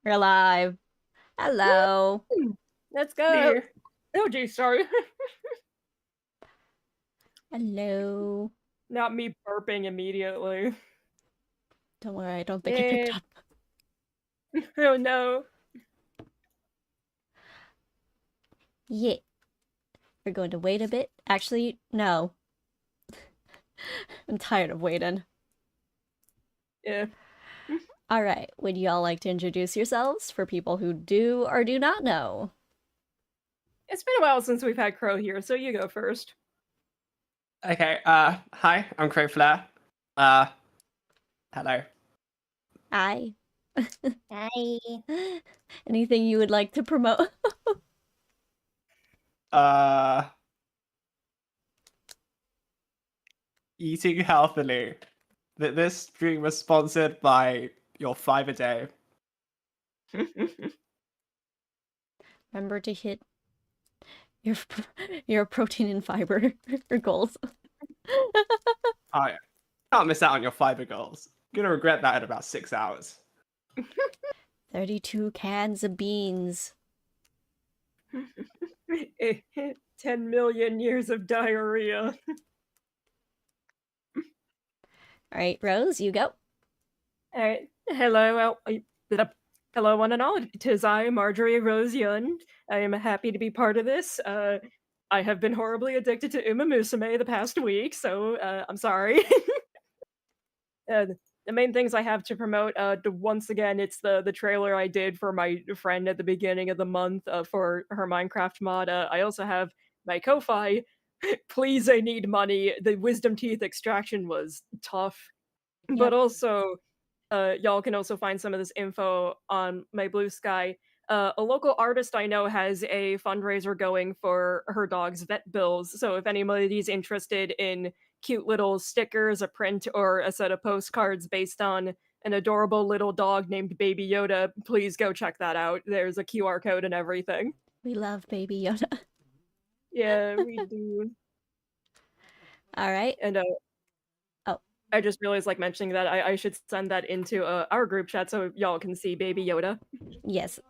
We're live. Hello. Let's go. Oh, geez, sorry. Hello. Not me burping immediately. Don't worry, I don't think it picked up. Oh no. Yeah. We're going to wait a bit. Actually, no. I'm tired of waiting. Yeah. Alright, would y'all like to introduce yourselves for people who do or do not know? It's been a while since we've had Crow here, so you go first. Okay, hi, I'm Croweflaire. Hello. Hi. Hi. Anything you would like to promote? Eating healthily. This stream was sponsored by your 5 a day. Remember to hit your protein and fiber goals. Oh yeah. Can't miss out on your fiber goals. Gonna regret that in about 6 hours. 32 cans of beans. 10 million years of diarrhea. Alright, Rose, you go. Alright. Hello, hello one and all. 'Tis I, Marjorie Rose Yun. I am happy to be part of this. I have been horribly addicted to Uma Musume the past week, so I'm sorry. The main things I have to promote, once again, it's the trailer I did for my friend at the beginning of the month for her Minecraft mod. I also have my Ko-Fi. Please, I need money. The Wisdom Teeth extraction was tough. Yep. But also, y'all can also find some of this info on my Blue Sky. A local artist I know has a fundraiser going for her dog's vet bills, so if anybody's interested in cute little stickers, a print, or a set of postcards based on an adorable little dog named Baby Yoda, please go check that out. There's a QR code and everything. We love Baby Yoda. Yeah, we do. Alright. And I just realized, like, mentioning that I should send that into our group chat so y'all can see Baby Yoda. Yes.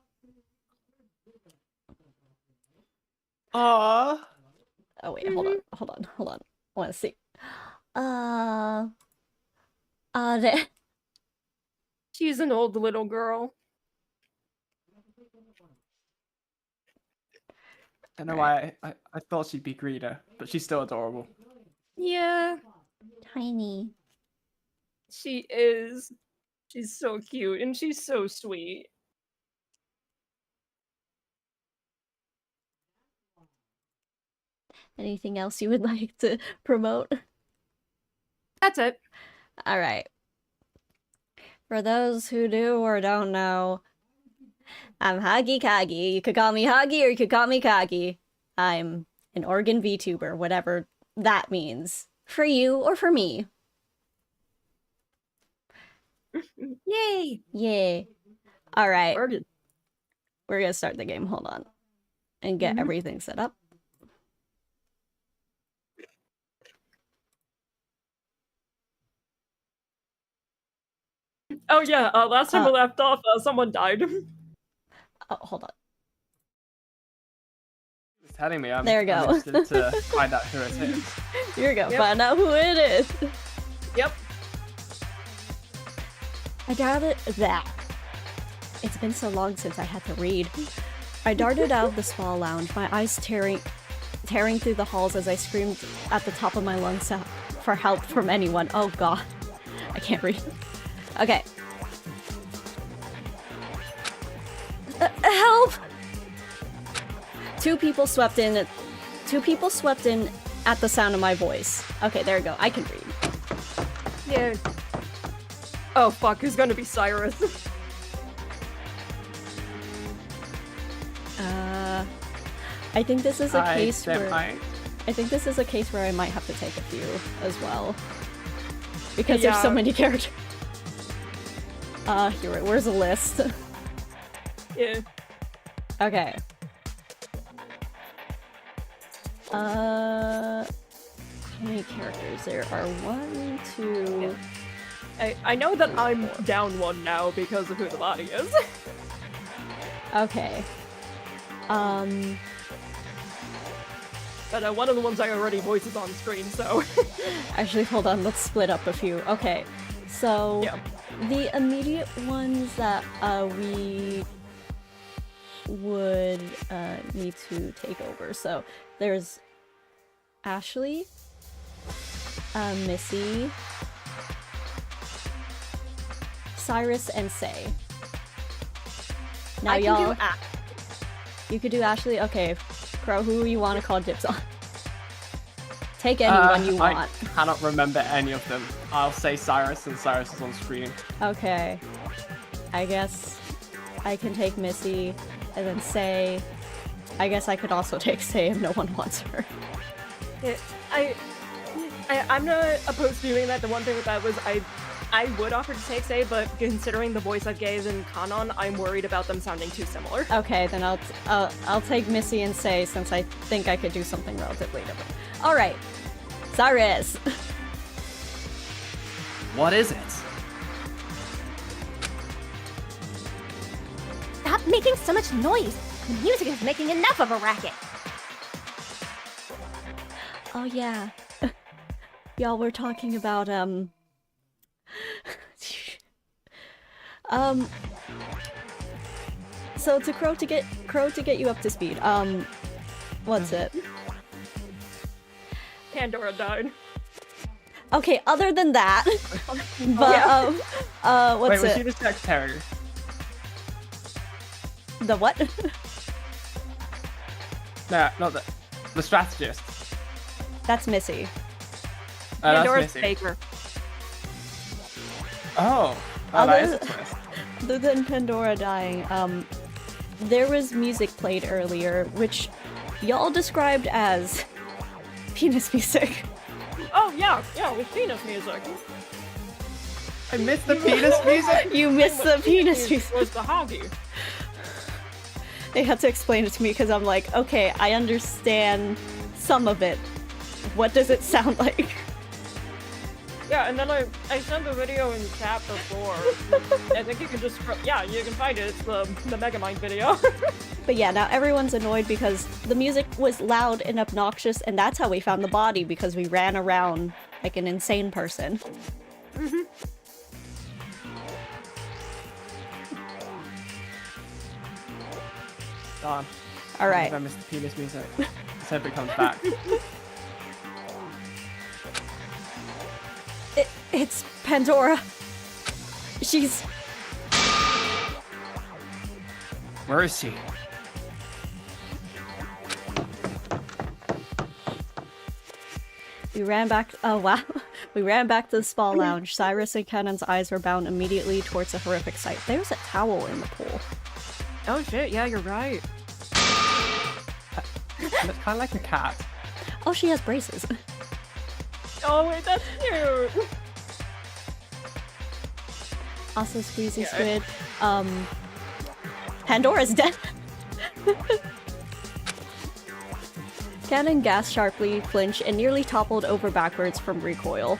Aww. Oh wait, hold on. I want to see. There. She's an old little girl. I don't know why I thought she'd be greener, but she's still adorable. Yeah, Tiny. she is. She's so cute and she's so sweet. Anything else you would like to promote? That's it. Alright. For those who do or don't know, I'm Hagi Kagi. You could call me Hagi or you could call me Kagi. I'm an organ VTuber, whatever that means. For you or for me. Yay! Yay. Alright. Organ. We're gonna start the game. Hold on. And get everything set up. Oh yeah, last time we left off, someone died. Oh, hold on. It's telling me I'm There we go. interested to find out who it is. You're gonna find out who it is. Yep. I doubted that. It's been so long since I had to read. I darted out of the spa lounge, my eyes tearing through the halls as I screamed at the top of my lungs for help from anyone. Oh god. I can't read. Okay. Help! Two people swept in at the sound of my voice. Okay, there we go. I can read. Yeah. Oh fuck, who's gonna be Cyrus? I think this is a case where I think this is a case where I might have to take a few as well. Because there's so many characters. Here, where's the list? Yeah. Okay. How many characters? There are 1, 2... I know that I'm down one now because of who the body is. Okay. But one of the ones I already voiced is on screen, so... Actually, hold on, let's split up a few. Okay, so Yeah. the immediate ones that we would need to take over. So there's Ashley, Missy, Cyrus, and Say. Now I can do y'all, you could do Ashley. Okay, Crow, who you want to call dibs on? Take anyone you want. I cannot remember any of them. I'll say Cyrus, and Cyrus is on screen. Okay. I guess I can take Missy, and then Say. I guess I could also take Say if no one wants her. I'm not opposed to doing that. The one thing with that was I would offer to take Say, but considering the voice I've gave in Kanon, I'm worried about them sounding too similar. Okay, then I'll take Missy and Say since I think I could do something relatively different. All right, Cyrus. What is it? Stop making so much noise! The music is making enough of a racket! Oh yeah, y'all were talking about So to Crow to get you up to speed. What's it? Pandora died. Okay, other than that, but what's Wait, was it? she the secretary? The what? No, not the strategist. That's Missy. That's Pandora's Missy. Baker. Oh, that is a twist. Other than Pandora dying, there was music played earlier, which y'all described as penis music. Oh yeah, with penis music. I missed the penis music. You missed the penis music. Was the hoggy. They had to explain it to me because I'm like, okay, I understand some of it. What does it sound like? Yeah, and then I sent the video in chat before. I think you can just yeah, you can find it. It's the Megamind video. But yeah, now everyone's annoyed because the music was loud and obnoxious, and that's how we found the body, because we ran around like an insane person. Darn. All right. I missed the penis music. Let's hope it comes back. It's Pandora. She's... Where is she? We ran back. Oh wow. We ran back to the spa lounge. Cyrus and Kenan's eyes were bound immediately towards a horrific sight. There's a towel in the pool. Oh shit, yeah, you're right. It's kind of like a cat. Oh, she has braces. Oh wait, that's cute. Also, Squeezy Squid. Pandora's dead. Canon gasped sharply, flinched, and nearly toppled over backwards from recoil.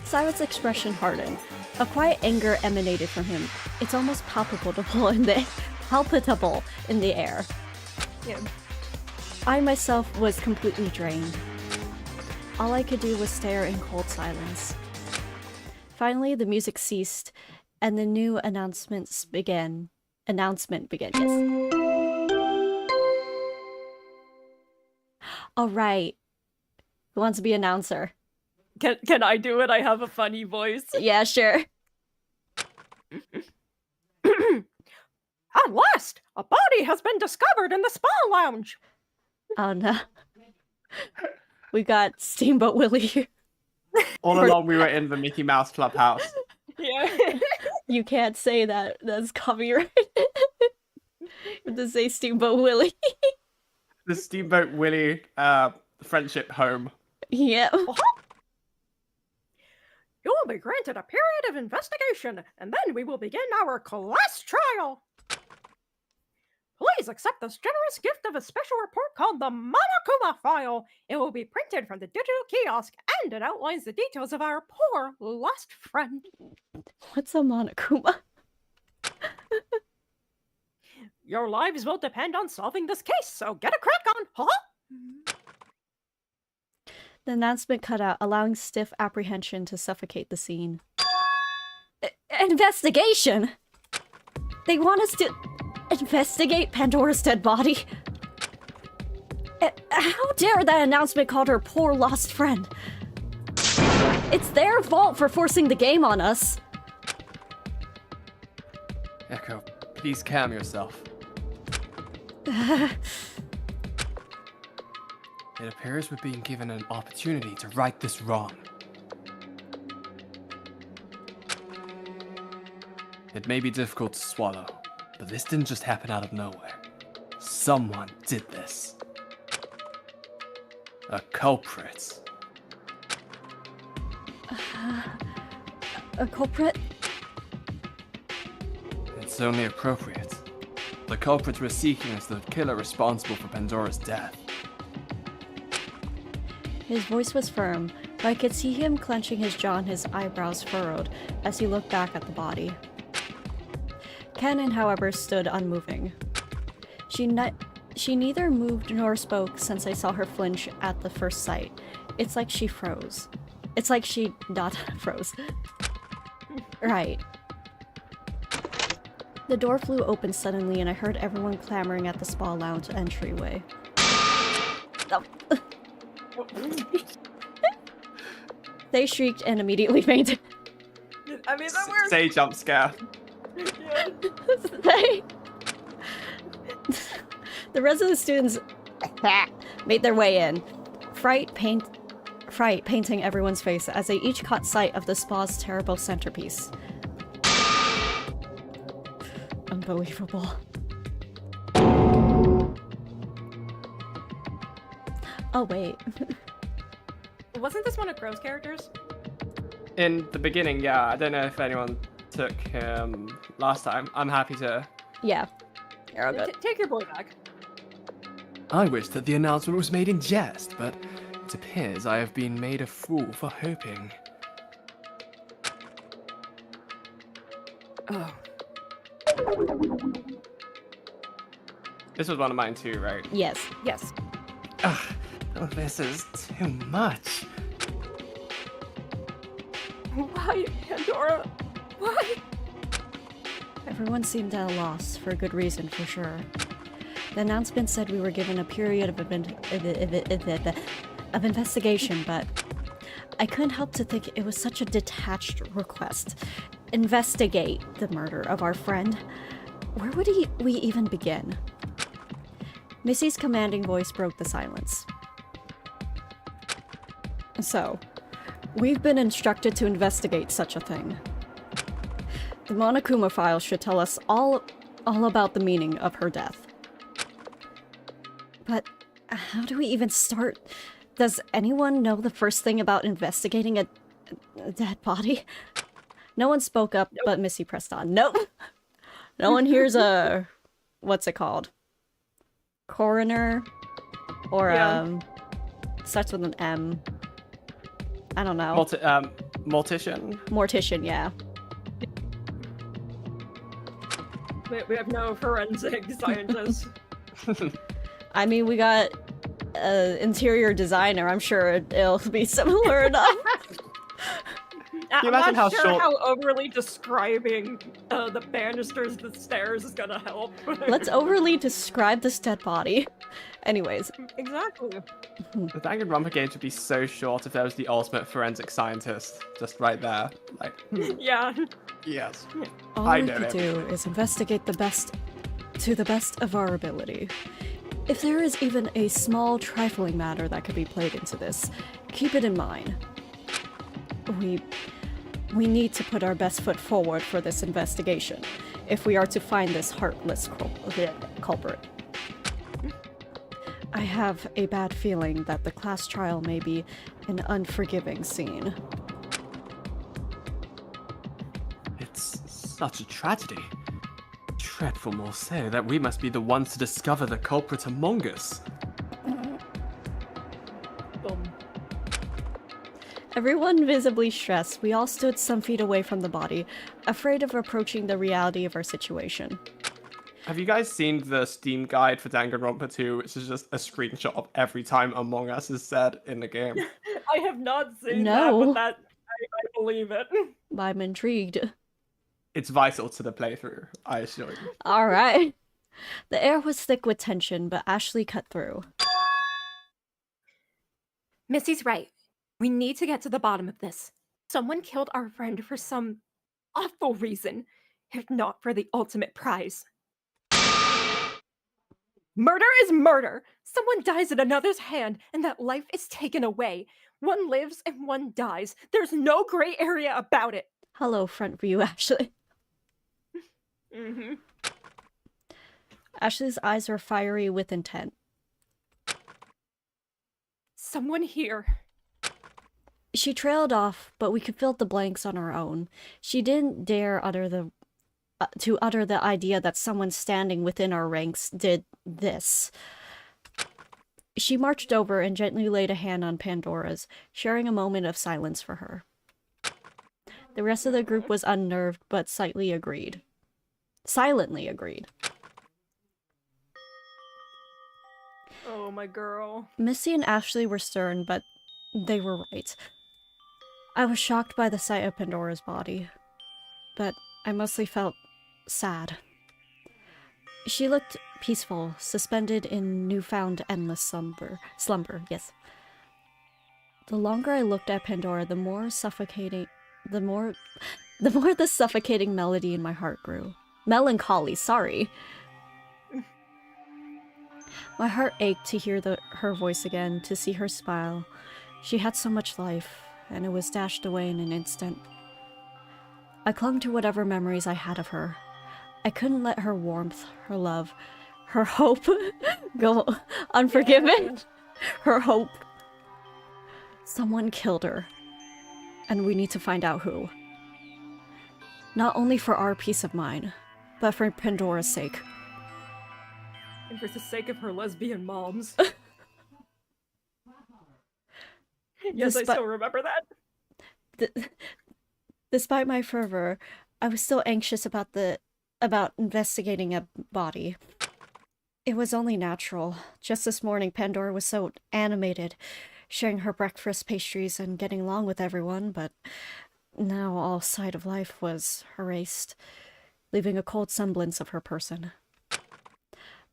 Cyrus' expression hardened. A quiet anger emanated from him. It's almost palpable in the air. Yeah. I myself was completely drained. All I could do was stare in cold silence. Finally, the music ceased, and the new announcement began. Yes. All right. Who wants to be announcer? Can I do it? I have a funny voice. Yeah, sure. At last, a body has been discovered in the spa lounge. Oh no. We got Steamboat Willie here. All along we were in the Mickey Mouse Clubhouse. Yeah. You can't say that. That's copyright. You have to say Steamboat Willie. The Steamboat Willie friendship home. Yeah. You will be granted a period of investigation, and then we will begin our class trial. Please accept this generous gift of a special report called the Monokuma File. It will be printed from the digital kiosk, and it outlines the details of our poor lost friend. What's a Monokuma? Your lives will depend on solving this case, so get a crack on, huh? The announcement cut out, allowing stiff apprehension to suffocate the scene. Investigation? They want us to investigate Pandora's dead body? How dare that announcement called her poor lost friend? It's their fault for forcing the game on us. Echo, please calm yourself. It appears we're being given an opportunity to right this wrong. It may be difficult to swallow, but this didn't just happen out of nowhere. Someone did this. A culprit. A culprit? It's only appropriate. The culprit we're seeking is the killer responsible for Pandora's death. His voice was firm, but I could see him clenching his jaw and his eyebrows furrowed as he looked back at the body. Cannon, however, stood unmoving. She neither moved nor spoke since I saw her flinch at the first sight. It's like she froze. It's like she not froze. Right. The door flew open suddenly and I heard everyone clamoring at the spa lounge entryway. Oh. They shrieked and immediately fainted. I mean, that works. Say jump scare. Yeah. The rest of the students made their way in, fright painting everyone's face as they each caught sight of the spa's terrible centerpiece. Unbelievable. Oh wait. Wasn't this one of Crow's characters? In the beginning, yeah. I don't know if anyone took him last time. I'm happy to. Yeah. You're all good. Take your boy back. I wish that the announcement was made in jest, but it appears I have been made a fool for hoping. Oh. This was one of mine too, right? Yes. Yes. Ugh, oh, this is too much. Why, Pandora? Why? Everyone seemed at a loss, for a good reason, for sure. The announcement said we were given a period of investigation, but I couldn't help to think it was such a detached request. Investigate the murder of our friend. Where would we even begin? Missy's commanding voice broke the silence. So, we've been instructed to investigate such a thing. The Monokuma file should tell us all about the meaning of her death. But how do we even start? Does anyone know the first thing about investigating a dead body? No one spoke up, nope. But Missy pressed on. Nope. No one here's a... what's it called? Coroner? Or, starts with an M. I don't know. Mortician? Mortician, yeah. We have no forensic scientists. I mean, we got interior designer. I'm sure it'll be similar enough. I'm not sure how overly describing the banisters, the stairs is gonna help. Let's overly describe this dead body. Anyways. Exactly. The Danganronpa games would be so short if there was the ultimate forensic scientist just right there. Like, yeah. Yes. All we could do is investigate to the best of our ability. If there is even a small trifling matter that could be played into this, keep it in mind. We need to put our best foot forward for this investigation, if we are to find this heartless culprit. I have a bad feeling that the class trial may be an unforgiving scene. It's such a tragedy. Dreadful more so that we must be the ones to discover the culprit among us. Everyone visibly stressed, we all stood some feet away from the body, afraid of approaching the reality of our situation. Have you guys seen the Steam guide for Danganronpa 2, which is just a screenshot of every time Among Us is said in the game? I have not seen No. that, but I believe it. I'm intrigued. It's vital to the playthrough, I assure you. Alright. The air was thick with tension, but Ashley cut through. Missy's right. We need to get to the bottom of this. Someone killed our friend for some awful reason, if not for the ultimate prize. Murder is murder! Someone dies at another's hand, and that life is taken away. One lives and one dies. There's no gray area about it. Hello, front view, Ashley. Mm-hmm. Ashley's eyes were fiery with intent. Someone here. She trailed off, but we could fill the blanks on our own. She didn't dare utter the idea that someone standing within our ranks did this. She marched over and gently laid a hand on Pandora's, sharing a moment of silence for her. The rest of the group was unnerved, but silently agreed. Oh, my girl. Missy and Ashley were stern, but they were right. I was shocked by the sight of Pandora's body, but I mostly felt sad. She looked peaceful, suspended in newfound endless slumber, yes. The longer I looked at Pandora, the more the suffocating melody in my heart grew. Melancholy, sorry. My heart ached to hear her voice again, to see her smile. She had so much life, and it was dashed away in an instant. I clung to whatever memories I had of her. I couldn't let her warmth, her love, her hope go unforgiven. Her hope. Someone killed her, and we need to find out who. Not only for our peace of mind, but for Pandora's sake. And for the sake of her lesbian moms. Yes, I still remember that. Despite my fervor, I was still anxious about investigating a body. It was only natural. Just this morning, Pandora was so animated, sharing her breakfast pastries and getting along with everyone, but now all sight of life was erased, leaving a cold semblance of her person.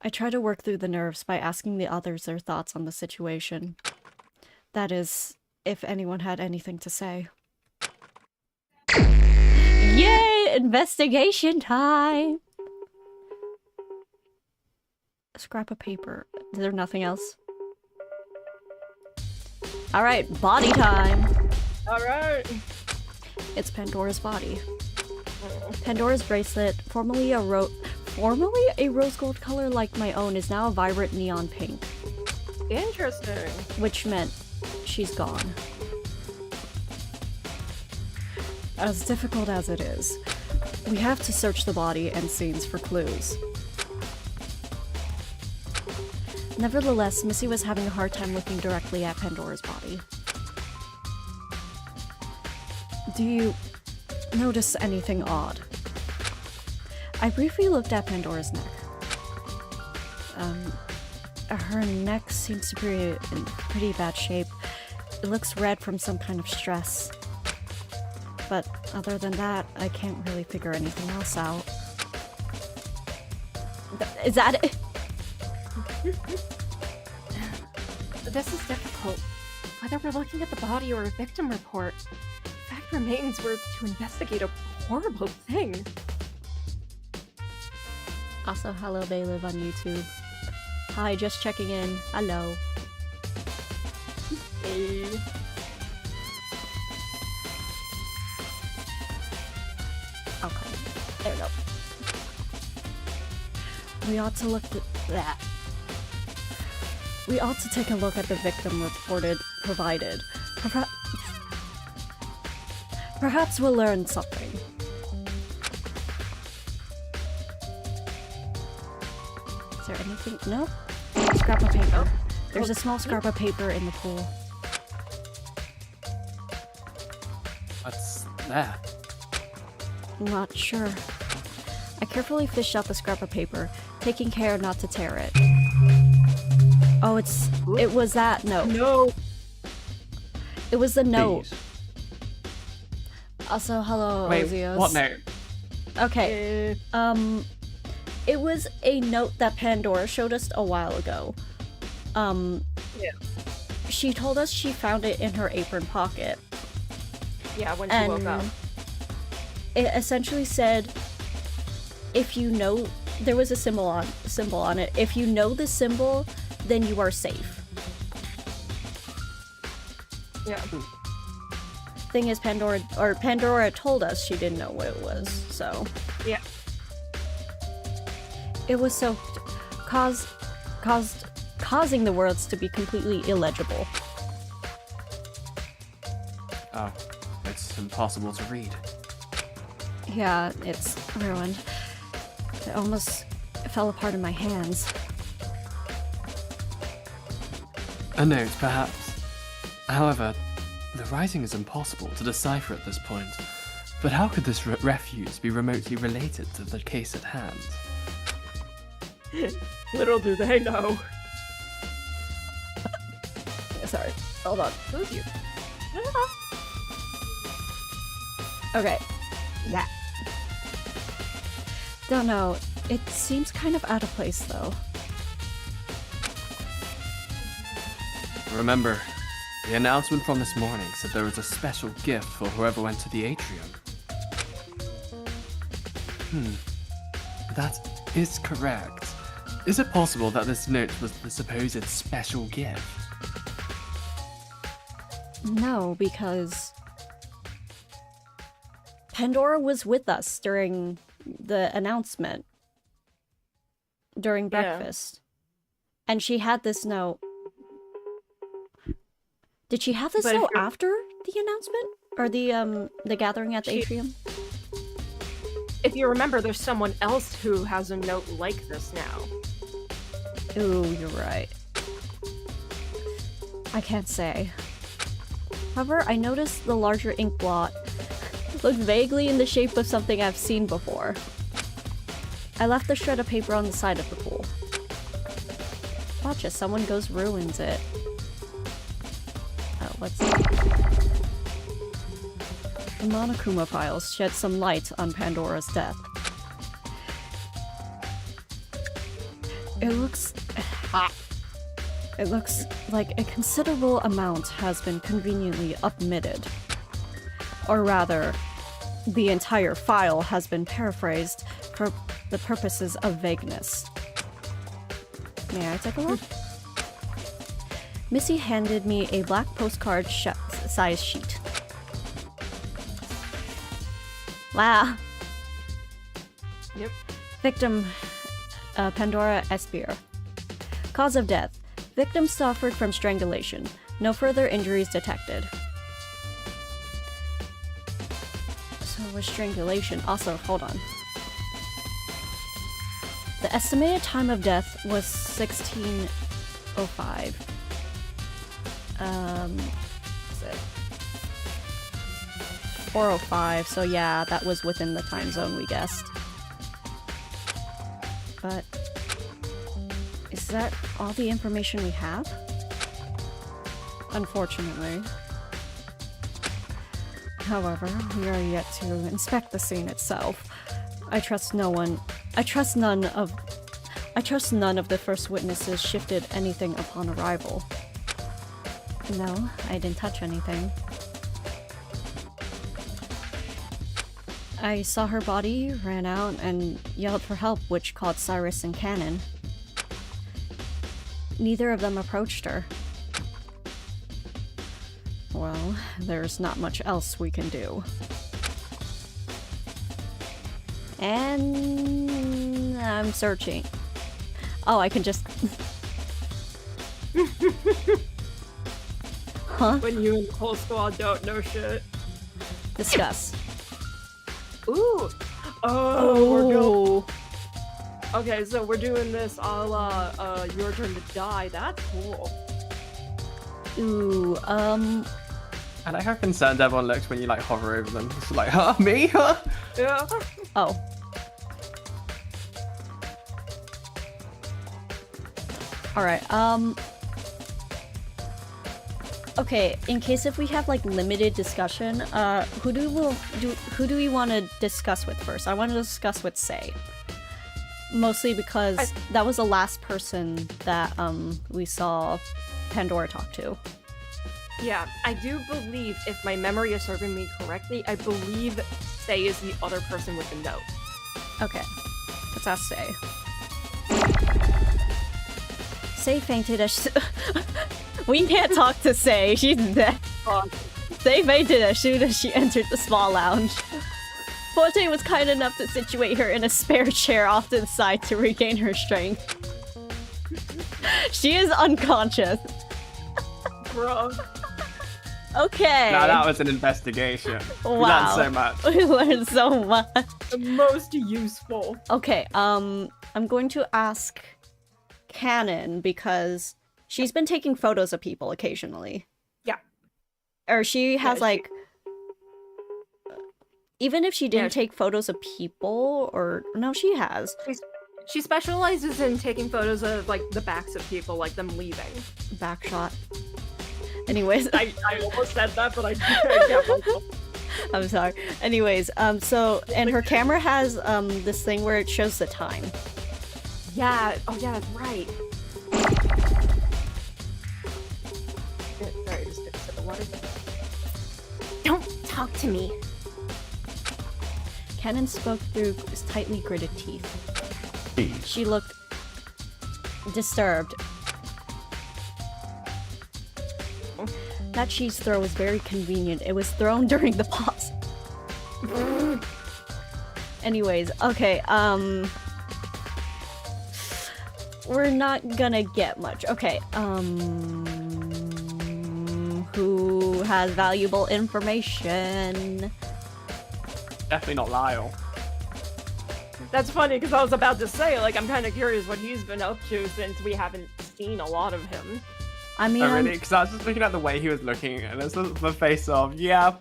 I tried to work through the nerves by asking the others their thoughts on the situation. That is, if anyone had anything to say. Yay! Investigation time! A scrap of paper. Is there nothing else? Alright, body time! Alright! It's Pandora's body. Pandora's bracelet, formerly a rose gold color like my own, is now a vibrant neon pink. Interesting. Which meant she's gone. As difficult as it is, we have to search the body and scenes for clues. Nevertheless, Missy was having a hard time looking directly at Pandora's body. Do you notice anything odd? I briefly looked at Pandora's neck. Her neck seems to be in pretty bad shape. It looks red from some kind of stress. But other than that, I can't really figure anything else out. Is that it? This is difficult. Whether we're looking at the body or a victim report, the fact remains we're to investigate a horrible thing. Also, hello, they live on YouTube. Hi, just checking in. Hello. Hey. Okay, there we go. We ought to look at that. We ought to take a look at the victim provided. Perhaps we'll learn something. Is there anything? No? Scrap of paper. There's a small scrap of paper in the pool. What's that? Not sure. I carefully fished out the scrap of paper. taking care not to tear it. Oh, it was that note. No. It was the note. Please. Also, hello, Wait, Ozios. what note? Okay. It was a note that Pandora showed us a while ago. Yeah. She told us she found it in her apron pocket. Yeah, when she woke up. It essentially said, if you know, there was a symbol on it. If you know the symbol, then you are safe. Yeah. Thing is, Pandora told us she didn't know what it was, so. Yeah. It was so causing the words to be completely illegible. Oh, it's impossible to read. Yeah, it's ruined. It almost fell apart in my hands. A note, perhaps. However, the writing is impossible to decipher at this point. But how could this refuse be remotely related to the case at hand? Little do they know. Sorry, hold on. Who's you? Okay. That. Don't know. It seems kind of out of place, though. Remember, the announcement from this morning said there was a special gift for whoever went to the atrium. That is correct. Is it possible that this note was the supposed special gift? No, because Pandora was with us during the announcement. During breakfast. And she had this note. Did she have this But if note you're- after the announcement? Or the gathering at the atrium? If you remember, there's someone else who has a note like this now. Ooh, you're right. I can't say. However, I noticed the larger ink blot looked vaguely in the shape of something I've seen before. I left the shred of paper on the side of the pool. Watch as someone goes ruins it. Oh, let's see. The Monokuma files shed some light on Pandora's death. It looks like a considerable amount has been conveniently omitted. Or rather, the entire file has been paraphrased for the purposes of vagueness. May I take a look? Missy handed me a black postcard size sheet. Wow. Yep. Victim, Pandora Espier. Cause of death. Victim suffered from strangulation. No further injuries detected. So with strangulation, also, hold on. The estimated time of death was 1605. Is it 405, so yeah, that was within the time zone we guessed. But is that all the information we have? Unfortunately. However, we are yet to inspect the scene itself. I trust none of the first witnesses shifted anything upon arrival. No, I didn't touch anything. I saw her body, ran out, and yelled for help, which called Cyrus and Cannon. Neither of them approached her. Well, there's not much else we can do. And I'm searching. Oh, I can just... Huh? When you and the whole squad don't know shit. Discuss. Ooh! Oh, we're going. Okay, so we're doing this a la Your Turn to Die. That's cool. Ooh, I like how concerned everyone looks when you like hover over them. It's like, huh? Me? Huh? Yeah. oh. Alright, okay, in case if we have like limited discussion, who do we want to discuss with first? I want to discuss with Say. Mostly because that was the last person that we saw Pandora talk to. Yeah, I do believe, if my memory is serving me correctly, I believe Say is the other person with the note. Okay, let's ask Say. Say fainted as we can't talk to Say, she's dead. Say fainted as soon as she entered the spa lounge. Forte was kind enough to situate her in a spare chair off to the side to regain her strength. She is unconscious. Bro. Okay. Now that was an investigation. Wow. We learned so much. We learned so much. The most useful. Okay, I'm going to ask Canon because she's been taking photos of people occasionally. Yeah. Or she has Yeah, like... Even if she didn't take photos of people, or... No, she has. She specializes in taking photos of, like, the backs of people, like them leaving. Backshot. Anyways. I almost said that, but I can't get myself. I'm sorry. Anyways, so... And her camera has, this thing where it shows the time. Yeah. Oh, yeah, that's right. Sorry, just took a sip of water. Don't talk to me. Canon spoke through his tightly gritted teeth. She looked disturbed. That cheese throw was very convenient. It was thrown during the pause. Anyways, okay, we're not gonna get much. Okay, who has valuable information? Definitely not Lyle. That's funny, because I was about to say, like, I'm kind of curious what he's been up to since we haven't seen a lot of him. I mean, Oh, really? Because I was just looking at the way he was looking, and it's the face of, yeah,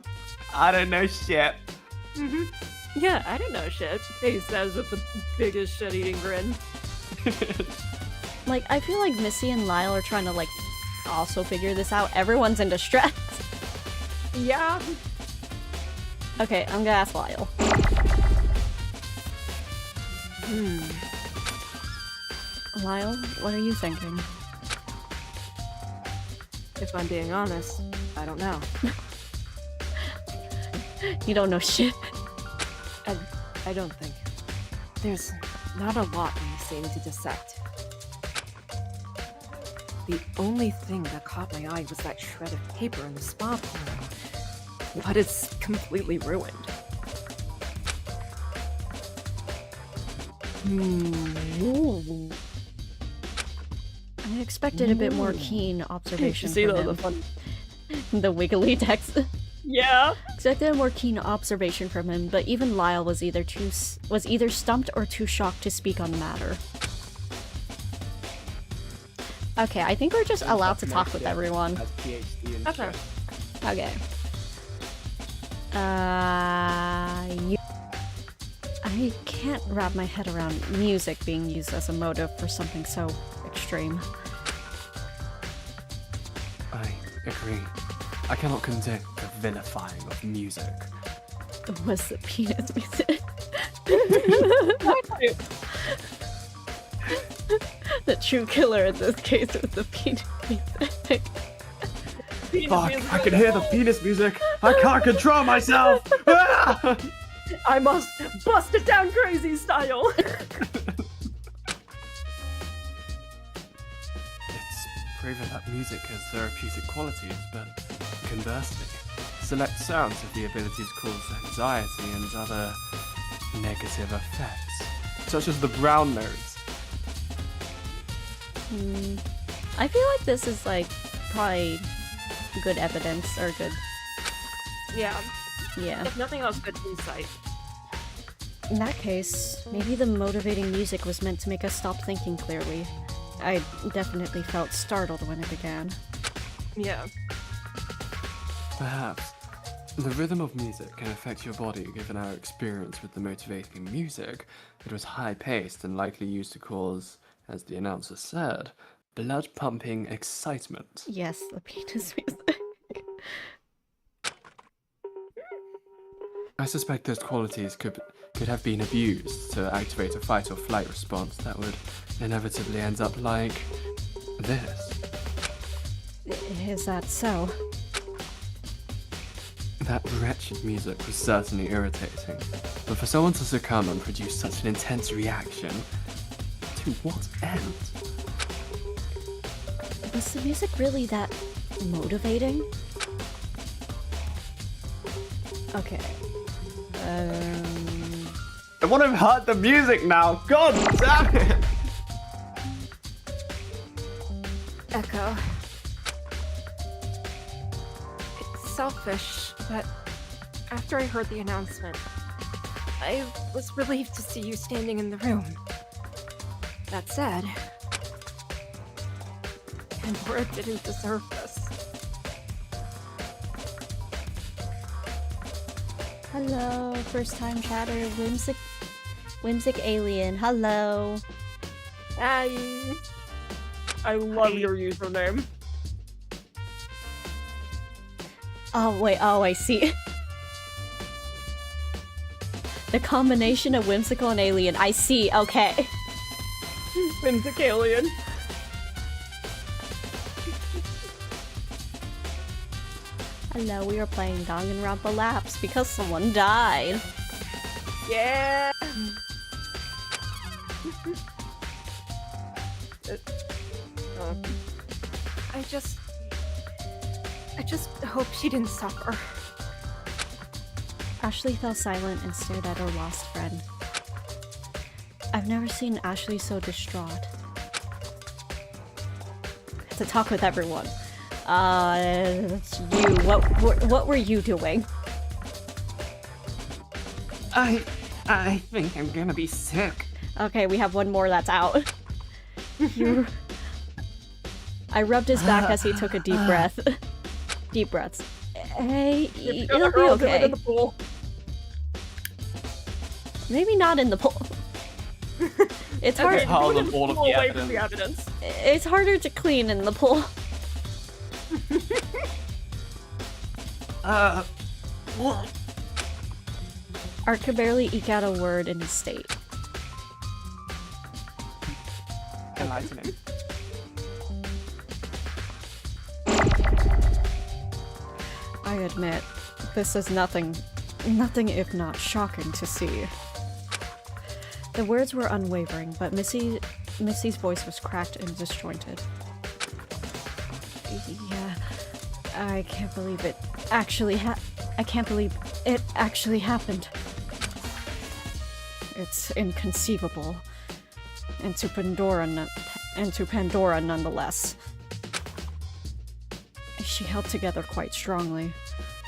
I don't know shit. Yeah, I don't know shit. He says with the biggest shit-eating grin. like, I feel like Missy and Lyle are trying to, like, also figure this out. Everyone's in distress. Yeah. Okay, I'm gonna ask Lyle. Lyle, what are you thinking? If I'm being honest, I don't know. You don't know shit. I don't think. There's not a lot in the scene to dissect. The only thing that caught my eye was that shred of paper in the spa corner. But it's completely ruined. Ooh. I expected a bit more keen observation See from the him. fun. The wiggly text. Yeah. Expected a more keen observation from him, but even Lyle was either stumped or too shocked to speak on the matter. Okay, I think we're just allowed to talk with everyone. Has PhD in Okay. shit. Okay. I can't wrap my head around music being used as a motive for something so extreme. I agree. I cannot condone the vilifying of music. Was the penis music? The true killer in this case was the penis music. Fuck, I can hear the penis music! I can't control myself! I must bust it down crazy style. It's proven that music has therapeutic qualities, but conversely, select sounds have the ability to cause anxiety and other negative effects, such as the brown notes. I feel like this is like probably good evidence or good. Yeah. Yeah. If nothing else, good insight. In that case, maybe the motivating music was meant to make us stop thinking clearly. I definitely felt startled when it began. Yeah. Perhaps. The rhythm of music can affect your body. Given our experience with the motivating music, it was high-paced and likely used to cause, as the announcer said, blood-pumping excitement. Yes, the penis music. I suspect those qualities could have been abused to activate a fight or flight response that would inevitably end up like this. Is that so? That wretched music was certainly irritating, but for someone to succumb and produce such an intense reaction, to what end? Was the music really that motivating? Okay. I want to have heard the music now! God damn it! Echo. It's selfish, but after I heard the announcement, I was relieved to see you standing in the room. That said, Pandora didn't deserve this. Hello, first time chatter, whimsic alien. Hello. Hi. I love your username. Oh wait, oh I see. The combination of whimsical and alien. I see. Okay. Whimsic alien. Hello, we are playing Danganronpa Lapse because someone died. Yeah. I just hope she didn't suffer. Ashley fell silent and stared at her lost friend. I've never seen Ashley so distraught. I have to talk with everyone. It's you. What were you doing? I think I'm gonna be sick. Okay, we have one more that's out. You. I rubbed his back as he took a deep breath. Deep breaths. Hey, it'll be okay. In the pool. Maybe not in the pool. It's hard. Okay, Haul do it in them all the of pool the away from evidence. the evidence. It's harder to clean in the pool. What? Art could barely eke out a word in his state. Enlightening. I admit, this is nothing if not shocking to see. The words were unwavering, but Missy's voice was cracked and disjointed. Yeah, I can't believe it actually happened. It's inconceivable. And to Pandora nonetheless. She held together quite strongly.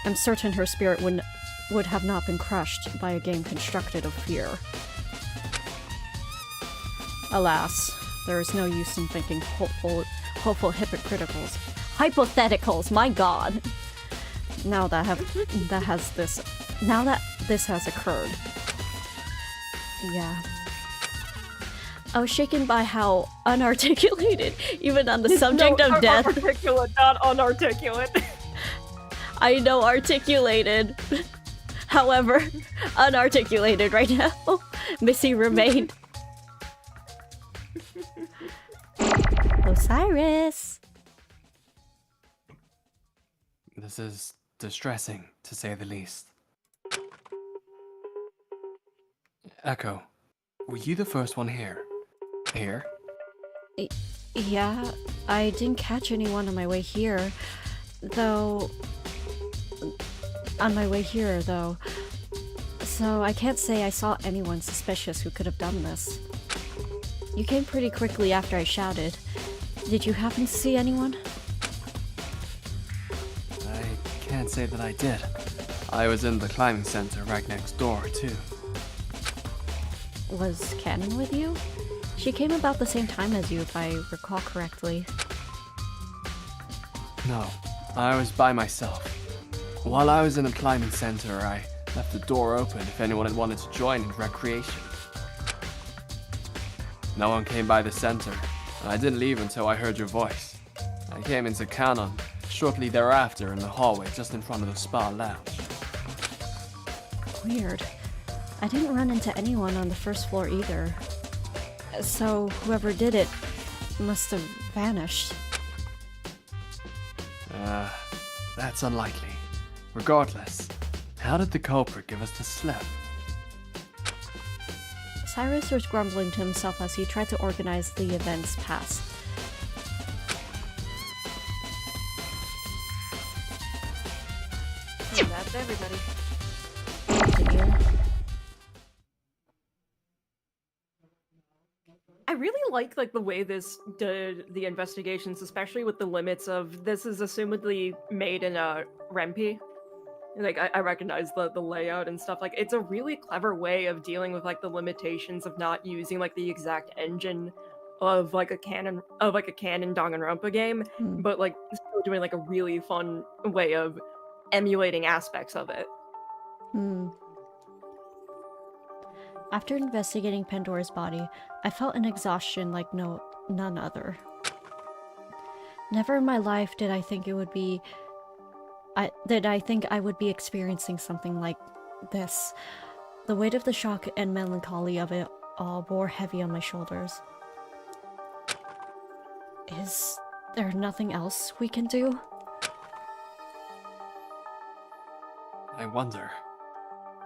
I'm certain her spirit would have not been crushed by a game constructed of fear. Alas, there is no use in thinking hopeful hypotheticals, my god! Now that this has occurred. Yeah. I was shaken by how unarticulated, even on the subject of death. Articulate, not unarticulate. I know articulated. However, unarticulated right now. Missy remained. Osiris! This is distressing, to say the least. Echo, were you the first one here? Here? Yeah, I didn't catch anyone on my way here. Though... So I can't say I saw anyone suspicious who could have done this. You came pretty quickly after I shouted. Did you happen to see anyone? I can't say that I did. I was in the climbing center right next door, too. Was Cannon with you? She came about the same time as you, if I recall correctly. No, I was by myself. While I was in the climbing center, I left the door open if anyone had wanted to join in recreation. No one came by the center, and I didn't leave until I heard your voice. I came into Canon shortly thereafter in the hallway just in front of the spa lounge. Weird. I didn't run into anyone on the first floor either. So whoever did it must have vanished. That's unlikely. Regardless, how did the culprit give us the slip? Cyrus was grumbling to himself as he tried to organize the events past. And that's everybody. Continue. I really like the way this did the investigations, especially with the limits of this is assumedly made in a Rempi. Like I recognize the layout and stuff. Like it's a really clever way of dealing with like the limitations of not using like the exact engine of like a canon Danganronpa game, but like still doing like a really fun way of emulating aspects of it. After investigating Pandora's body, I felt an exhaustion like none other. Never in my life did I think I would be experiencing something like this. The weight of the shock and melancholy of it all bore heavy on my shoulders. Is there nothing else we can do? I wonder.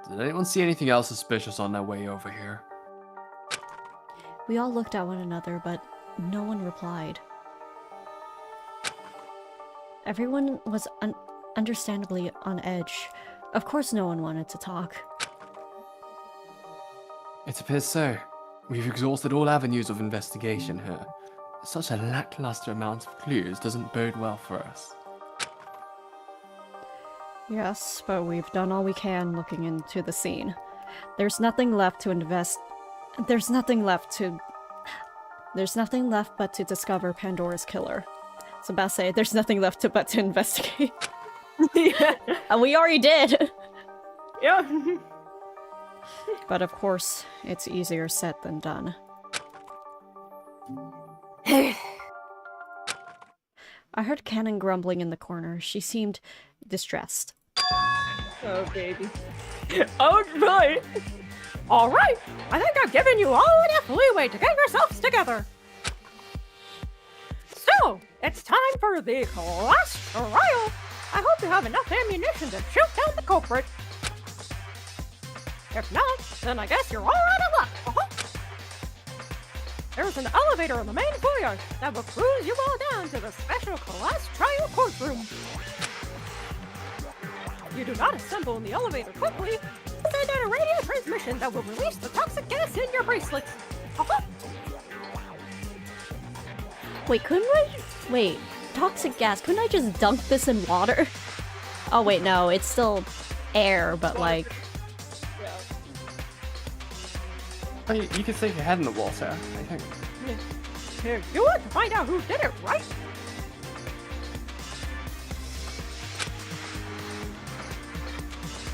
Did anyone see anything else suspicious on their way over here? We all looked at one another, but no one replied. Everyone was understandably on edge. Of course no one wanted to talk. It appears so. We've exhausted all avenues of investigation here. Such a lackluster amount of clues doesn't bode well for us. Yes, but we've done all we can looking into the scene. There's nothing left to invest. There's nothing left but to discover Pandora's killer. I was about to say, there's nothing left but to investigate. Yeah. And we already did! Yeah. But of course, it's easier said than done. I heard Cannon grumbling in the corner. She seemed distressed. Oh, baby. Oh, right. All right, I think I've given you all enough leeway to get yourselves together. So, it's time for the class trial. I hope you have enough ammunition to shoot down the culprit. If not, then I guess you're all out of luck. There's an elevator in the main foyer that will cruise you all down to the special class trial courtroom. You do not assemble in the elevator quickly, send out a radio transmission that will release the toxic gas in your bracelets. Wait, wait, toxic gas, couldn't I just dunk this in water? Oh wait, no, it's still air, but like... I mean, you could stick your head in the water, I think. Here, you want to find out who did it, right?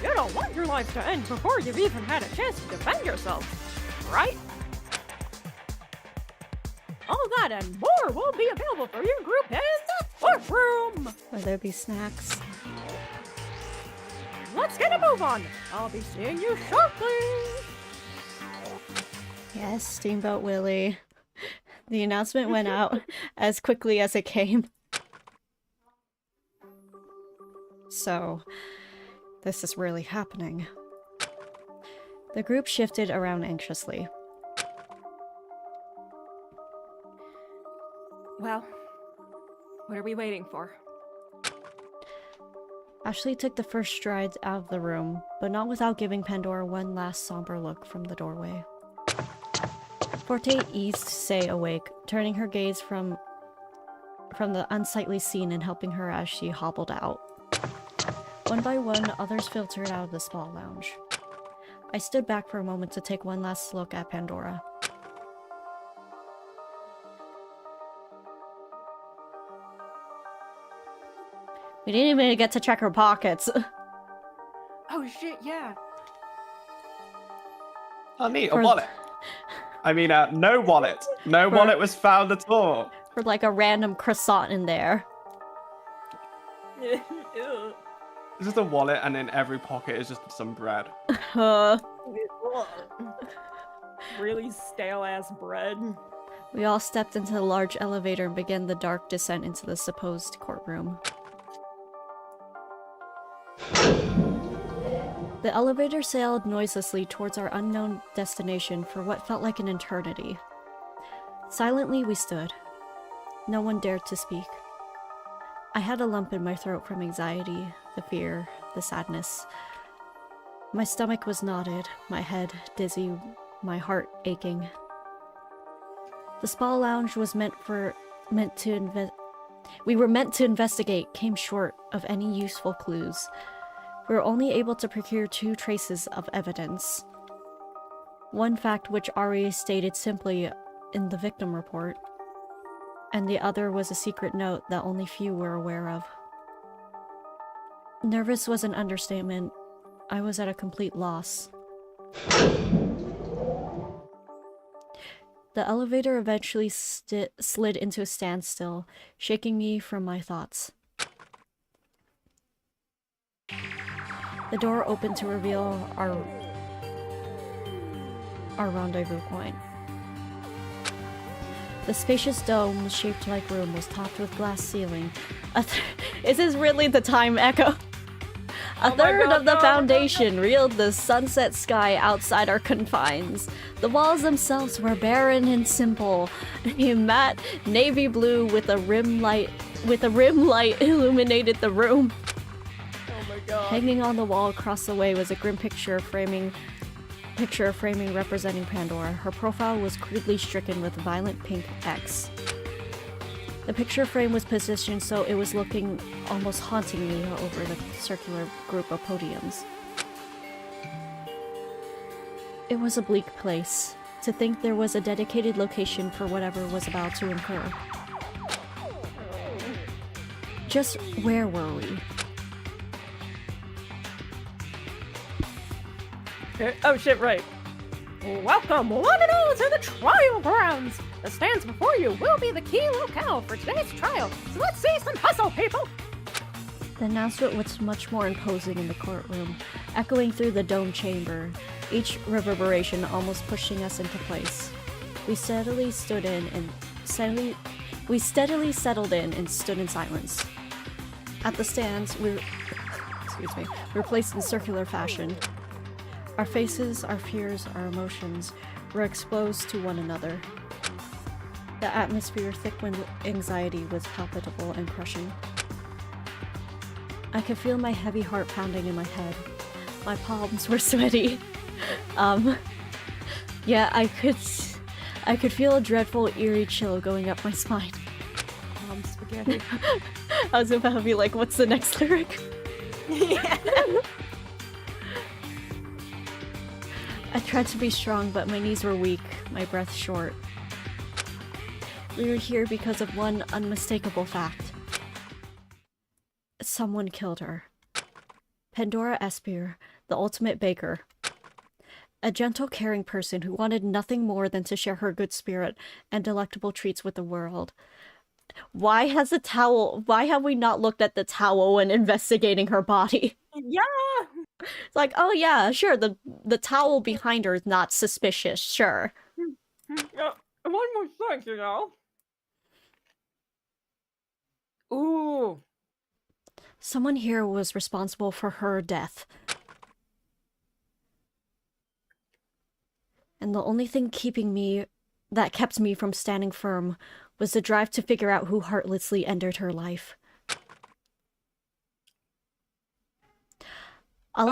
You don't want your life to end before you've even had a chance to defend yourself, right? All that and more will be available for your group in the courtroom! Will there be snacks? Let's get a move on! I'll be seeing you shortly! Yes, Steamboat Willie. The announcement went out as quickly as it came. So, this is really happening. The group shifted around anxiously. Well, what are we waiting for? Ashley took the first strides out of the room, but not without giving Pandora one last somber look from the doorway. Forte eased Say awake, turning her gaze from the unsightly scene and helping her as she hobbled out. One by one, others filtered out of the spa lounge. I stood back for a moment to take one last look at Pandora. We didn't even get to check her pockets. Oh shit, yeah. Oh, neat, a For- wallet. I mean, no wallet. No wallet was found at all. For like a random croissant in there. Ew. It's just a wallet, and in every pocket is just some bread. Really stale ass bread. We all stepped into the large elevator and began the dark descent into the supposed courtroom. The elevator sailed noiselessly towards our unknown destination for what felt like an eternity. Silently we stood. No one dared to speak. I had a lump in my throat from anxiety, the fear, the sadness. My stomach was knotted, my head dizzy, my heart aching. The spa lounge was we were meant to investigate came short of any useful clues. We were only able to procure 2 traces of evidence. One fact which Ari stated simply in the victim report, and the other was a secret note that only few were aware of. Nervous was an understatement. I was at a complete loss. The elevator eventually slid into a standstill, shaking me from my thoughts. The door opened to reveal our rendezvous point. The spacious dome-shaped like room was topped with glass ceiling. Is this really the time echo? A third of the foundation reeled the sunset sky outside our confines. The walls themselves were barren and simple. A matte navy blue with a rim light illuminated the room. Oh my god. Hanging on the wall across the way was a grim picture framing representing Pandora. Her profile was crudely stricken with violent pink X. The picture frame was positioned so it was looking almost hauntingly over the circular group of podiums. It was a bleak place. To think there was a dedicated location for whatever was about to occur. Just where were we? Oh shit, right. Welcome, one and all, to the trial grounds! The stands before you will be the key locale for today's trial, so let's see some hustle, people! The announcement was much more imposing in the courtroom, echoing through the dome chamber, each reverberation almost pushing us into place. We steadily settled in and stood in silence. At the stands, we were placed in circular fashion. Our faces, our fears, our emotions were exposed to one another. The atmosphere thick with anxiety was palpable and crushing. I could feel my heavy heart pounding in my head. My palms were sweaty. Yeah, I could feel a dreadful, eerie chill going up my spine. Spaghetti. I was about to be like, what's the next lyric? Yeah. I tried to be strong, but my knees were weak, my breath short. We were here because of one unmistakable fact. Someone killed her. Pandora Espir, the ultimate baker. A gentle, caring person who wanted nothing more than to share her good spirit and delectable treats with the world. Why have we not looked at the towel when investigating her body? Yeah! It's like, oh yeah, sure, the towel behind her is not suspicious, sure. Yeah, one more thing, you know? Ooh. Someone here was responsible for her death. And the only thing that kept me from standing firm was the drive to figure out who heartlessly ended her life. A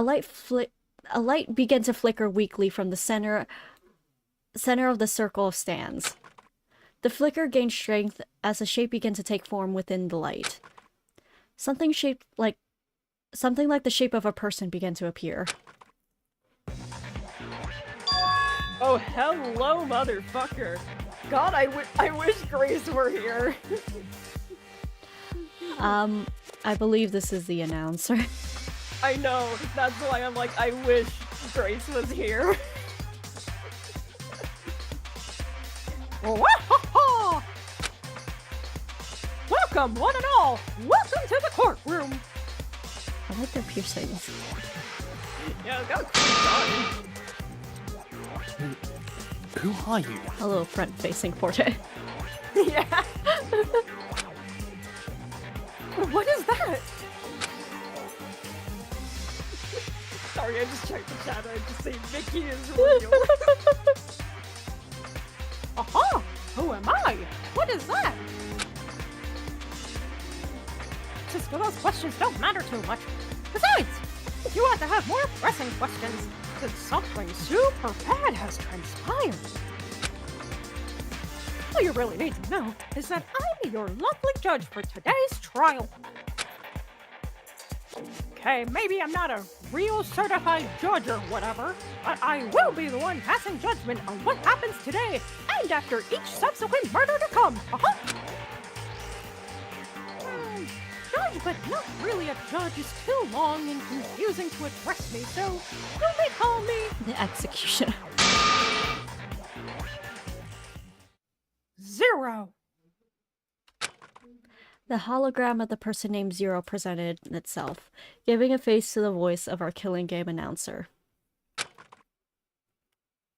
light began to flicker weakly from the center of the circle of stands. The flicker gained strength as a shape began to take form within the light. Something like the shape of a person began to appear. Oh, hello, motherfucker. God, I wish Grace were here. I believe this is the announcer. I know, that's why I'm like, I wish Grace was here. Wahaha! Welcome, one and all! Welcome to the courtroom! I like their piercings. Yeah, go. Who are you? A little front-facing portrait. Yeah. What is that? Sorry, I just checked the chat. I just say Mickey is real. Aha! Who am I? What is that? Just those questions don't matter too much. Besides, you ought to have more pressing questions, since something super bad has transpired. All you really need to know is that I'm your lovely judge for today's trial. Okay, maybe I'm not a real certified judge or whatever, but I will be the one passing judgment on what happens today and after each subsequent murder to come. Judge, but not really a judge, is too long and confusing to address me, so you may call me The executioner. Zero. The hologram of the person named Zero presented itself, giving a face to the voice of our killing game announcer.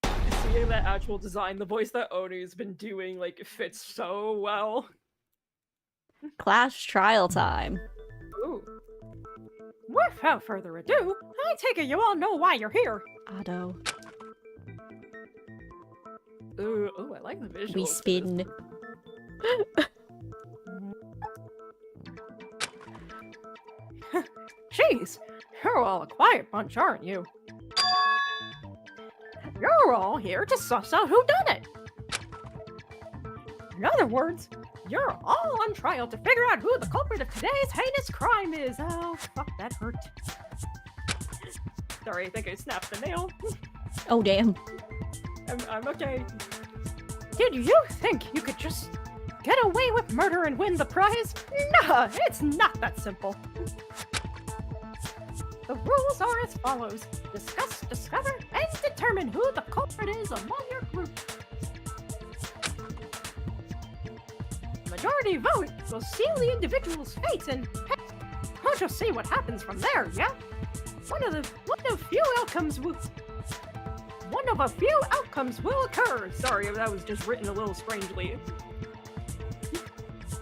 Seeing that actual design, the voice that Onu's been doing, like, fits so well. Clash trial time. Ooh. Without further ado, I take it you all know why you're here. Otto. Ooh, I like the visuals. We spin. Jeez, you're all a quiet bunch, aren't you? You're all here to suss out who done it. In other words, you're all on trial to figure out who the culprit of today's heinous crime is. Oh, fuck, that hurt. Sorry, I think I snapped the nail. Oh, damn. I'm okay. Did you think you could just get away with murder and win the prize? Nah, it's not that simple. The rules are as follows. Discuss, discover, and determine who the culprit is among your group. Majority vote will seal the individual's fate, and we'll just see what happens from there, yeah? One of a few outcomes will occur. Sorry, that was just written a little strangely.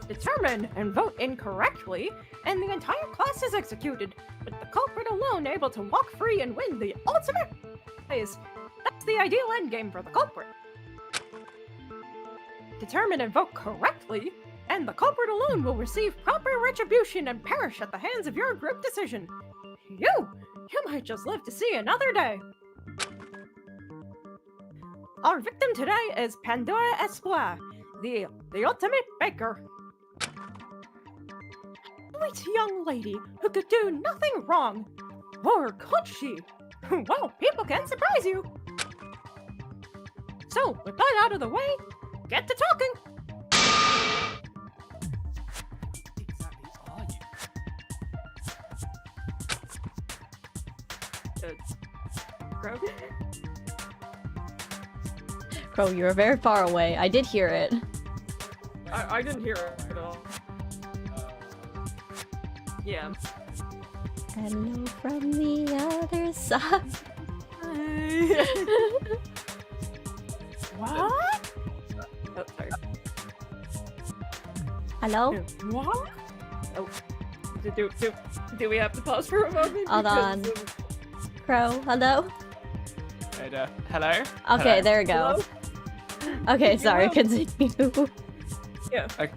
Determine and vote incorrectly, and the entire class is executed, with the culprit alone able to walk free and win the ultimate prize. That's the ideal endgame for the culprit. Determine and vote correctly, and the culprit alone will receive proper retribution and perish at the hands of your group decision. You might just live to see another day. Our victim today is Pandora Espoir, the ultimate baker. Sweet young lady who could do nothing wrong. Or could she? Well, people can surprise you. So, with that out of the way, get to talking. Exactly are you? Crow? Crow, you were very far away. I did hear it. I didn't hear it at all. Yeah. Hello from the other side. What? Oh, sorry. Hello? What? Oh. Do we have to pause for a moment? Hold on. Crow, hello? Hey there. Hello? Okay, Hello? there we go. Hello? Okay, sorry, Hello? continue. Yeah. Okay.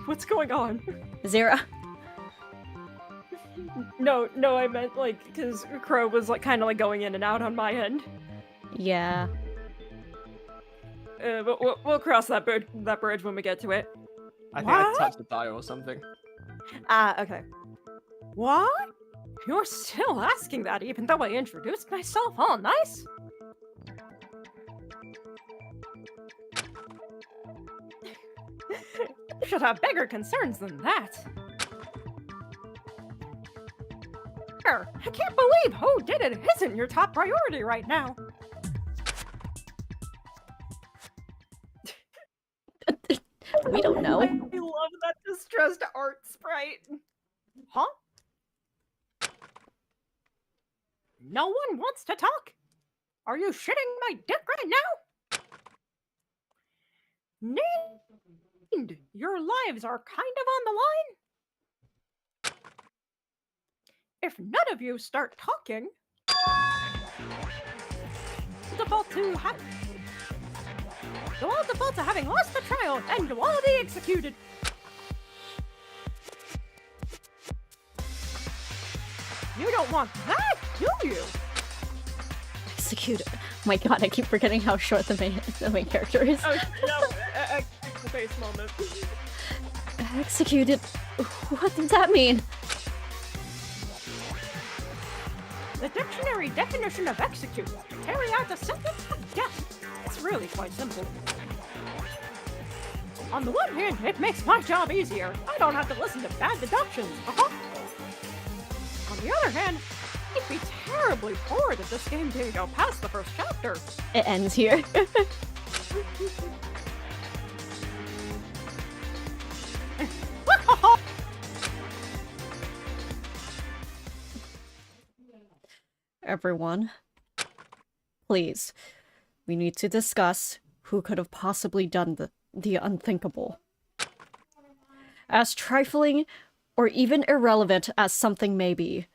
What's going on? Zero. No, I meant like because Crow was like kind of like going in and out on my end. Yeah. But we'll cross that bridge when we get to it. I think I What? touched the dial or something. Okay. What? You're still asking that even though I introduced myself all nice? You should have bigger concerns than that. swear, I can't believe who did it isn't your top priority right now. We don't know. I love that distressed art sprite. Huh? No one wants to talk? Are you shitting my dick right now? Named, your lives are kind of on the line. If none of you start talking, default to having lost the trial and will all be executed. You don't want that, do you? Executed. My god, I keep forgetting how short the main character is. Oh no, the face moment. Executed. What does that mean? The dictionary definition of execute, to carry out the sentence of death. It's really quite simple. On the one hand, it makes my job easier. I don't have to listen to bad deductions. On the other hand, I'd be terribly bored if this game didn't go past the first chapter. It ends here. Everyone, please, we need to discuss who could have possibly done the unthinkable. As trifling or even irrelevant as something may be,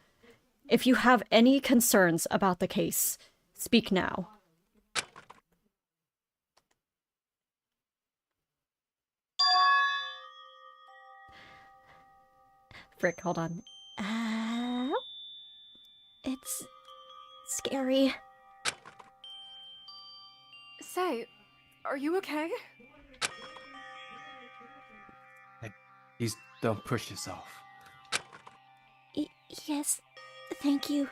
if you have any concerns about the case, speak now. Frick, hold on. It's scary. Say, are you okay? Please don't push yourself. Yes, thank you.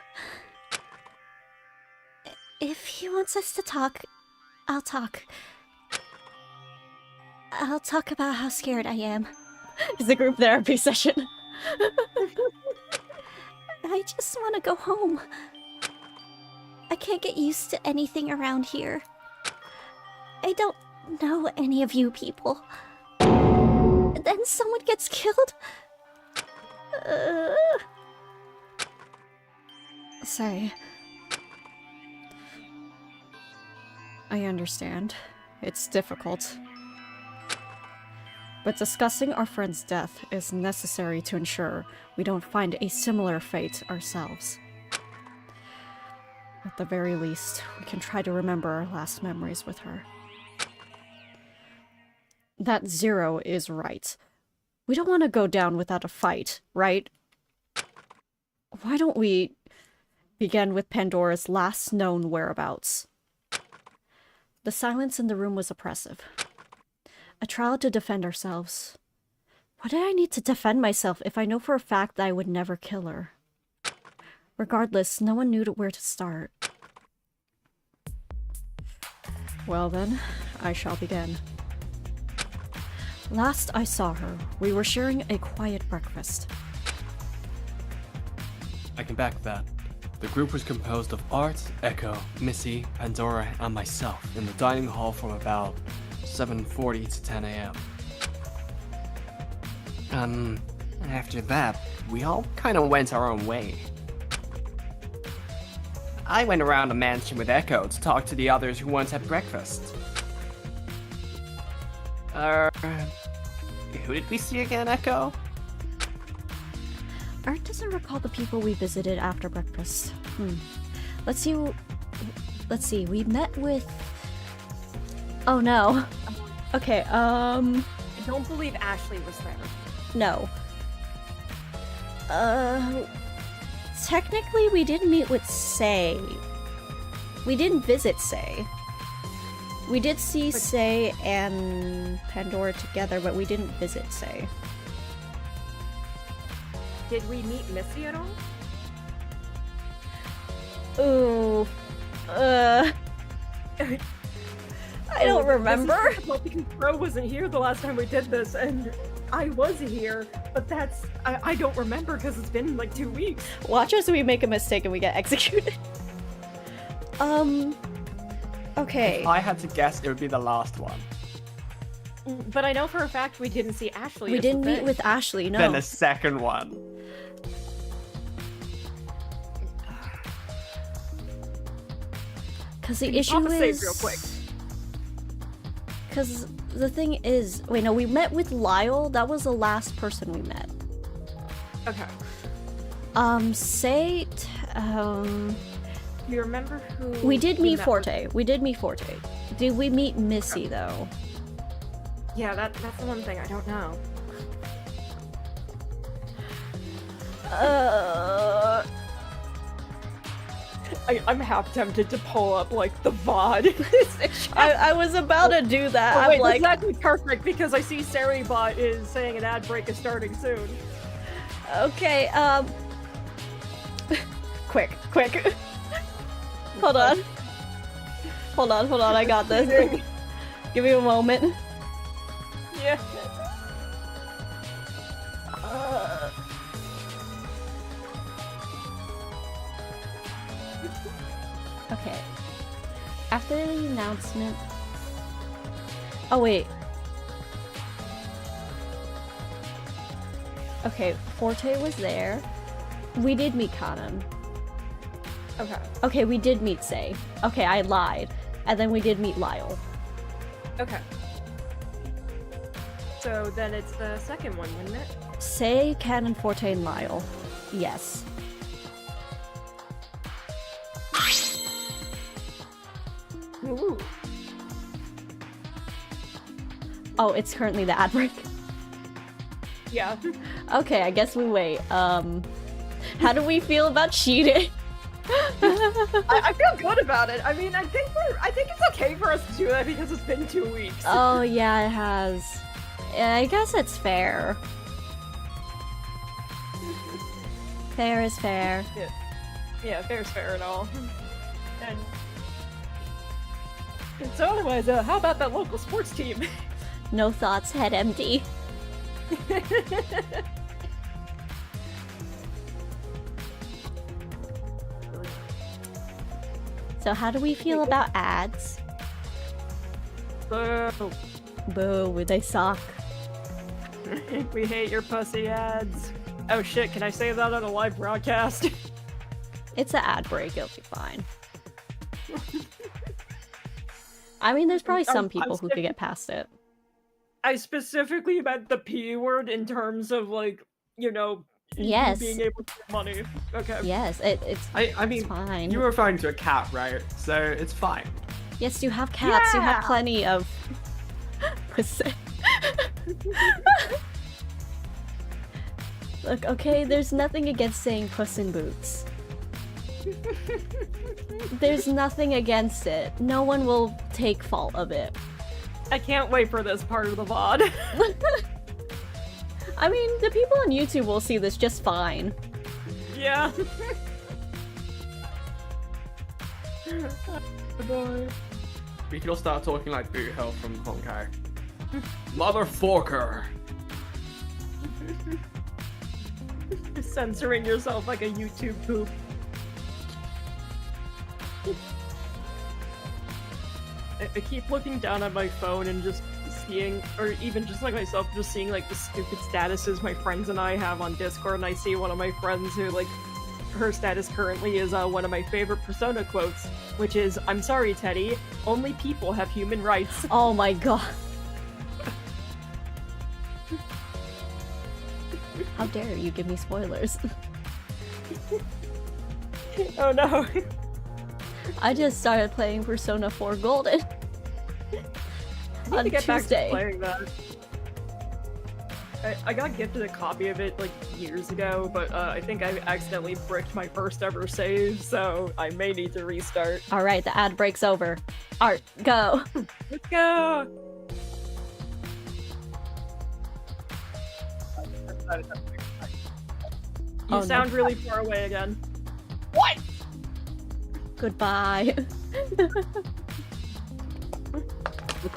If he wants us to talk, I'll talk. I'll talk about how scared I am. It's a group therapy session. I just want to go home. I can't get used to anything around here. I don't know any of you people. And then someone gets killed. Sorry. I understand. It's difficult. But discussing our friend's death is necessary to ensure we don't find a similar fate ourselves. At the very least, we can try to remember our last memories with her. That Zero is right. We don't want to go down without a fight, right? Why don't we begin with Pandora's last known whereabouts? The silence in the room was oppressive. A trial to defend ourselves. Why did I need to defend myself if I know for a fact that I would never kill her? Regardless, no one knew where to start. Well then, I shall begin. Last I saw her, we were sharing a quiet breakfast. I can back that. The group was composed of Art, Echo, Missy, Pandora, and myself in the dining hall from about 7:40 to 10 a.m. After that, we all kind of went our own way. I went around the mansion with Echo to talk to the others who once had breakfast. Who did we see again, Echo? Art doesn't recall the people we visited after breakfast. Let's see, we met with... Oh no. Okay, I don't believe Ashley was there. no. Technically we did meet with Say. We didn't visit Say. We did see Say and Pandora together, but we didn't visit Say. Did we meet Missy at all? Ooh. I don't remember. This is difficult because Crow wasn't here the last time we did this, and I was here, but that's I don't remember because it's been like 2 weeks. Watch us, we make a mistake and we get executed. Okay. If I had to guess, it would be the last one. But I know for a fact we didn't see Ashley. We is the didn't meet thing. with Ashley, no. Then the second one. Because the Can you issue pop a save is... real quick? Because the thing is... Wait, no, we met with Lyle. That was the last person we met. Okay. Sate... You remember who We did meet met Forte. We did meet Forte. Did we meet Missy, though? with? Yeah, that's the one thing I don't know. I'm half tempted to pull up like the VOD. I was about to do that. Oh, I'm wait, like... that's actually perfect because I see Saribot is saying an ad break is starting soon. Okay, quick. Hold on, I got this. Give me a moment. Yeah. Okay. After the announcement... Oh, wait. Okay, Forte was there. We did meet Kanan. Okay. Okay, we did meet Say. Okay, I lied. And then we did meet Lyle. Okay. So then it's the second one, wouldn't it? Say, Kanan, Forte, and Lyle. Yes. Ooh. Oh, it's currently the ad break. Yeah. Okay, I guess we wait. How do we feel about cheating? I feel good about it. I mean, I think it's okay for us to do that because it's been 2 weeks. Oh, yeah, it has. Yeah, I guess it's fair. Fair is fair. Yeah, fair's fair and all. And so anyways, how about that local sports team? No thoughts, head empty. So how do we feel about ads? Boo. Boo, they suck. We hate your pussy ads. Oh shit, can I say that on a live broadcast? It's an ad break, it'll be fine. I mean, there's probably some people who could get past it. I specifically meant the P word in terms of, like, you know, Yes. being able to get money. Okay. Yes, it's I mean, it's fine. you were referring to a cat, right? So it's fine. Yes, you have cats. You have Yeah! plenty of pussy. Look, okay, there's nothing against saying Puss in Boots. There's nothing against it. No one will take fault of it. I can't wait for this part of the VOD. I mean, the people on YouTube will see this just fine. Yeah. We could all start talking like Boot Hill from Honkai. Motherfucker! Censoring yourself like a YouTube poop. I keep looking down at my phone and just seeing, or even just like myself, just seeing like the stupid statuses my friends and I have on Discord, and I see one of my friends who, like, her status currently is one of my favorite Persona quotes, which is, "I'm sorry, Teddy, only people have human rights." Oh my god. How dare you give me spoilers? Oh no. I just started playing Persona 4 Golden. I need On to get back to Tuesday. playing that. I got gifted a copy of it like years ago, but I think I accidentally bricked my first ever save, so I may need to restart. Alright, the ad break's over. Art, go! Let's go! You Oh, no. sound really far away again. Goodbye.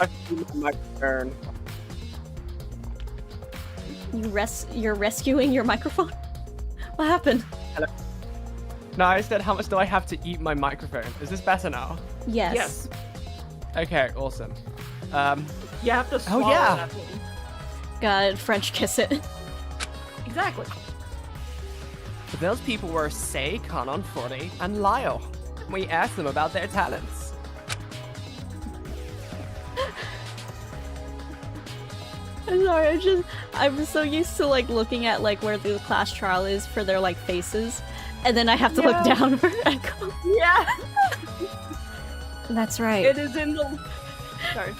I have my microphone. You're rescuing your microphone? What happened? No, I said, how much do I have to eat my microphone? Is this better now? Yes. Yes. Okay, awesome. You have to swallow yeah. that one. God, French kiss it. Exactly. But those people were Sei, Kanon, Fori, and Lyle. We asked them about their talents. I'm sorry, I'm so used to like looking at like where the class trial is for their like faces, and then I have to look down for Echo. Yeah. That's right. It is in the. Sorry.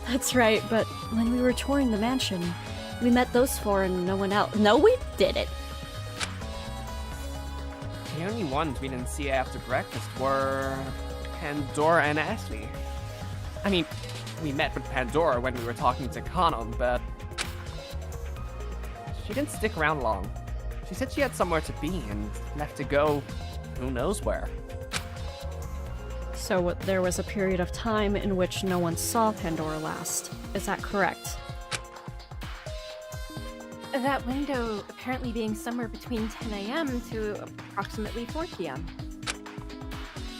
That's right, but when we were touring the mansion, we met those four and no one else. No, we didn't. The only ones we didn't see after breakfast were Pandora and Ashley. I mean, we met with Pandora when we were talking to Kanon, but she didn't stick around long. She said she had somewhere to be and left to go who knows where. So there was a period of time in which no one saw Pandora last. Is that correct? That window apparently being somewhere between 10 a.m. to approximately 4 p.m.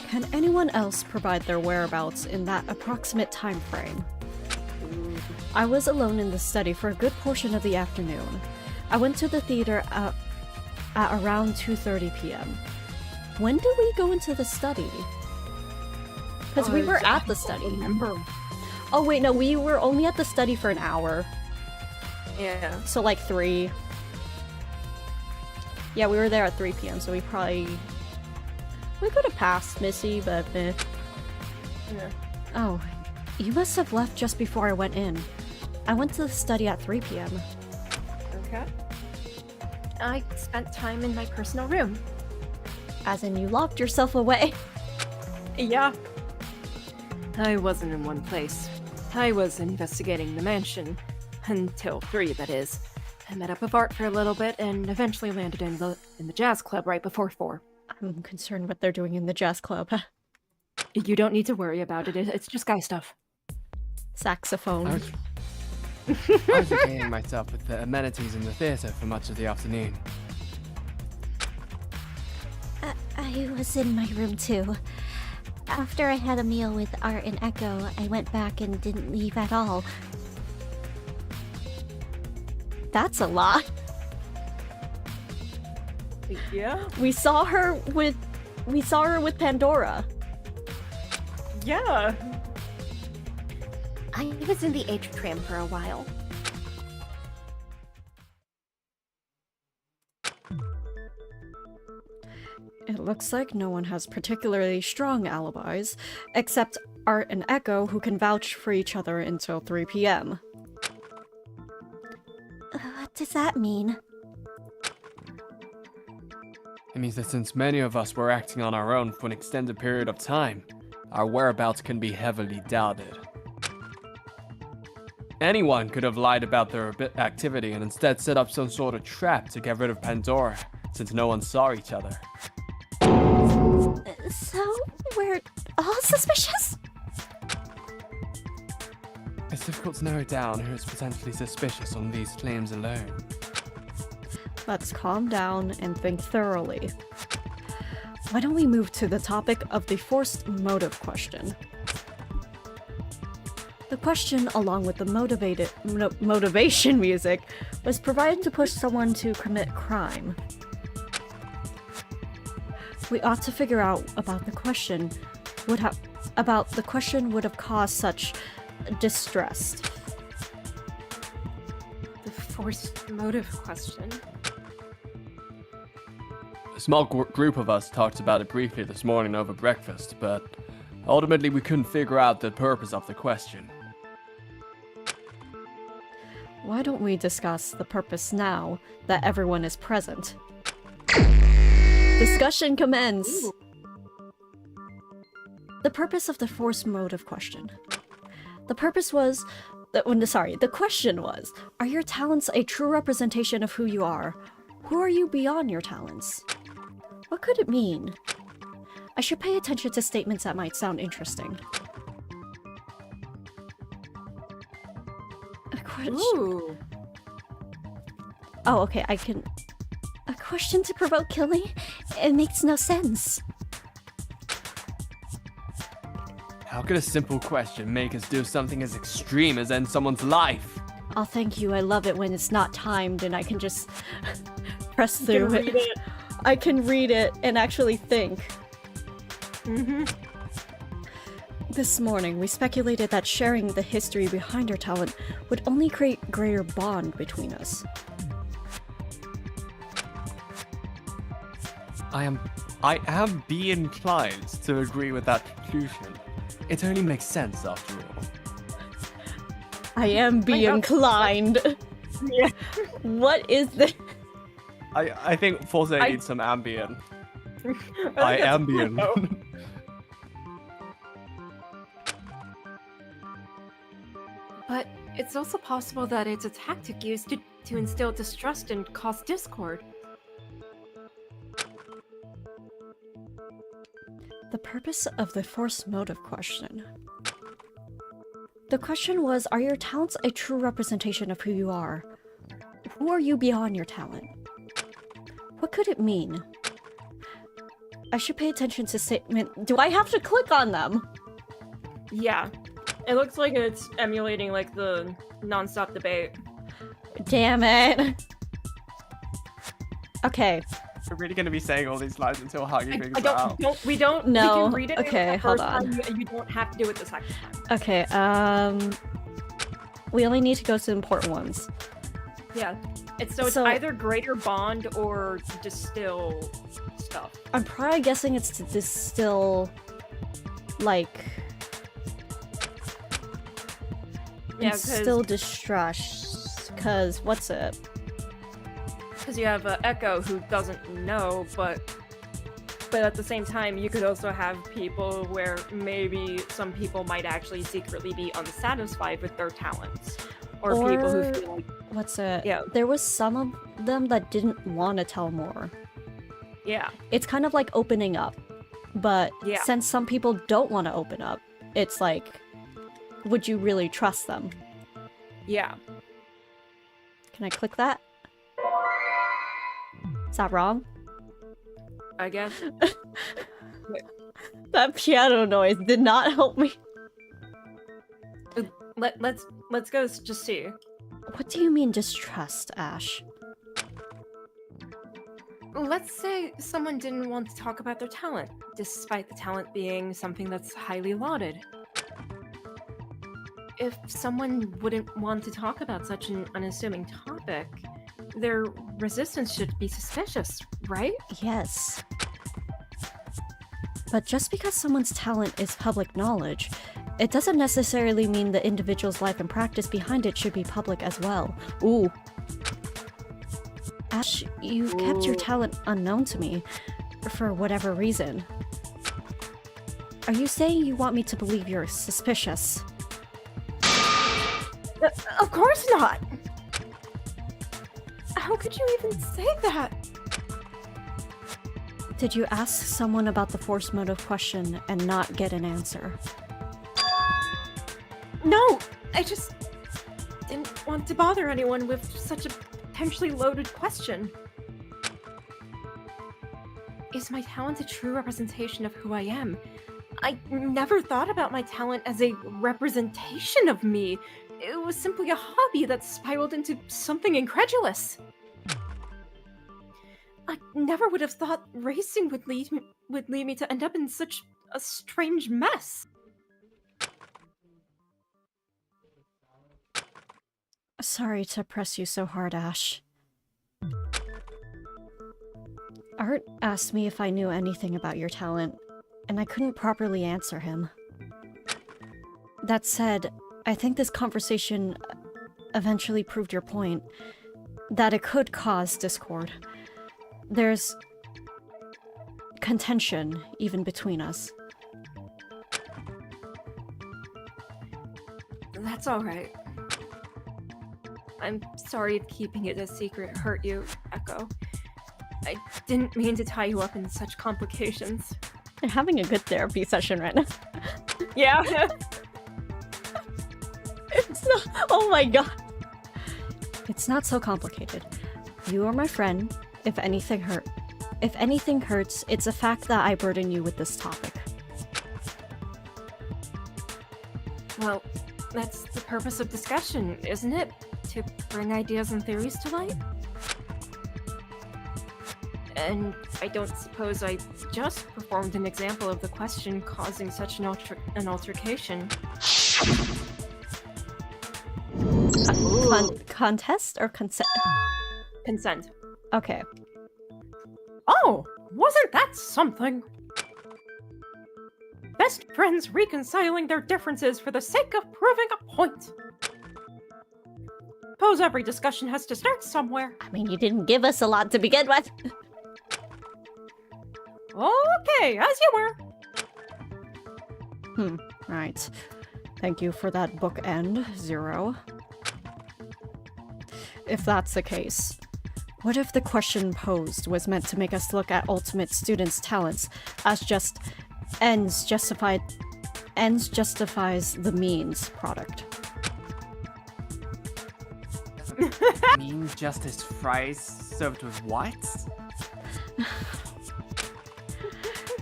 Can anyone else provide their whereabouts in that approximate time frame? I was alone in the study for a good portion of the afternoon. I went to the theater at around 2:30 p.m. When did we go into the study? Because we were at the study. Remember? Oh wait, no, we were only at the study for an hour. Yeah. So like 3. Yeah, we were there at 3 p.m. So we could have passed Missy, but Yeah. Oh, you must have left just before I went in. I went to the study at 3 p.m. Okay. I spent time in my personal room. As in, you locked yourself away. Yeah. I wasn't in one place. I was investigating the mansion. Until 3, that is. I met up with Art for a little bit and eventually landed in the jazz club right before 4. I'm concerned what they're doing in the jazz club. You don't need to worry about it. It's just guy stuff. Saxophone. I was regaling myself with the amenities in the theatre for much of the afternoon. I was in my room too. After I had a meal with Art and Echo, I went back and didn't leave at all. That's a lot. Yeah? We saw her with Pandora. Yeah. I was in the H tram for a while. It looks like no one has particularly strong alibis, except Art and Echo, who can vouch for each other until 3 p.m. What does that mean? It means that since many of us were acting on our own for an extended period of time, our whereabouts can be heavily doubted. Anyone could have lied about their activity and instead set up some sort of trap to get rid of Pandora, since no one saw each other. So, we're all suspicious? It's difficult to narrow down who is potentially suspicious on these claims alone. Let's calm down and think thoroughly. Why don't we move to the topic of the forced motive question? The question, along with the motivation music, was provided to push someone to commit crime. We ought to figure out about the question would have caused such distress. The forced motive question. A small group of us talked about it briefly this morning over breakfast, but ultimately we couldn't figure out the purpose of the question. Why don't we discuss the purpose now that everyone is present? Discussion commence! The purpose of the forced motive question. The question was, are your talents a true representation of who you are? Who are you beyond your talents? What could it mean? I should pay attention to statements that might sound interesting. A question. Ooh. Oh, okay, I can... A question to provoke killing? It makes no sense. How could a simple question make us do something as extreme as end someone's life? Oh, thank you. I love it when it's not timed and I can just press You can through read it. I can read it and actually think. Mm-hmm. This morning, we speculated that sharing the history behind our talent would only create greater bond between us. I am be inclined to agree with that conclusion. It only makes sense after all. I am be inclined. Yeah. What is this? I think Forte needs some Ambien. I think that's- Ambien. Oh. But it's also possible that it's a tactic used to instill distrust and cause discord. The purpose of the force motive question. The question was, are your talents a true representation of who you are? Who are you beyond your talent? What could it mean? I should pay attention to statement. Do I have to click on them? Yeah. It looks like it's emulating like the non-stop debate. Damn it. Okay. We're really going to be saying all these lines until Huggy figures I it out. we don't, No, we can read it okay, the hold first on. time, you don't have to do it the second time. Okay, we only need to go to the important ones. Yeah. It's So- either greater bond or distill stuff. I'm probably guessing it's to distill, like, Yeah, instill distrust. Cause what's it? because you have Echo who doesn't know, but at the same time, you could also have people where maybe some people might actually secretly be unsatisfied with their talents, or people who Or- feel like, What's it? Yeah. There was some of them that didn't want to tell more. yeah, It's kind of like opening up, but Yeah. since some people don't want to open up, it's like, would you really trust them? yeah. Can I click that? Is that wrong? I guess. That piano noise did not help me. Let's go just see. What do you mean distrust, Ash? Let's say someone didn't want to talk about their talent, despite the talent being something that's highly lauded. If someone wouldn't want to talk about such an unassuming topic, their resistance should be suspicious, right? Yes. But just because someone's talent is public knowledge, it doesn't necessarily mean the individual's life and practice behind it should be public as well. Ooh. Ash, you've kept your Ooh. talent unknown to me, for whatever reason. Are you saying you want me to believe you're suspicious? Of course not! How could you even say that? Did you ask someone about the force motive question and not get an answer? No! I just didn't want to bother anyone with such a potentially loaded question. Is my talent a true representation of who I am? I never thought about my talent as a representation of me. It was simply a hobby that spiraled into something incredulous. I never would have thought racing would lead me to end up in such a strange mess. Sorry to press you so hard, Ash. Art asked me if I knew anything about your talent, and I couldn't properly answer him. That said, I think this conversation eventually proved your point, that it could cause discord. There's contention even between us. That's alright. I'm sorry if keeping it a secret hurt you, Echo. I didn't mean to tie you up in such complications. You're having a good therapy session right now. Yeah. It's not, oh my god. It's not so complicated. You are my friend. If anything hurts, it's a fact that I burden you with this topic. Well, that's the purpose of discussion, isn't it? To bring ideas and theories to light? And I don't suppose I just performed an example of the question causing such an altercation. Contest or consent? Consent. Okay. Oh, wasn't that something? Best friends reconciling their differences for the sake of proving a point. Suppose every discussion has to start somewhere. I mean, you didn't give us a lot to begin with. Okay, as you were. Right. Thank you for that bookend, Zero. If that's the case, what if the question posed was meant to make us look at ultimate students' talents as just ends justifies the means product? Mean justice fries served with what?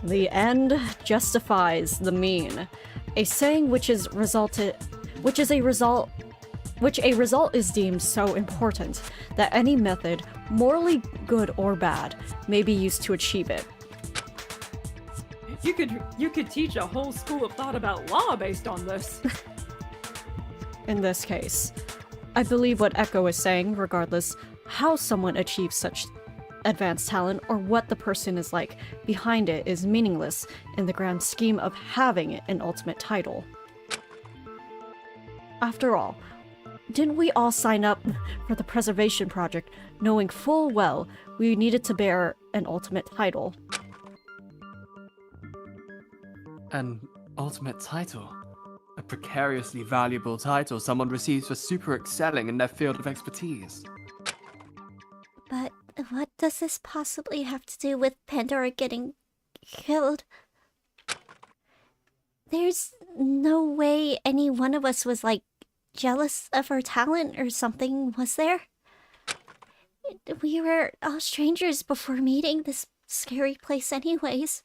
The end justifies the mean, a saying which a result is deemed so important that any method, morally good or bad, may be used to achieve it. You could teach a whole school of thought about law based on this. In this case, I believe what Echo is saying, regardless how someone achieves such advanced talent or what the person is like behind it, is meaningless in the grand scheme of having an ultimate title. After all, didn't we all sign up for the preservation project knowing full well we needed to bear an ultimate title? An ultimate title? A precariously valuable title someone receives for super excelling in their field of expertise. But what does this possibly have to do with Pandora getting killed? There's no way any one of us was, like, jealous of her talent or something, was there? We were all strangers before meeting this scary place anyways.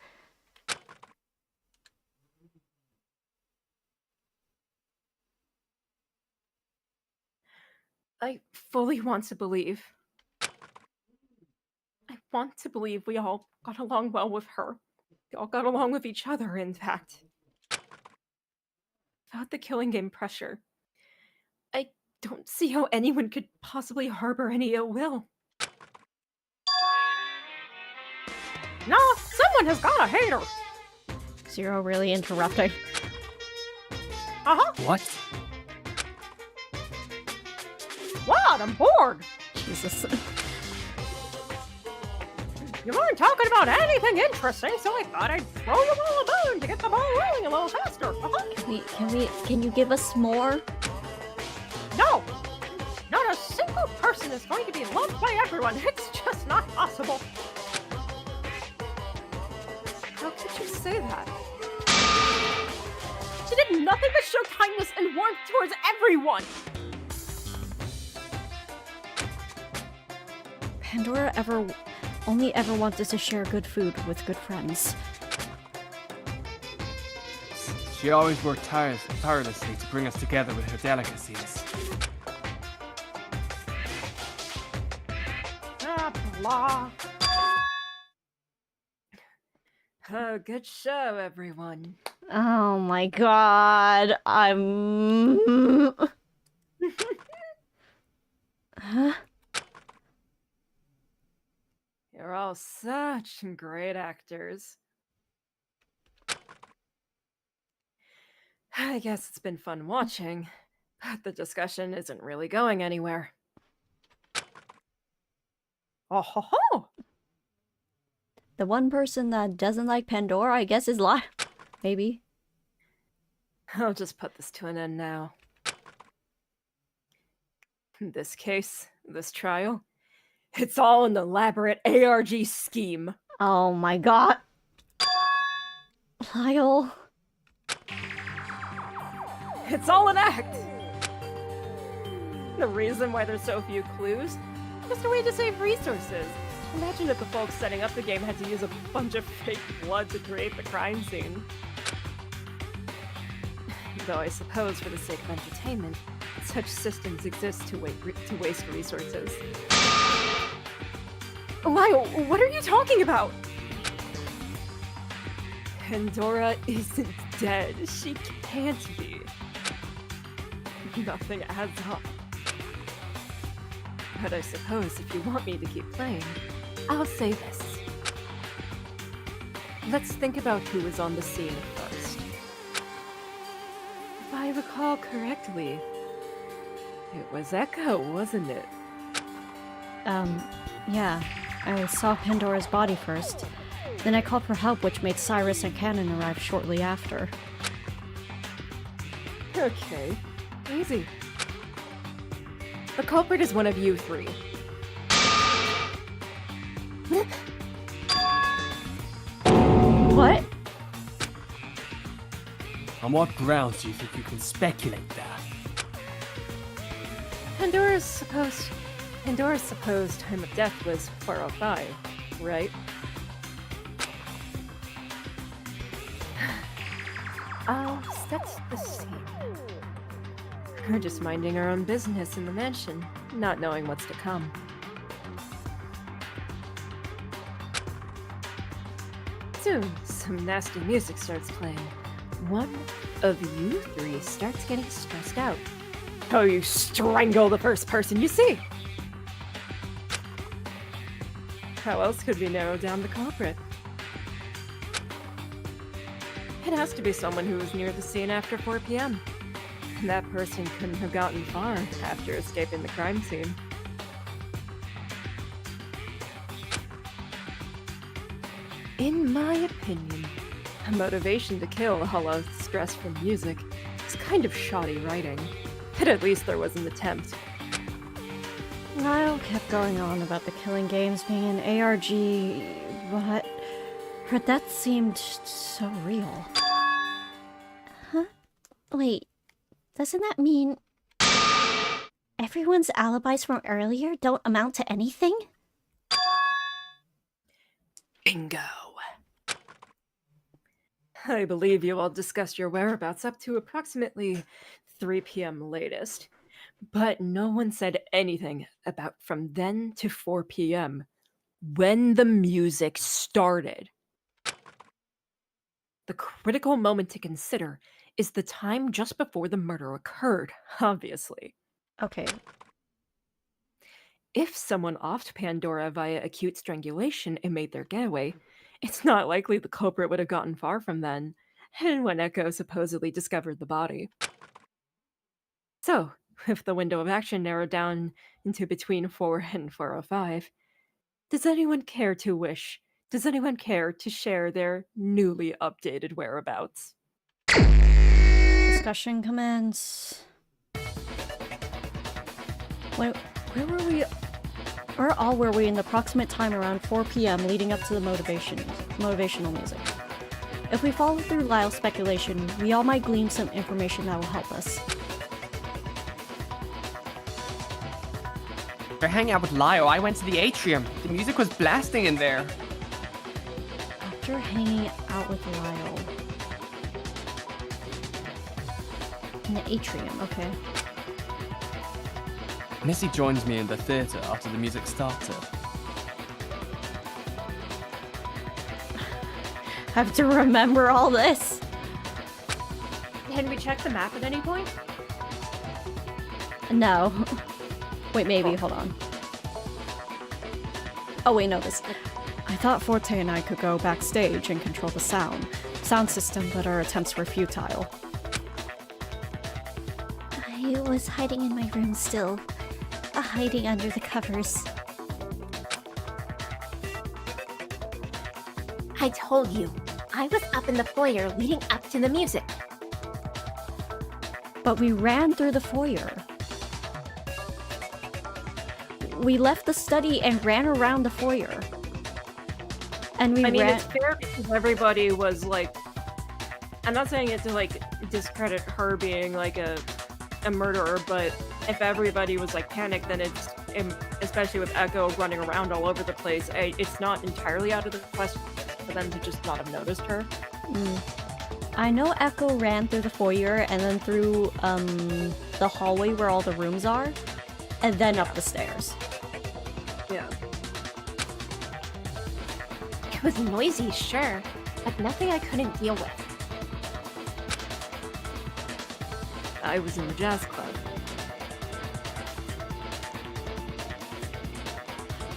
I fully want to believe. I want to believe we all got along well with her. We all got along with each other, in fact. Without the killing game pressure, I don't see how anyone could possibly harbor any ill will. Nah, someone has gotta hate her! Zero really interrupting. Uh-huh. What? What? I'm bored! Jesus. You weren't talking about anything interesting, so I thought I'd throw you all a bone to get the ball rolling a little faster. Can you give us more? No! Not a single person is going to be loved by everyone. It's just not possible. How could you say that? She did nothing but show kindness and warmth towards everyone. Pandora only ever wanted to share good food with good friends. She always worked tirelessly to bring us together with her delicacies. Blah. Oh, good show, everyone. Oh my god, I'm... Huh? You're all such great actors. I guess it's been fun watching, but the discussion isn't really going anywhere. Oh ho ho! The one person that doesn't like Pandora, I guess, is maybe. I'll just put this to an end now. In this case, this trial, it's all an elaborate ARG scheme. Oh my god. Lyle. It's all an act. The reason why there's so few clues? Just a way to save resources. Imagine if the folks setting up the game had to use a bunch of fake blood to create the crime scene. Though I suppose for the sake of entertainment, such systems exist to waste resources. Lyle, what are you talking about? Pandora isn't dead. She can't be. Nothing adds up. But I suppose if you want me to keep playing, I'll say this. let's think about who was on the scene first. If I recall correctly, it was Echo, wasn't it? Yeah. I saw Pandora's body first. Then I called for help, which made Cyrus and Cannon arrive shortly after. Okay, easy. The culprit is one of you three. What? On what grounds do you think you can speculate that? Pandora's supposed time of death was 405, right? I'll set the scene. We're just minding our own business in the mansion, not knowing what's to come. Soon, some nasty music starts playing. One of you three starts getting stressed out. Oh, you strangle the first person you see! How else could we narrow down the culprit? It has to be someone who was near the scene after 4 p.m. And that person couldn't have gotten far after escaping the crime scene. In my opinion, a motivation to kill a la stress from music is kind of shoddy writing. But at least there was an attempt. Lyle kept going on about the killing games being an ARG, but her death seemed so real. Huh? Wait, doesn't that mean everyone's alibis from earlier don't amount to anything? Bingo. I believe you all discussed your whereabouts up to approximately 3 p.m. latest. But no one said anything about from then to 4 p.m. when the music started. The critical moment to consider is the time just before the murder occurred, obviously. Okay. If someone offed Pandora via acute strangulation and made their getaway, it's not likely the culprit would have gotten far from then, and when Echo supposedly discovered the body. So, if the window of action narrowed down into between 4 and 4:05, does anyone care to share their newly updated whereabouts? Discussion commence. Where were we? Where all were we in the approximate time around 4 p.m. leading up to the motivational music? If we follow through Lyle's speculation, we all might glean some information that will help us. After hanging out with Lyle, I went to the atrium. The music was blasting in there. After hanging out with Lyle. In the atrium, okay. Missy joins me in the theatre after the music started. Have to remember all this. Can we check the map at any point? No. Wait, maybe, hold on. Oh wait, no, this. I thought Forte and I could go backstage and control the sound system, but our attempts were futile. I was hiding in my room still. Hiding under the covers. I told you, I was up in the foyer leading up to the music. But we ran through the foyer. We left the study and ran around the foyer. And we ran... it's fair because everybody was like... I'm not saying it to, like, discredit her being, like, a murderer, but if everybody was like panicked, then it's, especially with Echo running around all over the place, it's not entirely out of the question for them to just not have noticed her. I know Echo ran through the foyer and then through the hallway where all the rooms are, and then up the stairs. Yeah. It was noisy, sure, but nothing I couldn't deal with. I was in the jazz club.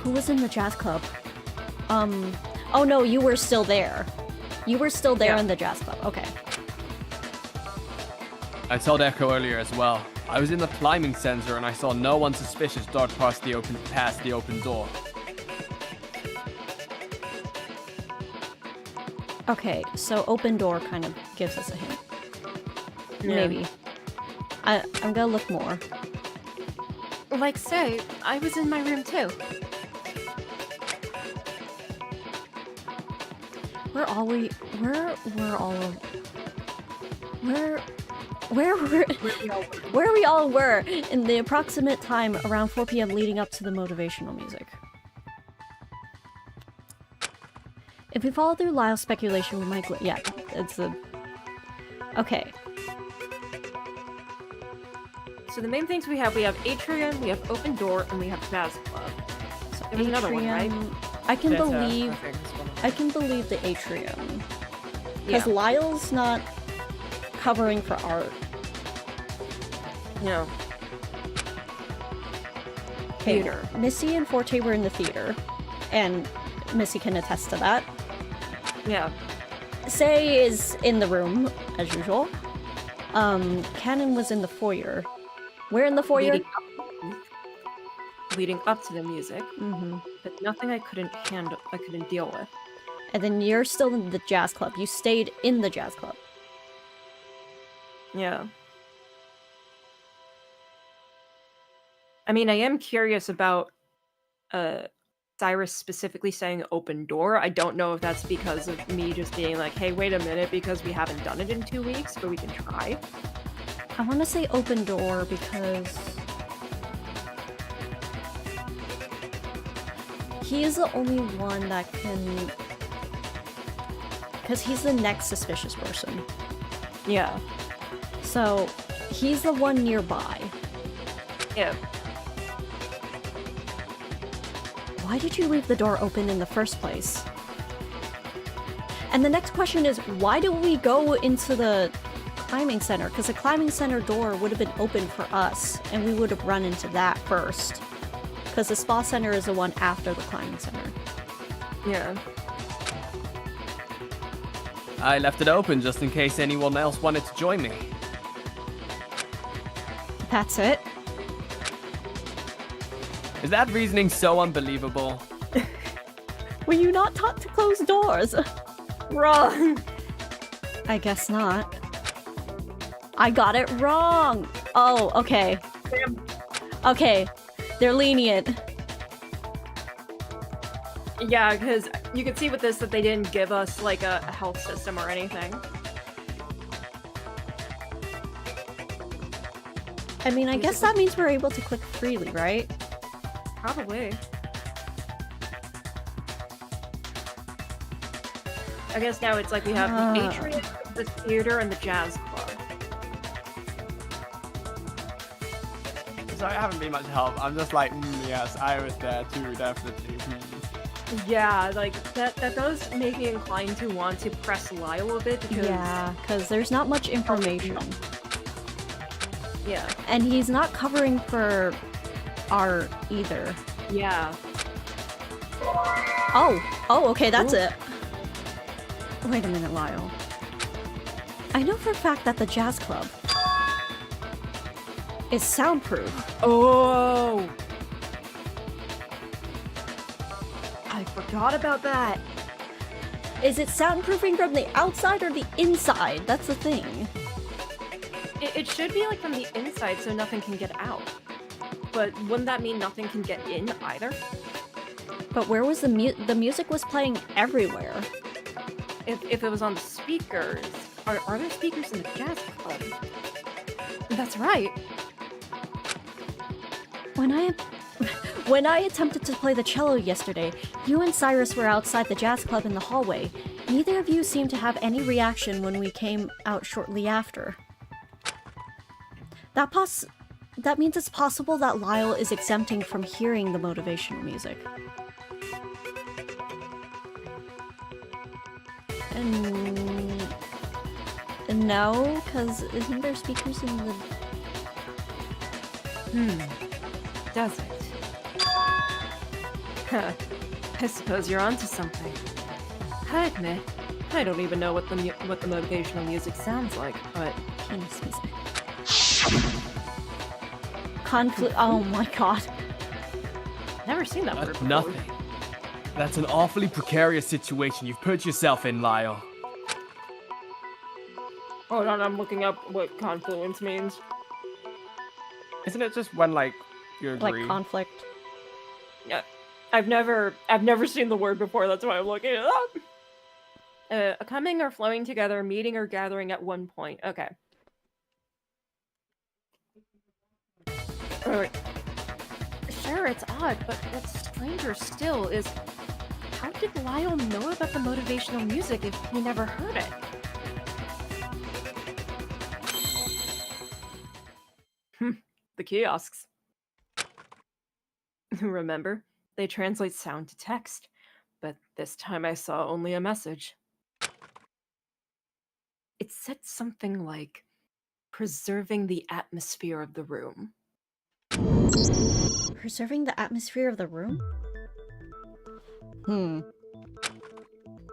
Who was in the jazz club? Oh no, you were still there. You were still there in the jazz club. Okay. I told Echo earlier as well. I was in the climbing center and I saw no one suspicious dart past the open door. Okay, so open door kind of gives us a hint. Yeah. Maybe. I'm gonna look more. Like say, I was in my room too. Where are we all were in the approximate time around 4 p.m. leading up to the motivational music. If we follow through Lyle's speculation, we might yeah, it's a... Okay. So the main things we have Atrium, we have Open Door, and we have Jazz Club. So There was another one, right? I can That's, believe... I think it's one of them. I can believe the Atrium. Yeah. Because Lyle's not covering for art. No. Okay, Theater. Missy and Forte were in the theater. And Missy can attest to that. Yeah. Say is in the room, as usual. Cannon was in the foyer. Where in the foyer? Leading up to the music, Mm-hmm. but nothing I couldn't handle. I couldn't deal with. And then you're still in the jazz club. You stayed in the jazz club. Yeah. I mean, I am curious about Cyrus specifically saying open door. I don't know if that's because of me just being like, hey, wait a minute, because we haven't done it in 2 weeks, but we can try. I want to say open door because... he is the only one that can... because he's the next suspicious person. Yeah. So, he's the one nearby. Yeah. Why did you leave the door open in the first place? And the next question is, why do we go into the climbing center? Because the climbing center door would have been open for us, and we would have run into that first. Because the spa center is the one after the climbing center. Yeah. I left it open just in case anyone else wanted to join me. That's it. Is that reasoning so unbelievable? Were you not taught to close doors? Wrong. I guess not. I got it wrong. Oh, okay. Damn. Okay. They're lenient. Yeah, because you can see with this that they didn't give us like a health system or anything. I mean, I guess that means we're able to click freely, right? Probably. I guess now it's like we have the Atrium, the theater, and the jazz club. So I haven't been much help. I'm just like, yes, I was there too, definitely. Yeah, like that does make me inclined to want to press Lyle a bit because Yeah, because there's not much information. yeah. And he's not covering for art either. Yeah. Oh, okay, that's it. Wait a minute, Lyle. I know for a fact that the jazz club is soundproof. Oh! I forgot about that. Is it soundproofing from the outside or the inside? That's the thing. It should be like from the inside so nothing can get out. But wouldn't that mean nothing can get in either? But where was the music was playing everywhere. If it was on the speakers. Are there speakers in the jazz club? That's right. When I attempted to play the cello yesterday, you and Cyrus were outside the jazz club in the hallway. Neither of you seemed to have any reaction when we came out shortly after. That means it's possible that Lyle is exempting from hearing the motivational music. And no, because isn't there speakers in the... Does it? Huh. I suppose you're onto something. I admit, I don't even know what the motivational music sounds like, but... Penis music. Conflict. Oh my god. Never seen that word That's before. nothing. That's an awfully precarious situation you've put yourself in, Lyle. Hold on, I'm looking up what confluence means. Isn't it just when, like, you agree? Like conflict. Yeah, I've never seen the word before. That's why I'm looking it up. A coming or flowing together, meeting or gathering at one point. Okay. Alright. Sure, it's odd, but what's stranger still is how did Lyle know about the motivational music if he never heard it? The kiosks. Remember? They translate sound to text, but this time I saw only a message. It said something like, preserving the atmosphere of the room. Preserving the atmosphere of the room?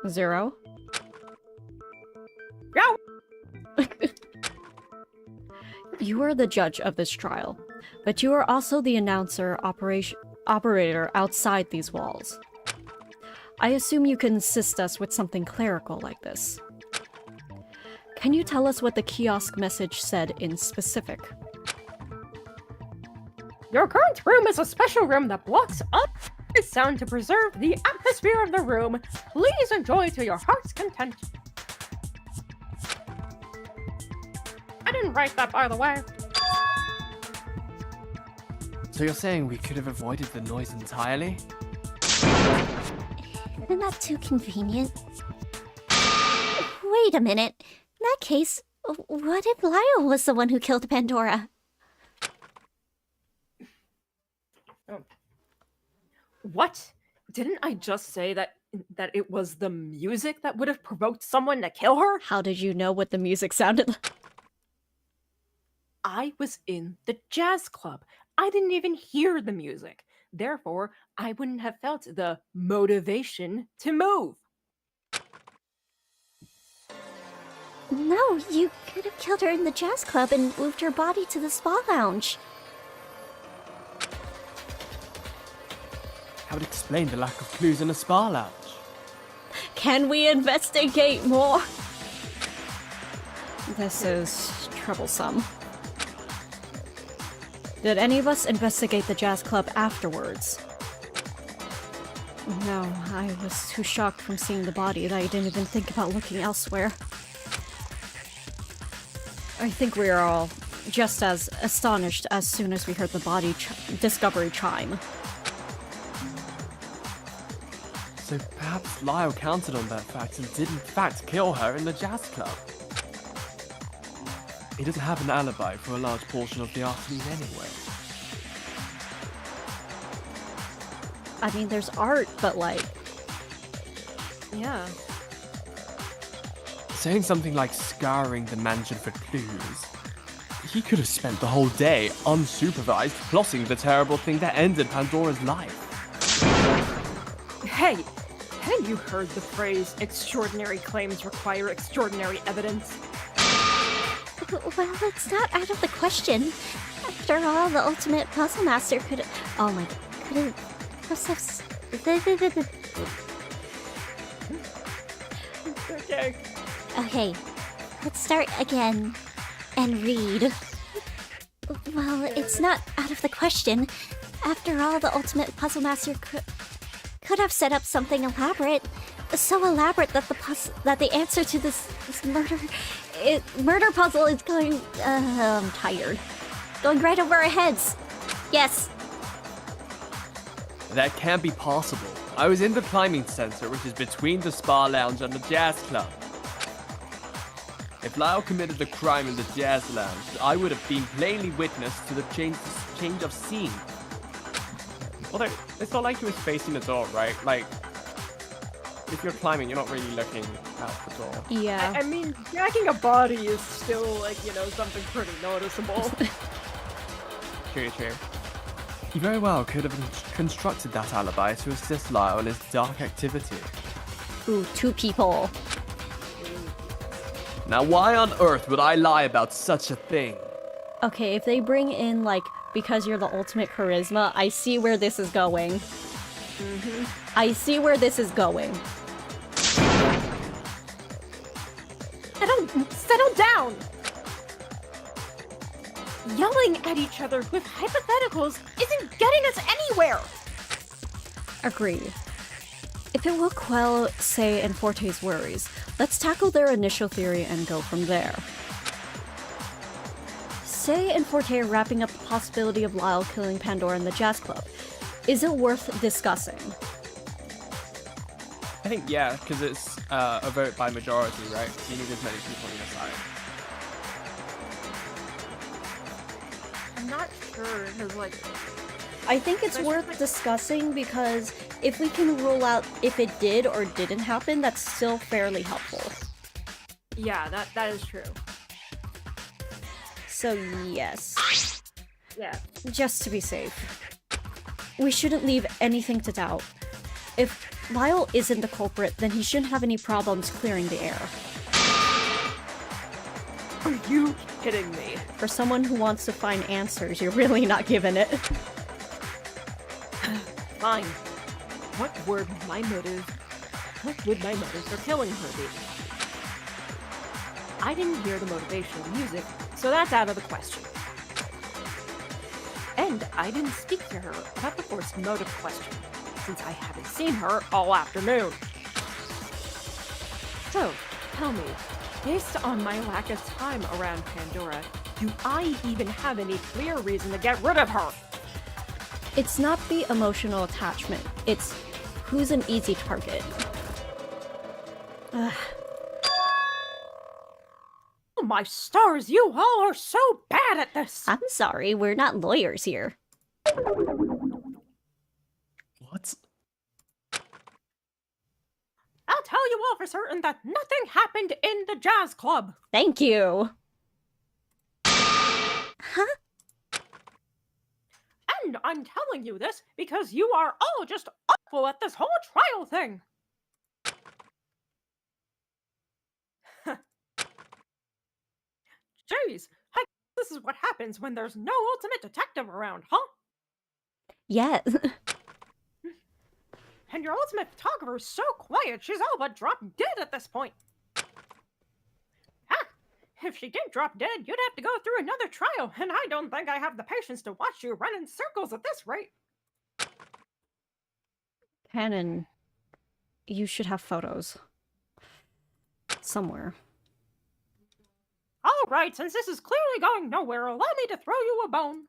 0. Yeah. You are the judge of this trial, but you are also the announcer operator outside these walls. I assume you can assist us with something clerical like this. Can you tell us what the kiosk message said in specific? Your current room is a special room that blocks up the sound to preserve the atmosphere of the room. Please enjoy to your heart's content. I didn't write that, by the way. So you're saying we could have avoided the noise entirely? Isn't that too convenient? Wait a minute. In that case, what if Lyle was the one who killed Pandora? What? Didn't I just say that it was the music that would have provoked someone to kill her? How did you know what the music sounded like? I was in the jazz club. I didn't even hear the music. Therefore, I wouldn't have felt the motivation to move. No, you could have killed her in the jazz club and moved her body to the spa lounge. That would explain the lack of clues in a spa lounge. Can we investigate more? This is troublesome. Did any of us investigate the jazz club afterwards? No, I was too shocked from seeing the body that I didn't even think about looking elsewhere. I think we are all just as astonished as soon as we heard the body discovery chime. So perhaps Lyle counted on that fact and did in fact kill her in the jazz club. He doesn't have an alibi for a large portion of the afternoon anyway. I mean, there's art, but like... Yeah. Saying something like scouring the mansion for clues, he could have spent the whole day unsupervised plotting the terrible thing that ended Pandora's life. Hey, haven't you heard the phrase, extraordinary claims require extraordinary evidence? Well, it's not out of the question. After all, the ultimate puzzle master could... Oh my... Could have... Okay. Okay, let's start again and read. Well, it's not out of the question. After all, the ultimate puzzle master could have set up something elaborate, so elaborate that the answer to this murder puzzle is going. I'm tired. Going right over our heads. Yes, That can't be possible. I was in the climbing center, which is between the spa lounge and the jazz club. If Lyle committed the crime in the jazz lounge, I would have been plainly witness to the change of scene. Although, it's not like he was facing the door, right? Like, if you're climbing, you're not really looking out the door. Yeah. I mean, jacking a body is still, like, you know, something pretty noticeable. True. He very well could have constructed that alibi to assist Lyle in his dark activity. Ooh, 2 people. Now, why on earth would I lie about such a thing? Okay, if they bring in, like, because you're the ultimate charisma, I see where this is going. I see where this is going. Settle down! Yelling at each other with hypotheticals isn't getting us anywhere! Agreed. If it will quell Say and Forte's worries, let's tackle their initial theory and go from there. Say and Forte are wrapping up the possibility of Lyle killing Pandora in the jazz club. Is it worth discussing? I think, yeah, because it's a vote by majority, right? You need as many people on your side. I'm not sure, because, like... I think it's worth discussing because if we can rule out if it did or didn't happen, that's still fairly helpful. Yeah, that is true. So yes, Yeah. just to be safe. We shouldn't leave anything to doubt. If Lyle isn't the culprit, then he shouldn't have any problems clearing the air. Are you kidding me? For someone who wants to find answers, you're really not given it. Fine. What would my motive for killing her be? I didn't hear the motivational music, so that's out of the question. And I didn't speak to her about the forced motive question, since I haven't seen her all afternoon. So, tell me, based on my lack of time around Pandora, do I even have any clear reason to get rid of her? It's not the emotional attachment, it's who's an easy target. Ugh. Oh my stars, you all are so bad at this! I'm sorry, we're not lawyers here. What? I'll tell you all for certain that nothing happened in the jazz club. Thank you. And I'm telling you this because you are all just awful at this whole trial thing. Jeez, this is what happens when there's no ultimate detective around, huh? Yes. And your ultimate photographer is so quiet, she's all but dropped dead at this point. If she did drop dead, you'd have to go through another trial, and I don't think I have the patience to watch you run in circles at this rate. Cannon, you should have photos. Somewhere. Alright, since this is clearly going nowhere, allow me to throw you a bone.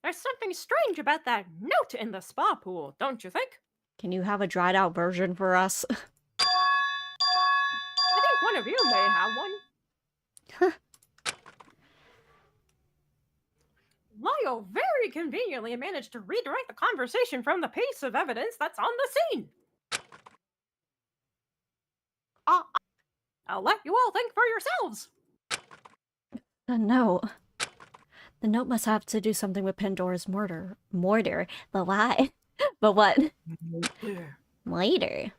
There's something strange about that note in the spa pool, don't you think? Can you have a dried out version for us? I think one of you may have one. Lyle very conveniently managed to redirect the conversation from the piece of evidence that's on the scene. I'll let you all think for yourselves. The note. The note must have to do something with Pandora's murder. But why? But what? Later.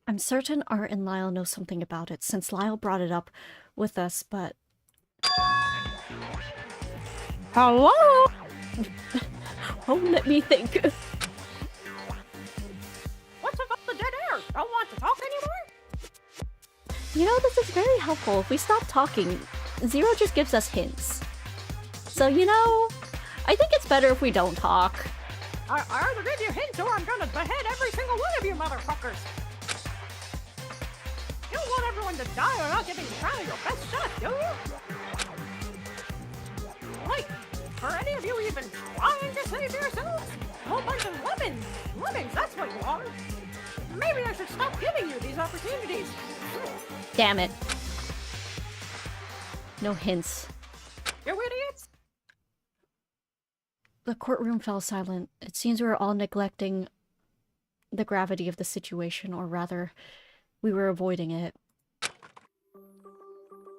I'm certain Art and Lyle know something about it, since Lyle brought it up with us, but... Hello? Oh, let me think. What's about the dead air? Don't want to talk anymore? You know, this is very helpful. If we stop talking, Zero just gives us hints. So, you know, I think it's better if we don't talk. I either give you hints or I'm gonna behead every single one of you motherfuckers! You want everyone everyone to die or not giving the crown your best shot, do you? Like, are any of you even trying to save yourselves? A whole bunch of lemons! Lemmings, that's what you are! Maybe I should stop giving you these opportunities! Damn it. No hints. You idiots! The courtroom fell silent. It seems we were all neglecting the gravity of the situation, or rather, we were avoiding it.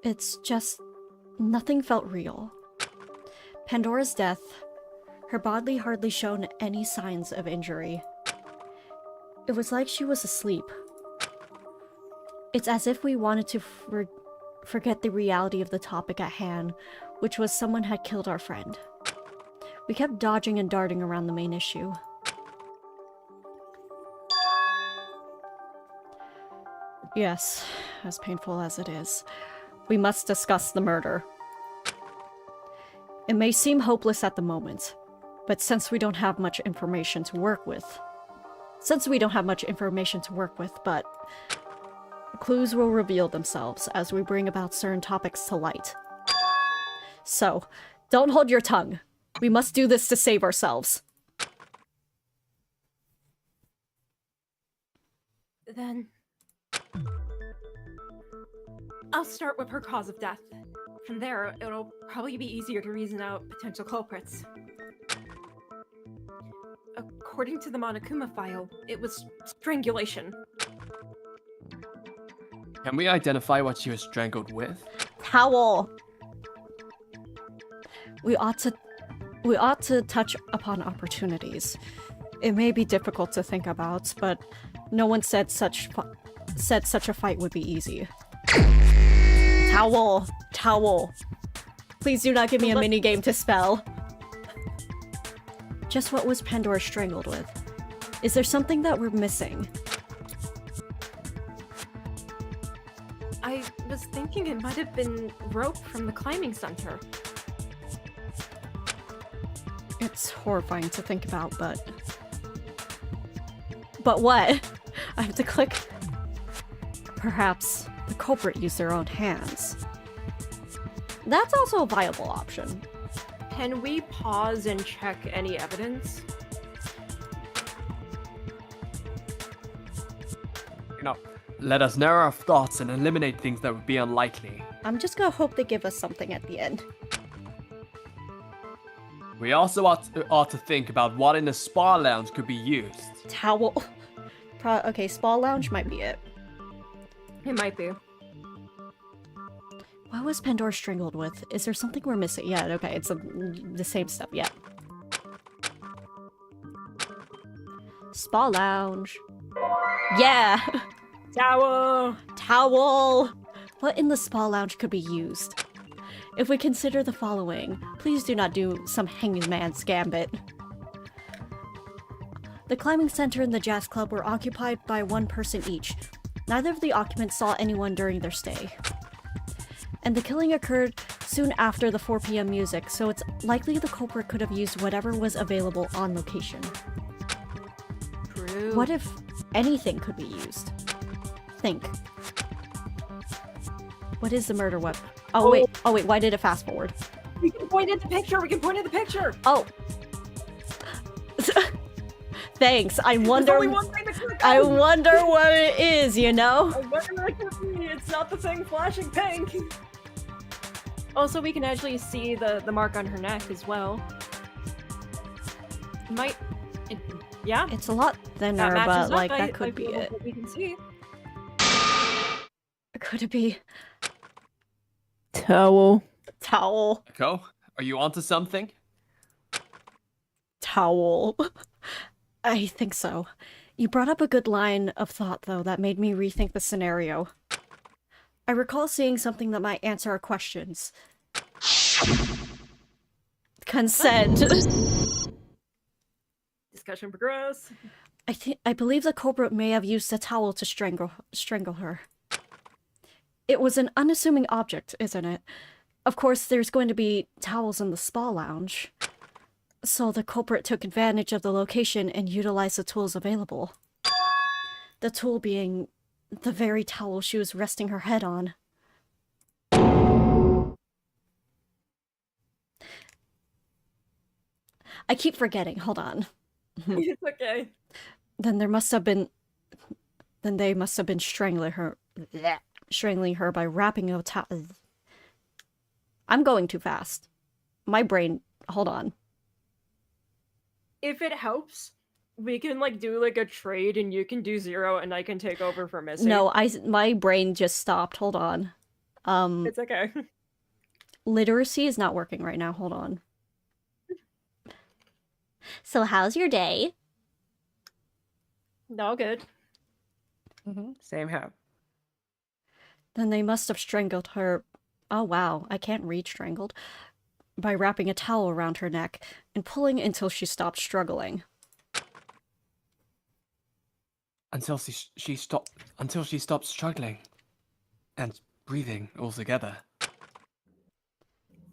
It's just... nothing felt real. Pandora's death, her body hardly shown any signs of injury. It was like she was asleep. It's as if we wanted to forget the reality of the topic at hand, which was someone had killed our friend. We kept dodging and darting around the main issue. Yes, as painful as it is, we must discuss the murder. It may seem hopeless at the moment, but since we don't have much information to work with, but clues will reveal themselves as we bring about certain topics to light. So, don't hold your tongue. We must do this to save ourselves. Then... I'll start with her cause of death. From there, it'll probably be easier to reason out potential culprits. According to the Monokuma file, it was strangulation. Can we identify what she was strangled with? Towel! We ought to touch upon opportunities. It may be difficult to think about, but no one said such a fight would be easy. Towel! Towel! Please do not give me a minigame to spell. Just what was Pandora strangled with? Is there something that we're missing? I was thinking it might have been rope from the climbing center. It's horrifying to think about, but... But what? I have to click... Perhaps the culprit used their own hands. That's also a viable option. Can we pause and check any evidence? Let us narrow our thoughts and eliminate things that would be unlikely. I'm just gonna hope they give us something at the end. We also ought to think about what in the spa lounge could be used. Towel. Okay, spa lounge might be it. It might be. What was Pandora strangled with? Is there something we're missing? Yeah, okay, it's the same stuff, yeah. Spa lounge. Yeah! Towel! Towel! What in the spa lounge could be used? If we consider the following, please do not do some hangman's gambit. The climbing center and the jazz club were occupied by one person each. Neither of the occupants saw anyone during their stay. And the killing occurred soon after the 4 p.m. music, so it's likely the culprit could have used whatever was available on location. True. What if anything could be used? Think. What is the murder weapon? Oh wait, why did it fast forward? We can point at the picture! We can point at the picture! Oh. Thanks. I wonder There's only one thing that could I go. wonder what it is, you know? I wonder what it could be. It's not the thing flashing pink. Also, we can actually see the mark on her neck as well. Yeah? It's a lot thinner, That matches but up, like I that could be feel it. what we can see. Could it be Towel. towel? Echo, are you onto something? Towel. I think so. You brought up a good line of thought, though, that made me rethink the scenario. I recall seeing something that might answer our questions. Consent. Discussion progress. I believe the culprit may have used a towel to strangle her. It was an unassuming object, isn't it? Of course, there's going to be towels in the spa lounge. So the culprit took advantage of the location and utilized the tools available. The tool being the very towel she was resting her head on. I keep forgetting. Hold on. It's okay. Then they must have been strangling her by wrapping a towel. I'm going too fast. My brain. Hold on. If it helps, we can like do like a trade, and you can do 0, and I can take over for Missy. No, my brain just stopped. Hold on. It's okay. Literacy is not working right now. Hold on. So how's your day? No, good. Same here. Then they must have strangled her. Oh wow, I can't read strangled. By wrapping a towel around her neck and pulling until she stopped struggling. Until she stopped struggling and breathing altogether.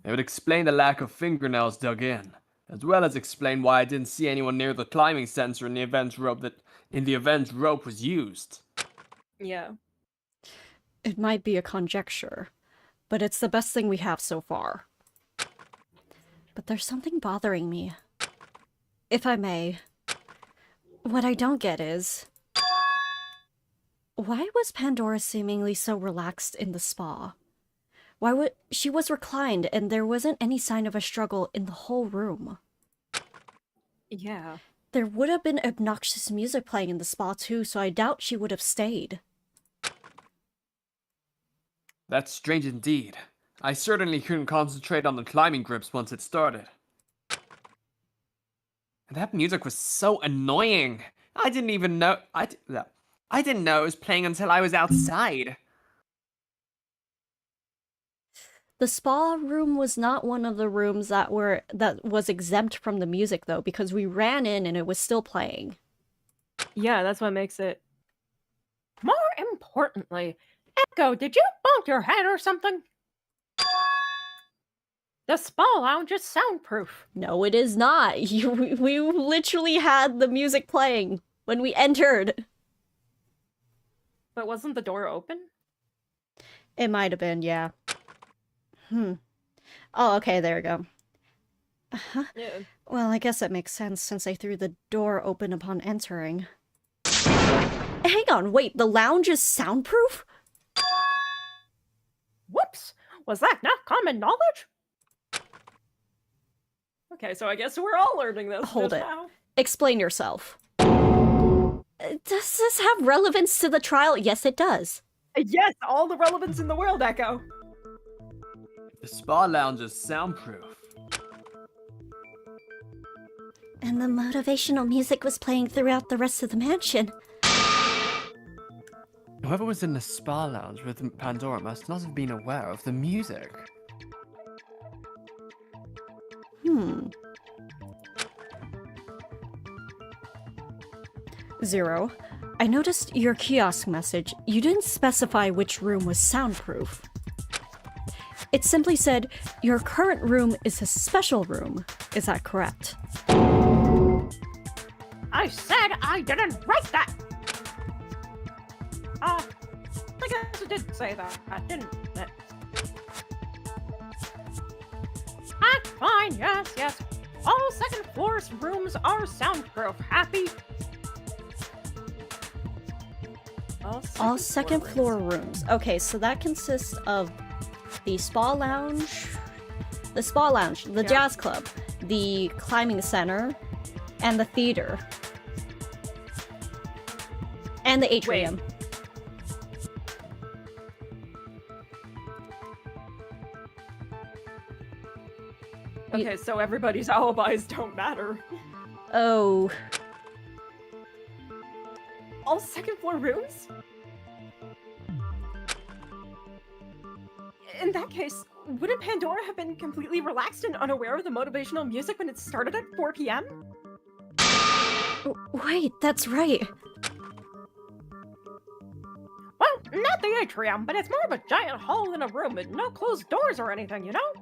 It would explain the lack of fingernails dug in, as well as explain why I didn't see anyone near the climbing sensor in the event rope was used. Yeah. It might be a conjecture, but it's the best thing we have so far. But there's something bothering me. If I may, what I don't get is, why was Pandora seemingly so relaxed in the spa? She was reclined and there wasn't any sign of a struggle in the whole room. Yeah. There would have been obnoxious music playing in the spa too, so I doubt she would have stayed. That's strange indeed. I certainly couldn't concentrate on the climbing grips once it started. And that music was so annoying. I didn't even know I didn't know it was playing until I was outside. The spa room was not one of the rooms that was exempt from the music though, because we ran in and it was still playing. Yeah, that's what makes it. More importantly, Echo, did you bump your head or something? The spa lounge is soundproof. No, it is not. We literally had the music playing when we entered. But wasn't the door open? It might have been, yeah. Oh, okay, there we go. Yeah. Well, I guess that makes sense since I threw the door open upon entering. Hang on, wait, the lounge is soundproof? Whoops! Was that not common knowledge? Okay, so I guess we're all learning this. Hold just it. now. Explain yourself. Does this have relevance to the trial? Yes, it does. Yes, all the relevance in the world, Echo. The spa lounge is soundproof. And the motivational music was playing throughout the rest of the mansion. Whoever was in the spa lounge with Pandora must not have been aware of the music. 0. I noticed your kiosk message. You didn't specify which room was soundproof. It simply said, your current room is a special room. Is that correct? I said I didn't write that! I guess it did say that, didn't it? That's fine, yes. All second floor's rooms are soundproof. Happy? All second floor rooms. Okay, so that consists of the spa lounge, the jazz club, the climbing center, and the theater. And the atrium. Okay, so everybody's alibis don't matter. Oh. All second floor rooms? In that case, wouldn't Pandora have been completely relaxed and unaware of the motivational music when it started at 4 p.m? Wait, that's right. Well, not the atrium, but it's more of a giant hall in a room with no closed doors or anything, you know?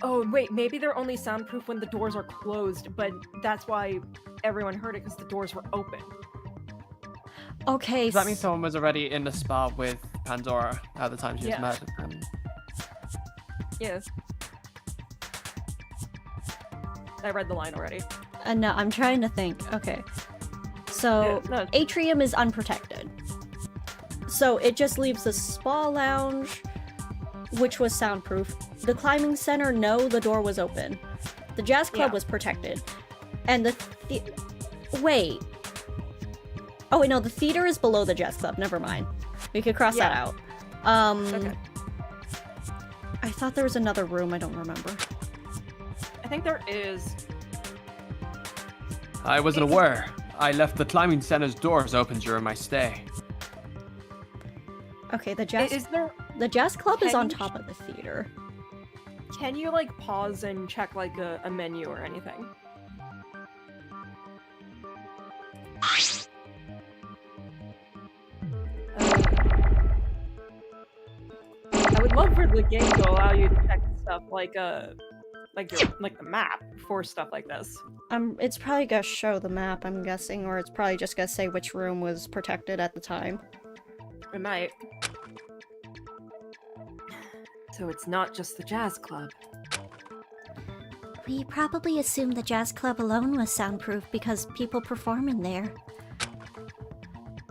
Oh, wait, maybe they're only soundproof when the doors are closed, but that's why everyone heard it because the doors were open. Okay. Does that mean someone was already in the spa with Pandora at the time she was Yeah. murdered? Yes. I read the line already. No, I'm trying to think. Okay. So, Yeah, no. Atrium is unprotected. So it just leaves the spa lounge, which was soundproof. The climbing center, no, the door was open. The jazz club Yeah. was protected. And wait. Oh wait, no, the theater is below the jazz club. Never mind. We could cross that Yeah. out. Okay. I thought there was another room, I don't remember. I think there is. I wasn't aware. I left the climbing center's doors open during my stay. Okay, the Is there? jazz club is can on you- top of the theater. Can you like pause and check like a menu or anything? I would love for the game to allow you to check stuff like the map for stuff like this. It's probably gonna show the map, I'm guessing, or it's probably just gonna say which room was protected at the time. It might. So it's not just the jazz club. We probably assumed the jazz club alone was soundproof because people perform in there.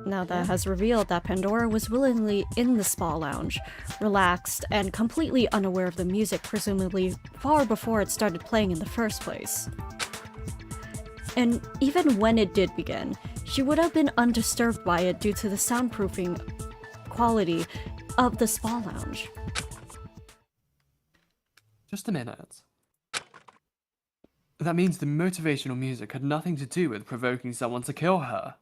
Now that has revealed that Pandora was willingly in the spa lounge, relaxed and completely unaware of the music, presumably far before it started playing in the first place. And even when it did begin, she would have been undisturbed by it due to the soundproofing quality of the spa lounge. Just a minute. That means the motivational music had nothing to do with provoking someone to kill her.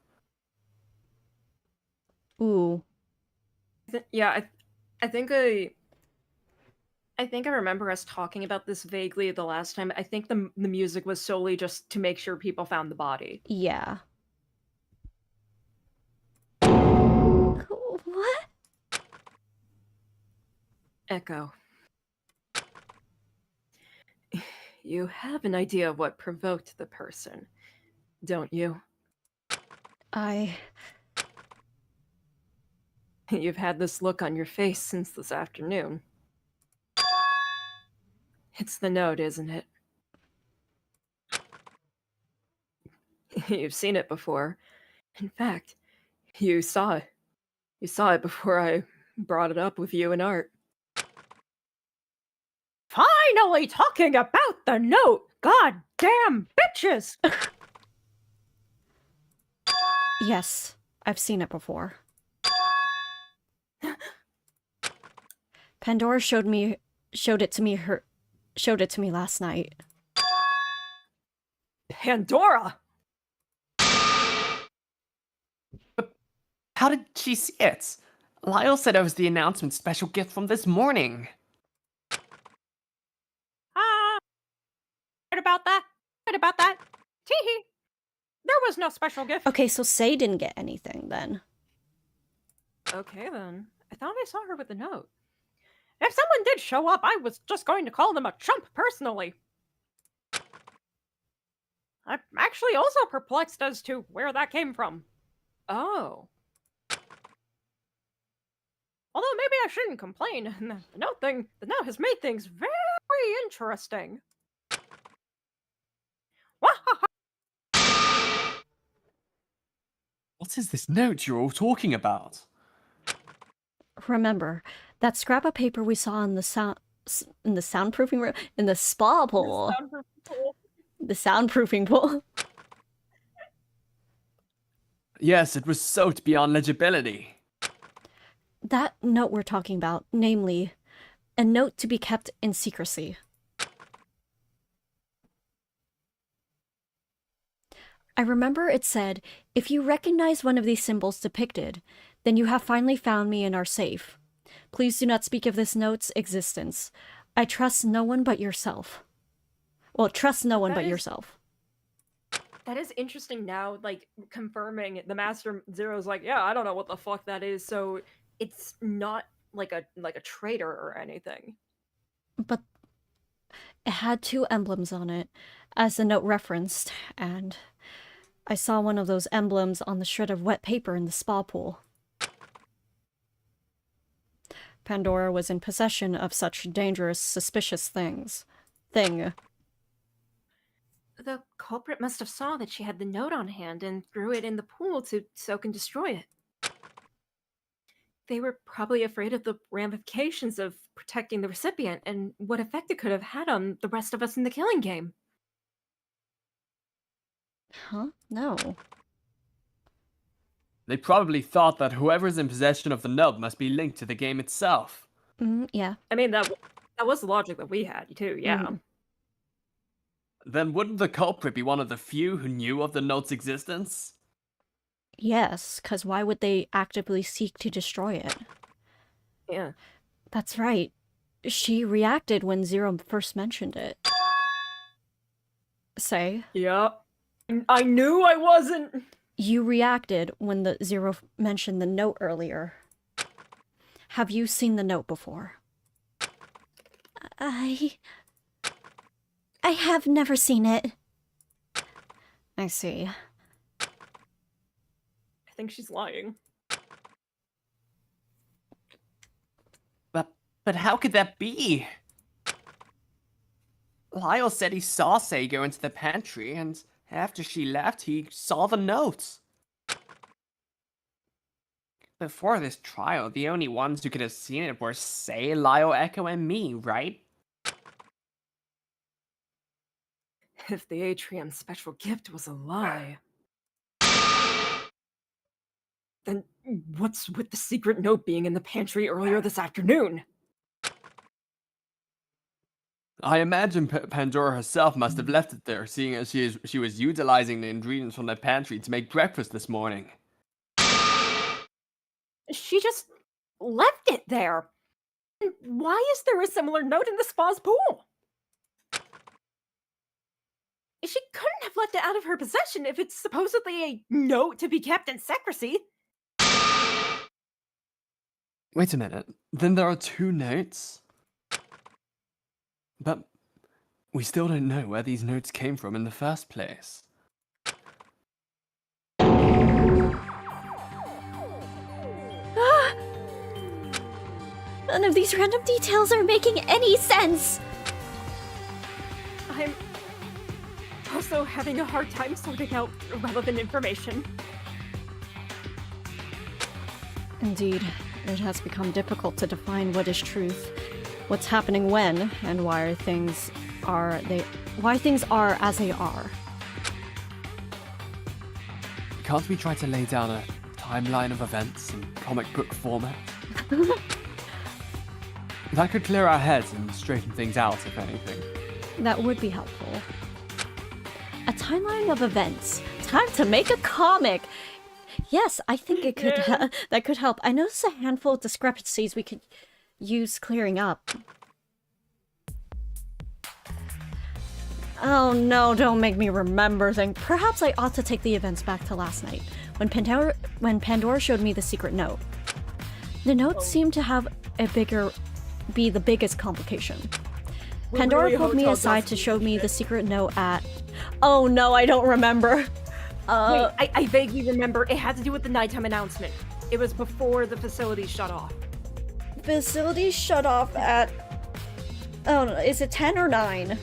Ooh. Yeah, I think I remember us talking about this vaguely the last time. I think the music was solely just to make sure people found the body. Yeah. What? Echo. You have an idea of what provoked the person, don't you? You've had this look on your face since this afternoon. It's the note, isn't it? You've seen it before. In fact, you saw it. You saw it before I brought it up with you and Art. Finally talking about the note! God damn bitches! Yes, I've seen it before. Pandora showed it to me last night. Pandora! How did she see it? Lyle said it was the announcement special gift from this morning. Right about that. Right about that. Tee-hee. There was no special gift. Okay, so Say didn't get anything then. Okay then. I thought I saw her with the note. If someone did show up, I was just going to call them a chump personally. I'm actually also perplexed as to where that came from. Oh. Although maybe I shouldn't complain. The note has made things very interesting. What is this note you're all talking about? Remember, that scrap of paper we saw in the soundproofing room, in the spa pool. The soundproofing pool. Yes, it was soaked beyond legibility. That note we're talking about, namely, a note to be kept in secrecy. I remember it said, if you recognize one of these symbols depicted, then you have finally found me and are safe. Please do not speak of this note's existence. I trust no one but yourself. Well, trust no one but yourself. That is interesting now, like, confirming the Master Zero's like, yeah, I don't know what the fuck that is, so it's not like a traitor or anything. But it had two emblems on it, as the note referenced, and I saw one of those emblems on the shred of wet paper in the spa pool. Pandora was in possession of such dangerous, suspicious things. The culprit must have saw that she had the note on hand and threw it in the pool to soak and destroy it. They were probably afraid of the ramifications of protecting the recipient and what effect it could have had on the rest of us in the killing game. Huh? No. They probably thought that whoever's in possession of the note must be linked to the game itself. Yeah. I mean, that was the logic that we had, too, yeah. Then wouldn't the culprit be one of the few who knew of the note's existence? Yes, because why would they actively seek to destroy it? Yeah. That's right. She reacted when Zero first mentioned it. Say? Yeah. I knew I wasn't! You reacted when the Zero mentioned the note earlier. Have you seen the note before? I have never seen it. I see. I think she's lying. But how could that be? Lyle said he saw Say go into the pantry, and after she left, he saw the notes. Before this trial, the only ones who could have seen it were Say, Lyle, Echo, and me, right? If the Atrium special gift was a lie, then what's with the secret note being in the pantry earlier this afternoon? I imagine Pandora herself must have left it there, seeing as she was utilizing the ingredients from the pantry to make breakfast this morning. She just left it there. Why is there a similar note in the spa's pool? She couldn't have left it out of her possession if it's supposedly a note to be kept in secrecy. Wait a minute, then there are two notes? But we still don't know where these notes came from in the first place. None of these random details are making any sense. I'm also having a hard time sorting out relevant information. Indeed, it has become difficult to define what is truth, what's happening when, and why things are as they are. Can't we try to lay down a timeline of events in comic book format? That could clear our heads and straighten things out, if anything. That would be helpful. A timeline of events. Time to make a comic! Yes, I think it could that could help. I noticed a handful of discrepancies we could use clearing up. Oh no, don't make me remember things. Perhaps I ought to take the events back to last night, when Pandora showed me the secret note. The note seemed to have be the biggest complication. Pandora really pulled me hotel aside to gossipy show me shit. the secret note at... Oh no, I don't remember. Wait, I vaguely remember it had to do with the nighttime announcement. It was before the facility shut off. Facilities shut off at... Oh, no, is it 10 or 9?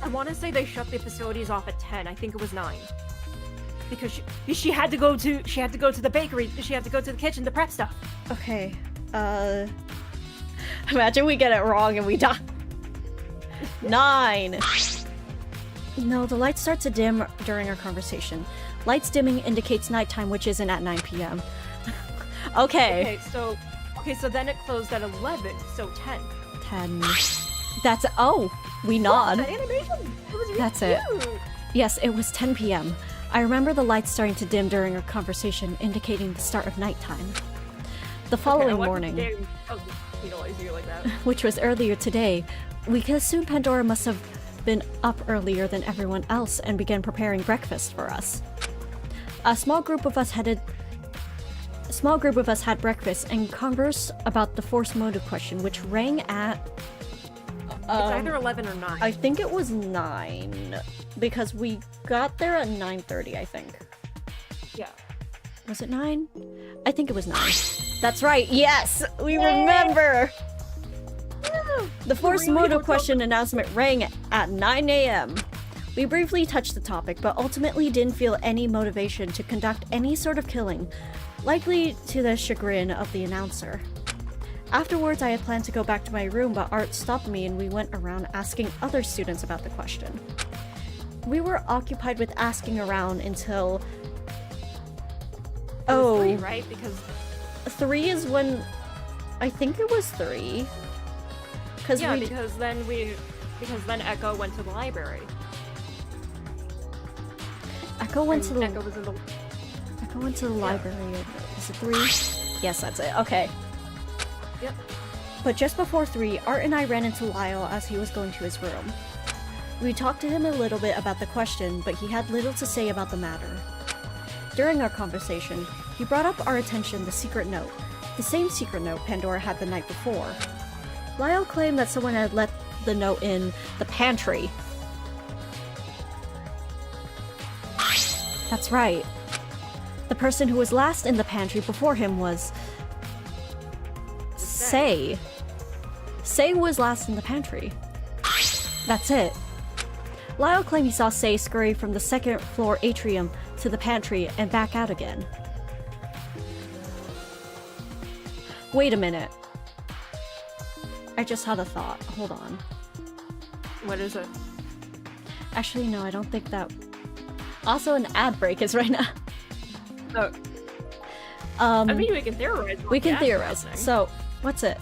I want to say they shut the facilities off at 10. I think it was 9. Because she had to go to the bakery. She had to go to the kitchen to prep stuff. Okay, Imagine we get it wrong and we die. 9! No, the lights start to dim during our conversation. Lights dimming indicates nighttime, which isn't at 9 p.m. Okay. Okay, so then it closed at 11, so 10. 10. That's... Oh! We nod. That animation was really That's it. cute. Yes, it was 10 p.m. I remember the lights starting to dim during our conversation, indicating the start of nighttime. The following morning, Penalize you like that. which was earlier today, we could assume Pandora must have been up earlier than everyone else and began preparing breakfast for us. A small group of us had breakfast and conversed about the force motive question, which rang at It's either 11 or 9. I think it was 9 because we got there at 9:30. I think. Yeah. Was it 9? I think it was 9. That's right. Yes, we remember. The Force Moto question announcement rang at 9 a.m. We briefly touched the topic, but ultimately didn't feel any motivation to conduct any sort of killing, likely to the chagrin of the announcer. Afterwards, I had planned to go back to my room, but Art stopped me and we went around asking other students about the question. We were occupied with asking around until... It was Oh, 3, right? Because 3 is when... I think it was 3. Because Yeah, we... because then Echo went to the library. Echo went to And the... Echo was in the Echo went to the library. Is it 3? Yes, that's it. Okay. Yep. But just before 3, Art and I ran into Lyle as he was going to his room. We talked to him a little bit about the question, but he had little to say about the matter. During our conversation, he brought up our attention the secret note, the same secret note Pandora had the night before. Lyle claimed that someone had left the note in the pantry. That's right. The person who was last in the pantry before him was... Say. Say was last in the pantry. That's it. Lyle claimed he saw Say scurry from the second floor atrium to the pantry and back out again. Wait a minute. I just had a thought. Hold on. What is it? Actually, no, I don't think that... Also, an ad break is right now. Oh, I mean, we can theorize. We can Yeah, theorize. something. So, what's it?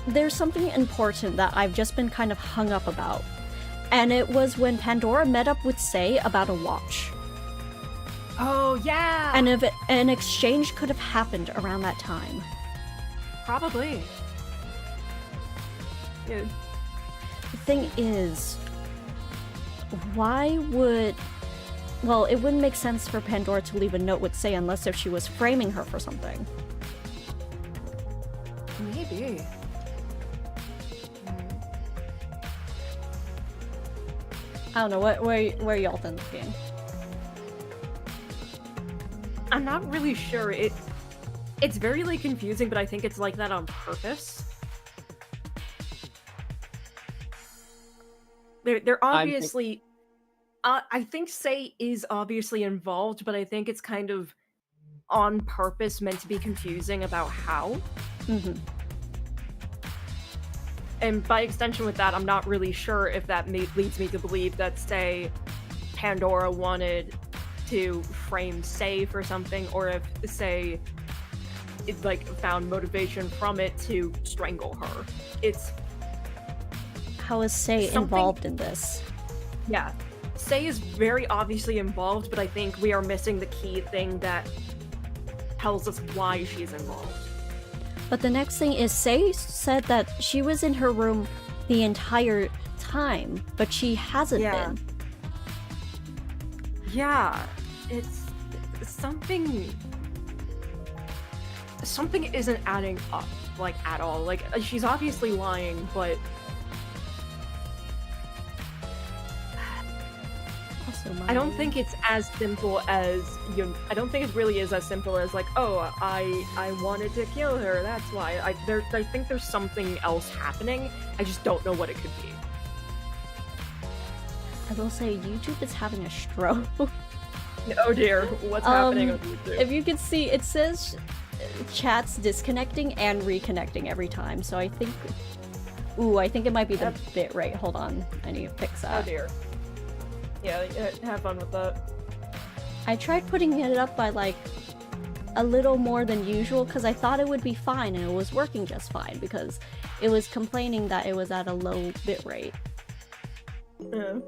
There's something important that I've just been kind of hung up about. And it was when Pandora met up with Say about a watch. Oh, yeah! And if an exchange could have happened around that time. Probably. Yeah. The thing is, why would... Well, it wouldn't make sense for Pandora to leave a note with Say unless if she was framing her for something. Maybe. I don't know, where y'all thinking? I'm not really sure. It's very like confusing, but I think it's like that on purpose. They're obviously I think Say is obviously involved, but I think it's kind of on purpose meant to be confusing about how. Mm-hmm. And by extension with that, I'm not really sure if that leads me to believe that, say, Pandora wanted to frame Say for something, or if, say, it, like, found motivation from it to strangle her. It's... How is Say Something- involved in this? Yeah. Say is very obviously involved, but I think we are missing the key thing that tells us why she's involved. But the next thing is, Say said that she was in her room the entire time, but she hasn't Yeah. been. Yeah, it's something isn't adding up, like, at all. Like, she's obviously lying, but Also, I don't think it's as simple as I don't think it really is as simple as like, oh, I wanted to kill her, that's why. I think there's something else happening. I just don't know what it could be. I will say, YouTube is having a stroke. Oh dear, what's happening on YouTube? If you can see, it says chat's disconnecting and reconnecting every time, so I think... Ooh, I think it might be the bit rate. Hold on, I need to fix Oh that. dear. Yeah, have fun with that. I tried putting it up by like a little more than usual because I thought it would be fine, and it was working just fine because it was complaining that it was at a low bit rate. Yeah.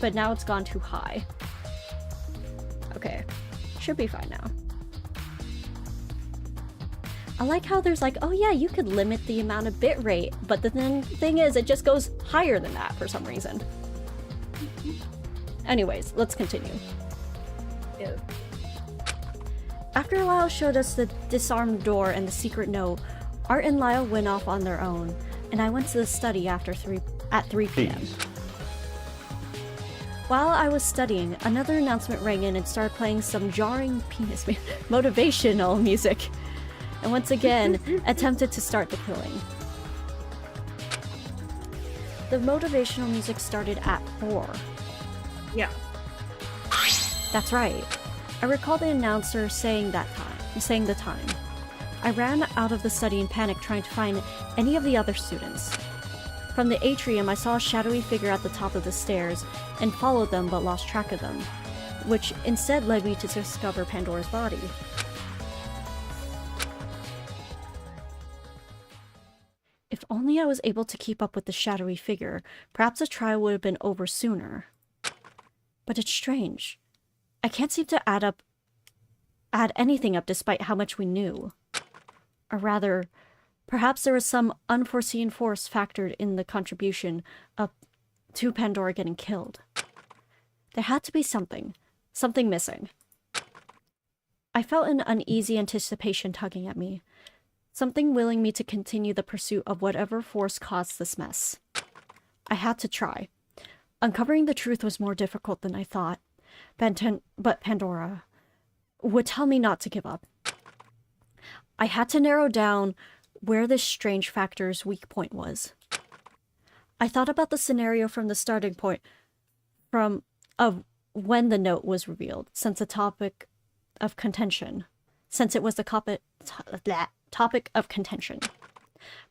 But now it's gone too high. Okay, should be fine now. I like how there's like, oh yeah, you could limit the amount of bit rate, but the thing is, it just goes higher than that for some reason. Anyways, let's continue. Yeah. After Lyle showed us the disarmed door and the secret note, Art and Lyle went off on their own. and I went to the study at 3 p.m. Peace. While I was studying, another announcement rang in and started playing some jarring motivational music, and once again attempted to start the killing. The motivational music started at 4. Yeah. That's right. I recall the announcer saying the time. I ran out of the study in panic trying to find any of the other students. From the atrium, I saw a shadowy figure at the top of the stairs and followed them but lost track of them, which instead led me to discover Pandora's body. If only I was able to keep up with the shadowy figure, perhaps the trial would have been over sooner. But it's strange. I can't seem to add anything up despite how much we knew. Or rather, perhaps there was some unforeseen force factored in the contribution to Pandora getting killed. There had to be something missing. I felt an uneasy anticipation tugging at me, something willing me to continue the pursuit of whatever force caused this mess. I had to try. Uncovering the truth was more difficult than I thought, but Pandora would tell me not to give up. I had to narrow down where this strange factor's weak point was. I thought about the scenario from the starting point of when the note was revealed, since it was the topic of contention.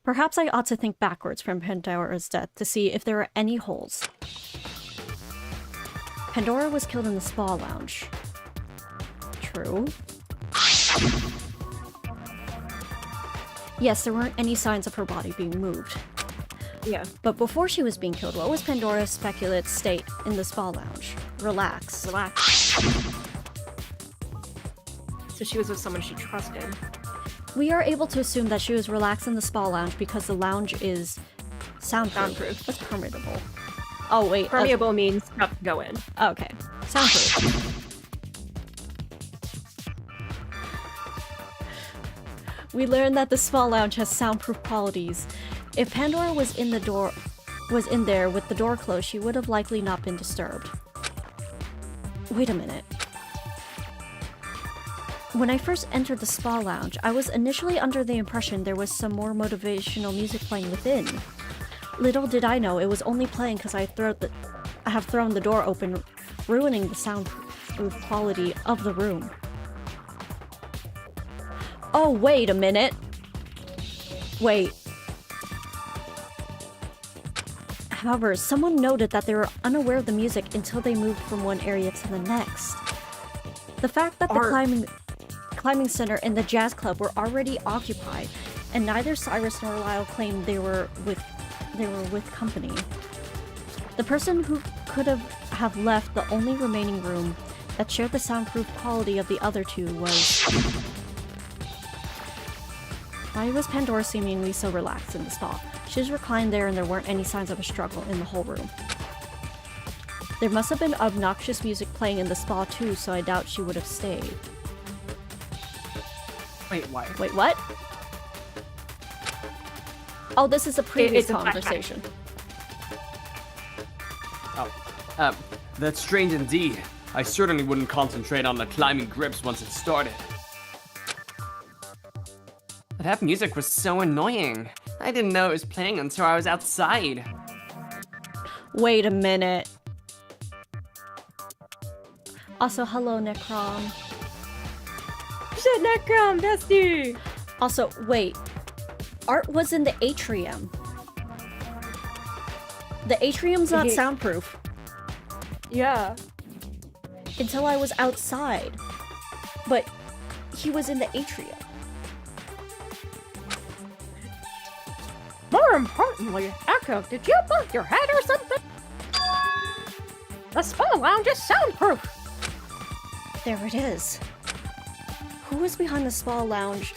Perhaps I ought to think backwards from Pandora's death to see if there are any holes. Pandora was killed in the spa lounge. True. Yes, there weren't any signs of her body being moved. Yeah. But before she was being killed, what was Pandora's speculated state in the spa lounge? Relax. So she was with someone she trusted. We are able to assume that she was relaxed in the spa lounge because the lounge is soundproof. That's permittable. Oh, wait. Permeable means tough to go in. Okay. Soundproof. We learned that the spa lounge has soundproof qualities. If Pandora was in there with the door closed, she would have likely not been disturbed. Wait a minute. When I first entered the spa lounge, I was initially under the impression there was some more motivational music playing within. Little did I know it was only playing because I have thrown the door open, ruining the soundproof quality of the room. Oh, wait a minute. Wait. However, someone noted that they were unaware of the music until they moved from one area to the next. The fact that the climbing center and the jazz club were already occupied, and neither Cyrus nor Lyle claimed they were with company. The person who could have left the only remaining room that shared the soundproof quality of the other two was... Why was Pandora seemingly so relaxed in the spa? She was reclined there and there weren't any signs of a struggle in the whole room. There must have been obnoxious music playing in the spa too, so I doubt she would have stayed. Wait, why? Wait, what? Oh, this is a previous It's a flashback. conversation. Oh, that's strange indeed. I certainly wouldn't concentrate on the climbing grips once it started. That music was so annoying. I didn't know it was playing until I was outside. Wait a minute. Also, hello, Necrom. Shit, Necrom, bestie! Also, wait. Art was in the atrium. The atrium's not soundproof. Yeah. Until I was outside. But he was in the atrium. More importantly, Echo, did you bump your head or something? The spa lounge is soundproof! There it is. Who was behind the spa lounge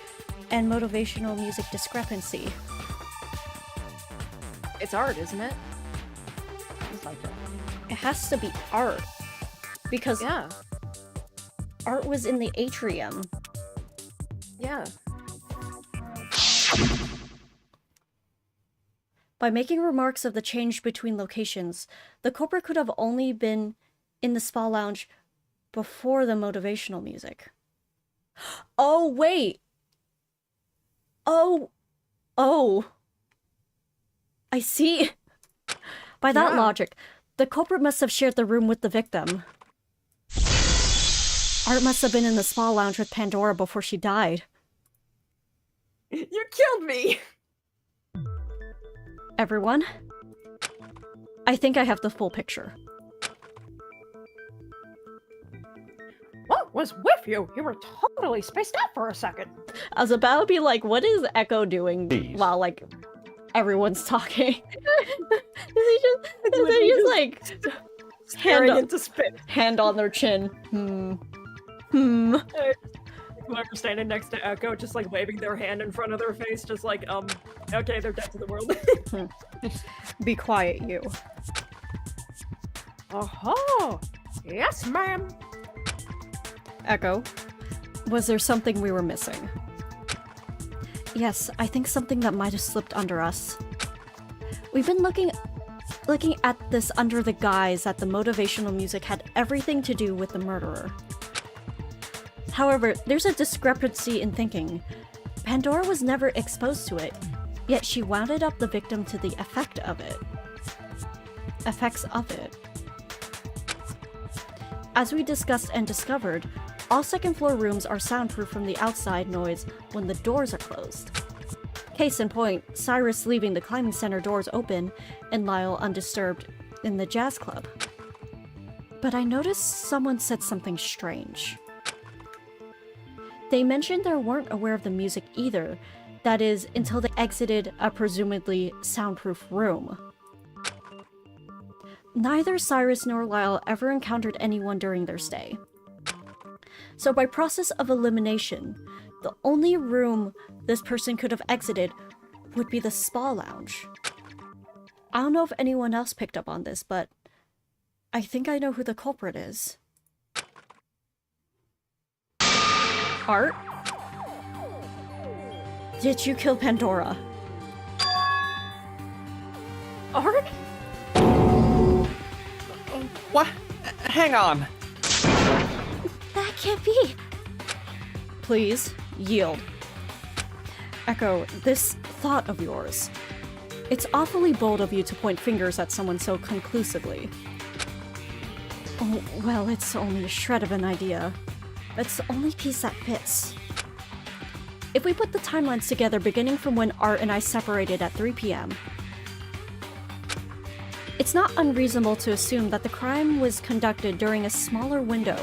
and motivational music discrepancy? It's art, isn't it? It's like that. It has to be Art. Because Yeah. Art was in the atrium. Yeah. By making remarks of the change between locations, the culprit could have only been in the spa lounge before the motivational music. Oh, wait! Oh! I see. By that logic, the culprit must have shared the room with the victim. Art must have been in the spa lounge with Pandora before she died. You killed me! Everyone, I think I have the full picture. What was with you? You were totally spaced out for a second. I was about to be like, what is Echo doing Please. while, like, everyone's talking? Is he just like, Staring into space. hand on their chin? Whoever's standing next to Echo, just like waving their hand in front of their face, just like, okay, they're dead to the world. Be quiet, you. Oh, yes, ma'am. Echo, was there something we were missing? Yes, I think something that might have slipped under us. We've been looking at this under the guise that the motivational music had everything to do with the murderer. However, there's a discrepancy in thinking. Pandora was never exposed to it, yet she wounded up the victim to the effects of it. As we discussed and discovered, all second-floor rooms are soundproof from the outside noise when the doors are closed. Case in point, Cyrus leaving the climbing center doors open and Lyle undisturbed in the jazz club. But I noticed someone said something strange. They mentioned they weren't aware of the music either, that is, until they exited a presumably soundproof room. Neither Cyrus nor Lyle ever encountered anyone during their stay. So by process of elimination, the only room this person could have exited would be the spa lounge. I don't know if anyone else picked up on this, but I think I know who the culprit is. Art? Did you kill Pandora? Art? What? Hang on. That can't be. Please, yield. Echo, this thought of yours. It's awfully bold of you to point fingers at someone so conclusively. Oh, well, it's only a shred of an idea. It's the only piece that fits. If we put the timelines together beginning from when Art and I separated at 3 p.m., it's not unreasonable to assume that the crime was conducted during a smaller window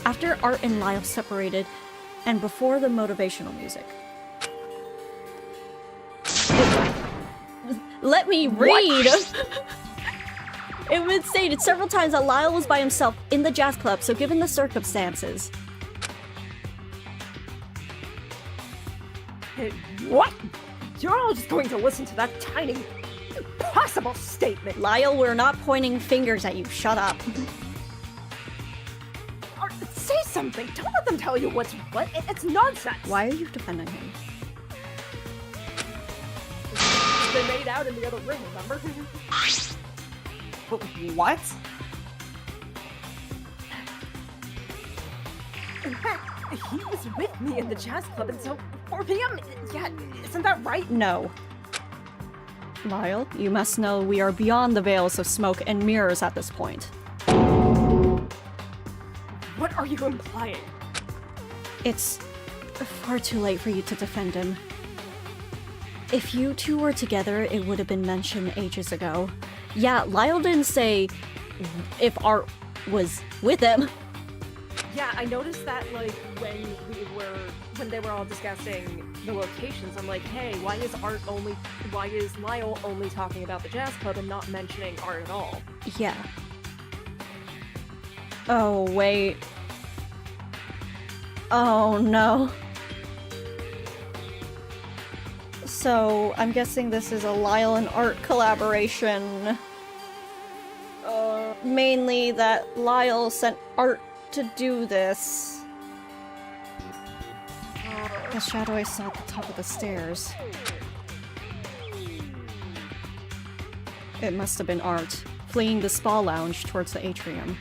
after Art and Lyle separated and before the motivational music. Let me read! It was stated several times that Lyle was by himself in the jazz club, so given the circumstances... What? You're all just going to listen to that tiny, impossible statement. Lyle, we're not pointing fingers at you. Shut up. Art, say something. Don't let them tell you what's what. It's nonsense. Why are you defending him? They made out in the other room, remember? What? In fact, he was with me in the jazz club, and so 4 p.m. Yeah, isn't that right? No. Lyle, you must know we are beyond the veils of smoke and mirrors at this point. What are you implying? It's far too late for you to defend him. If you two were together, it would have been mentioned ages ago. Yeah, Lyle didn't say if Art was with him. Yeah, I noticed that, like, when they were all discussing the locations, I'm like, hey, why is Lyle only talking about the jazz club and not mentioning Art at all? Yeah. Oh, wait. Oh, no. So, I'm guessing this is a Lyle and Art collaboration. Mainly that Lyle sent Art to do this. The shadow I saw at the top of the stairs. It must have been Art, fleeing the spa lounge towards the atrium.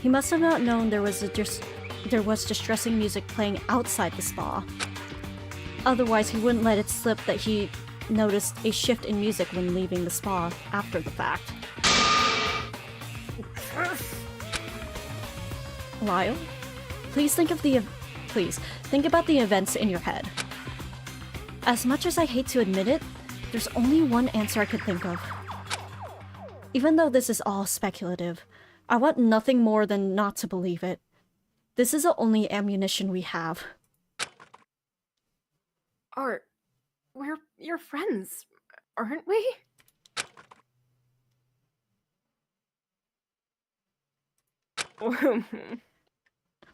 He must have not known there was distressing music playing outside the spa. Otherwise, he wouldn't let it slip that he noticed a shift in music when leaving the spa after the fact. Lyle, please think about the events in your head. As much as I hate to admit it, there's only one answer I could think of. Even though this is all speculative, I want nothing more than not to believe it. This is the only ammunition we have. Art, we're your friends, aren't we?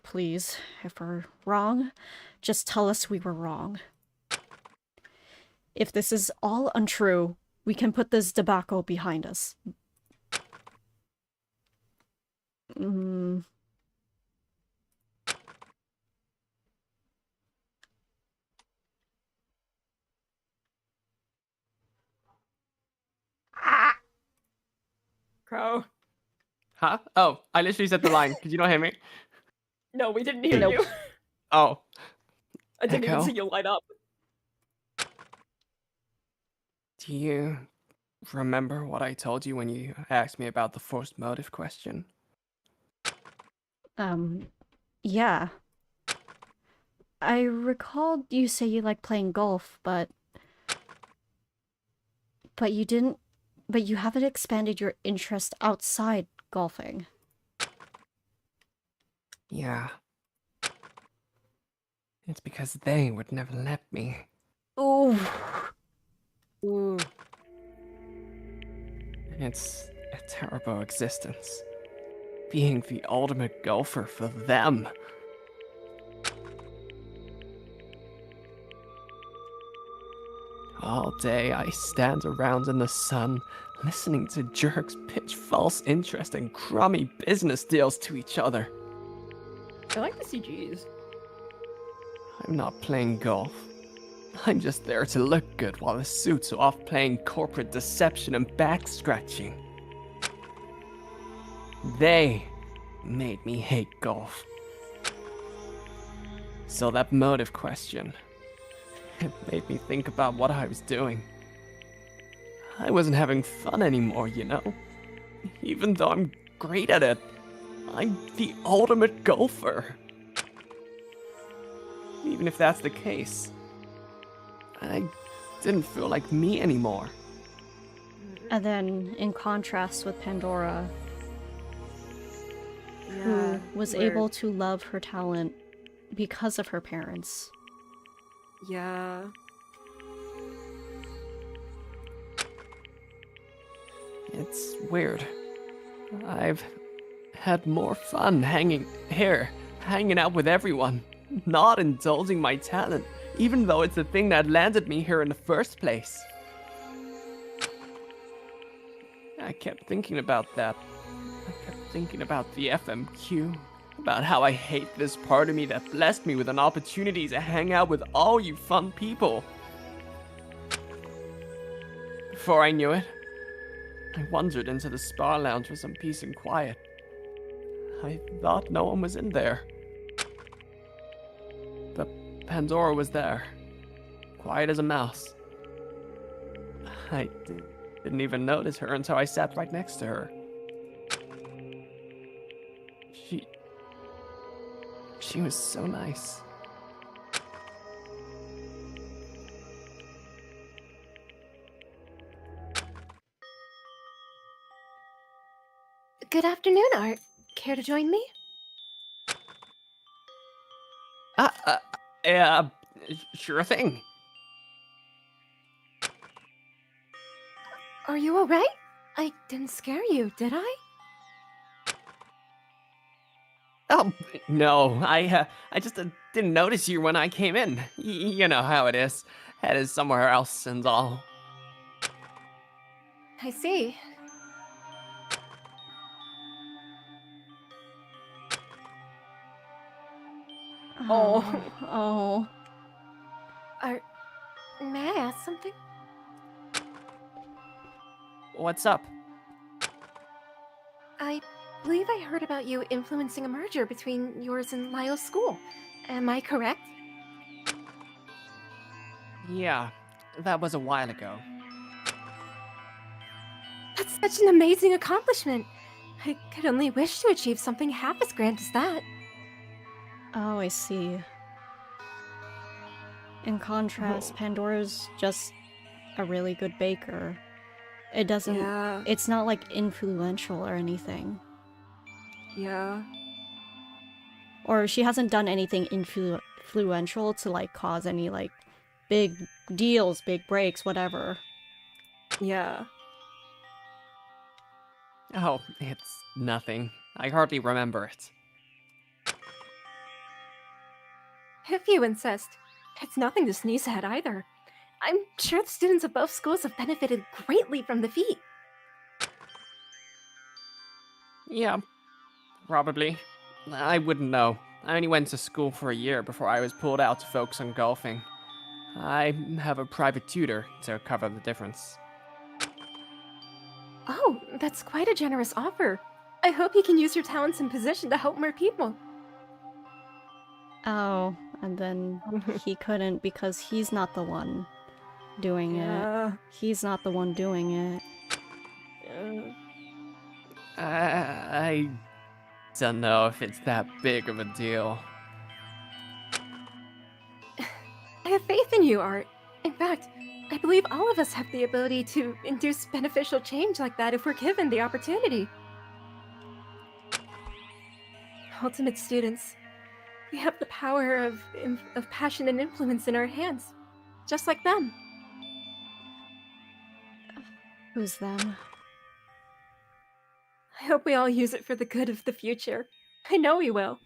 Please, if we're wrong, just tell us we were wrong. If this is all untrue, we can put this debacle behind us. Crow. Huh? Oh, I literally said the line. Could you not hear me? No, we didn't hear Nope. you. Oh. I didn't even Echo? see you light up. Do you remember what I told you when you asked me about the forced motive question? Yeah. I recalled you say you like playing golf, but you haven't expanded your interest outside golfing. Yeah. It's because they would never let me. Ooh. Ooh. It's a terrible existence. Being the ultimate golfer for them. All day I stand around in the sun, listening to jerks pitch false interest and crummy business deals to each other. I like the CGs. I'm not playing golf. I'm just there to look good while the suits are off playing corporate deception and back scratching. They made me hate golf. So that motive question, it made me think about what I was doing. I wasn't having fun anymore, you know? Even though I'm great at it, I'm the ultimate golfer. Even if that's the case, I didn't feel like me anymore. And then, in contrast with Pandora, who was weird. able to love her talent because of her parents. Yeah. It's weird. I've had more fun hanging out with everyone, not indulging my talent, even though it's the thing that landed me here in the first place. I kept thinking about that. I kept thinking about the FMQ, about how I hate this part of me that blessed me with an opportunity to hang out with all you fun people. Before I knew it, I wandered into the spa lounge for some peace and quiet. I thought no one was in there. But Pandora was there, quiet as a mouse. I didn't even notice her until I sat right next to her. She was so nice. Good afternoon, Art. Care to join me? Sure thing. Are you alright? I didn't scare you, did I? Oh, no, I just didn't notice you when I came in. You know how it is. Head is somewhere else and all. I see. Oh. Art, may I ask something? What's up? I believe I heard about you influencing a merger between yours and Lyle's school. Am I correct? Yeah, that was a while ago. That's such an amazing accomplishment. I could only wish to achieve something half as grand as that. Oh, I see. In contrast, Pandora's just a really good baker. It doesn't... Yeah. It's not, like, influential or anything. Yeah. Or she hasn't done anything influential to, like, cause any, like, big deals, big breaks, whatever. Yeah. Oh, it's nothing. I hardly remember it. If you insist, it's nothing to sneeze at either. I'm sure the students of both schools have benefited greatly from the feat. Yeah, probably. I wouldn't know. I only went to school for a year before I was pulled out to focus on golfing. I have a private tutor to cover the difference. Oh, that's quite a generous offer. I hope you can use your talents and position to help more people. Oh, and then he couldn't because he's not the one doing Yeah. it. He's not the one doing it. I don't know if it's that big of a deal. I have faith in you, Art. In fact, I believe all of us have the ability to induce beneficial change like that if we're given the opportunity. Ultimate students, we have the power of passion and influence in our hands, just like them. Who's them? I hope we all use it for the good of the future. I know we will.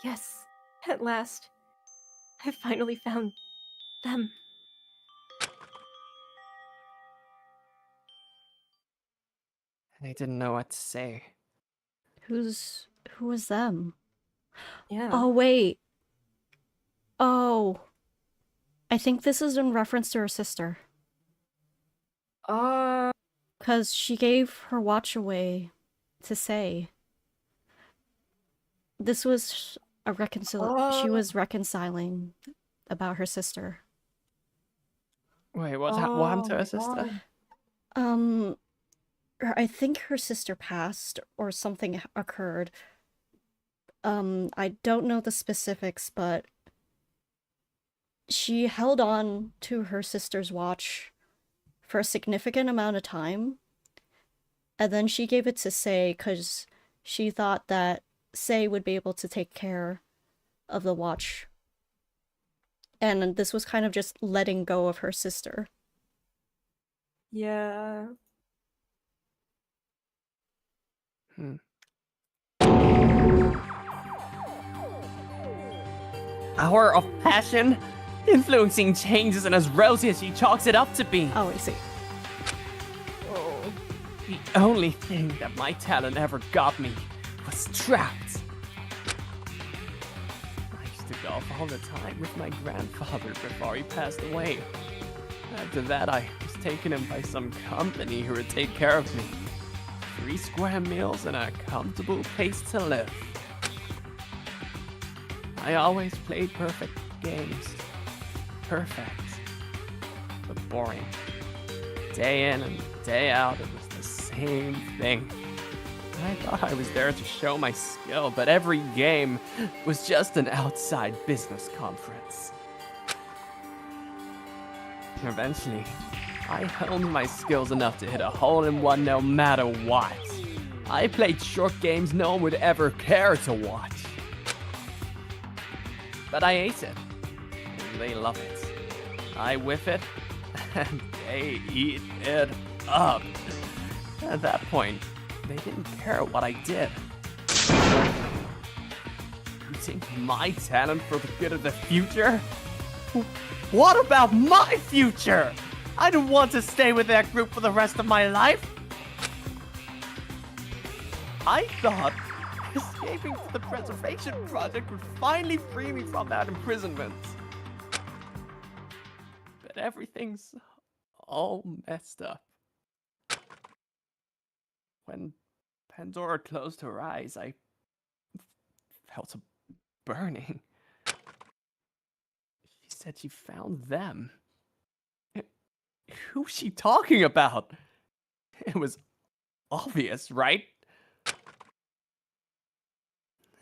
Yes, at last. I finally found them. I didn't know what to say. Who was them? Yeah. Oh, wait. Oh. I think this is in reference to her sister. Because she gave her watch away to say. This was a she was reconciling about her sister. Wait, what happened to her sister? I think her sister passed or something occurred. I don't know the specifics, but she held on to her sister's watch for a significant amount of time, and then she gave it to Sei because she thought that Sei would be able to take care of the watch. And this was kind of just letting go of her sister. Yeah. Hour of passion? Influencing change isn't as rosy as she chalks it up to be. Oh, I see. The only thing that my talent ever got me was trapped. I used to golf all the time with my grandfather before he passed away. After that, I was taken in by some company who would take care of me. 3 square meals and a comfortable place to live. I always played perfect games. Perfect. But boring. Day in and day out, it was the same thing. I thought I was there to show my skill, but every game was just an outside business conference. Eventually, I honed my skills enough to hit a hole-in-one no matter what. I played short games no one would ever care to watch. But I ate it. And they love it. I whiff it, and they eat it up. At that point, they didn't care what I did. Using my talent for the good of the future? What about my future? I don't want to stay with that group for the rest of my life. I thought this escaping to the preservation project would finally free me from that imprisonment. But everything's all messed up. When Pandora closed her eyes, I felt a burning. She said she found them. Who's she talking about? It was obvious, right?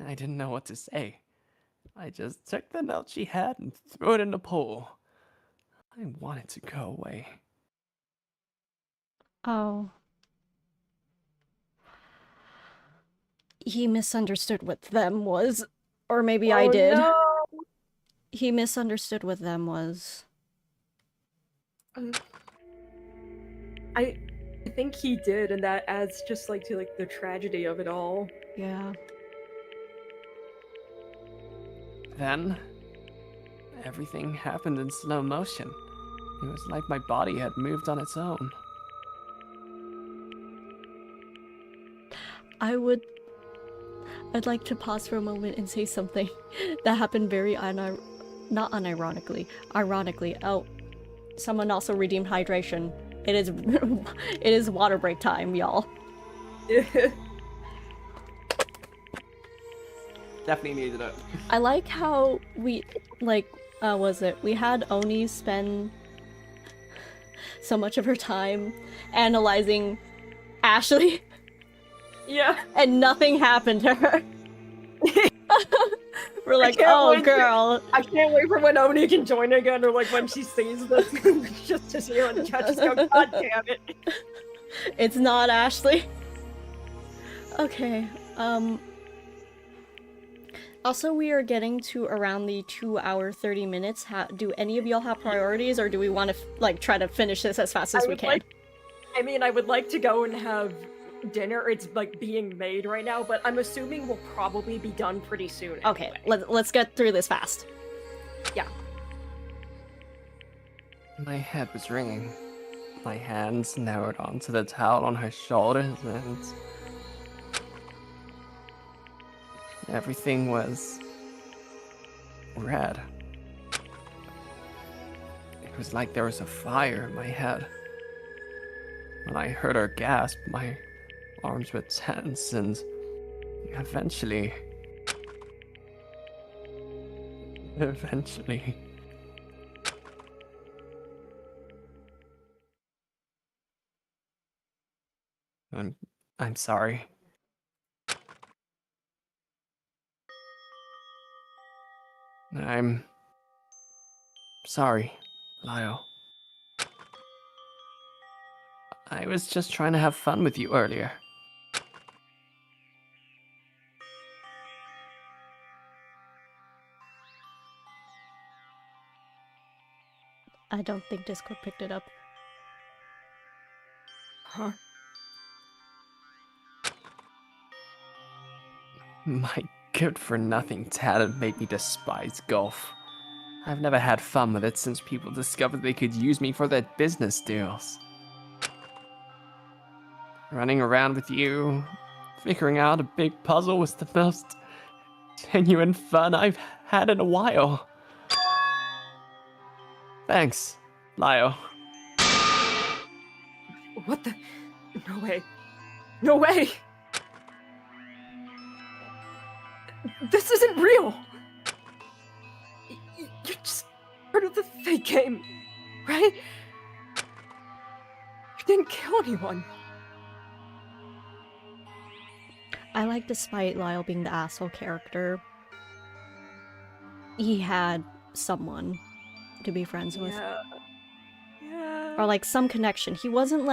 I didn't know what to say. I just took the note she had and threw it in the pool. I wanted to go away. Oh. He misunderstood what them was. Or maybe I did. No! He misunderstood what them was. I think he did, and that adds just like to like the tragedy of it all. Yeah. Then, everything happened in slow motion. It was like my body had moved on its own. I'd like to pause for a moment and say something that happened very not unironically. Ironically. Oh, someone also redeemed hydration. It is it is water break time, y'all. Definitely needed it. I like how we we had Oni spend so much of her time analyzing Ashley. Yeah. And nothing happened to her. We're like, can't oh wait girl. I can't wait for when Oni can join again, or like when she sees this, just to see her in the chat, just go, God damn it. It's not Ashley. Okay, also, we are getting to around the 2 hour 30 minutes. Do any of y'all have priorities, or do we want to try to finish this as fast as we can? I would like to go and have dinner. It's like being made right now, but I'm assuming we'll probably be done pretty soon. Okay, anyway. let's get through this fast. Yeah. My head was ringing. My hands narrowed onto the towel on her shoulders, and everything was red. It was like there was a fire in my head. When I heard her gasp, my arms were tense, and eventually... I'm sorry. I'm sorry, Lyle. I was just trying to have fun with you earlier. I don't think Discord picked it up. Huh? My good-for-nothing talent made me despise golf. I've never had fun with it since people discovered they could use me for their business deals. Running around with you, figuring out a big puzzle was the most genuine fun I've had in a while. Thanks, Lyle. What the? No way. No way! This isn't real! You're just part of the fake game, right? You didn't kill anyone. I like, despite Lyle being the asshole character, he had someone to be friends with. Yeah. Or some connection. He wasn't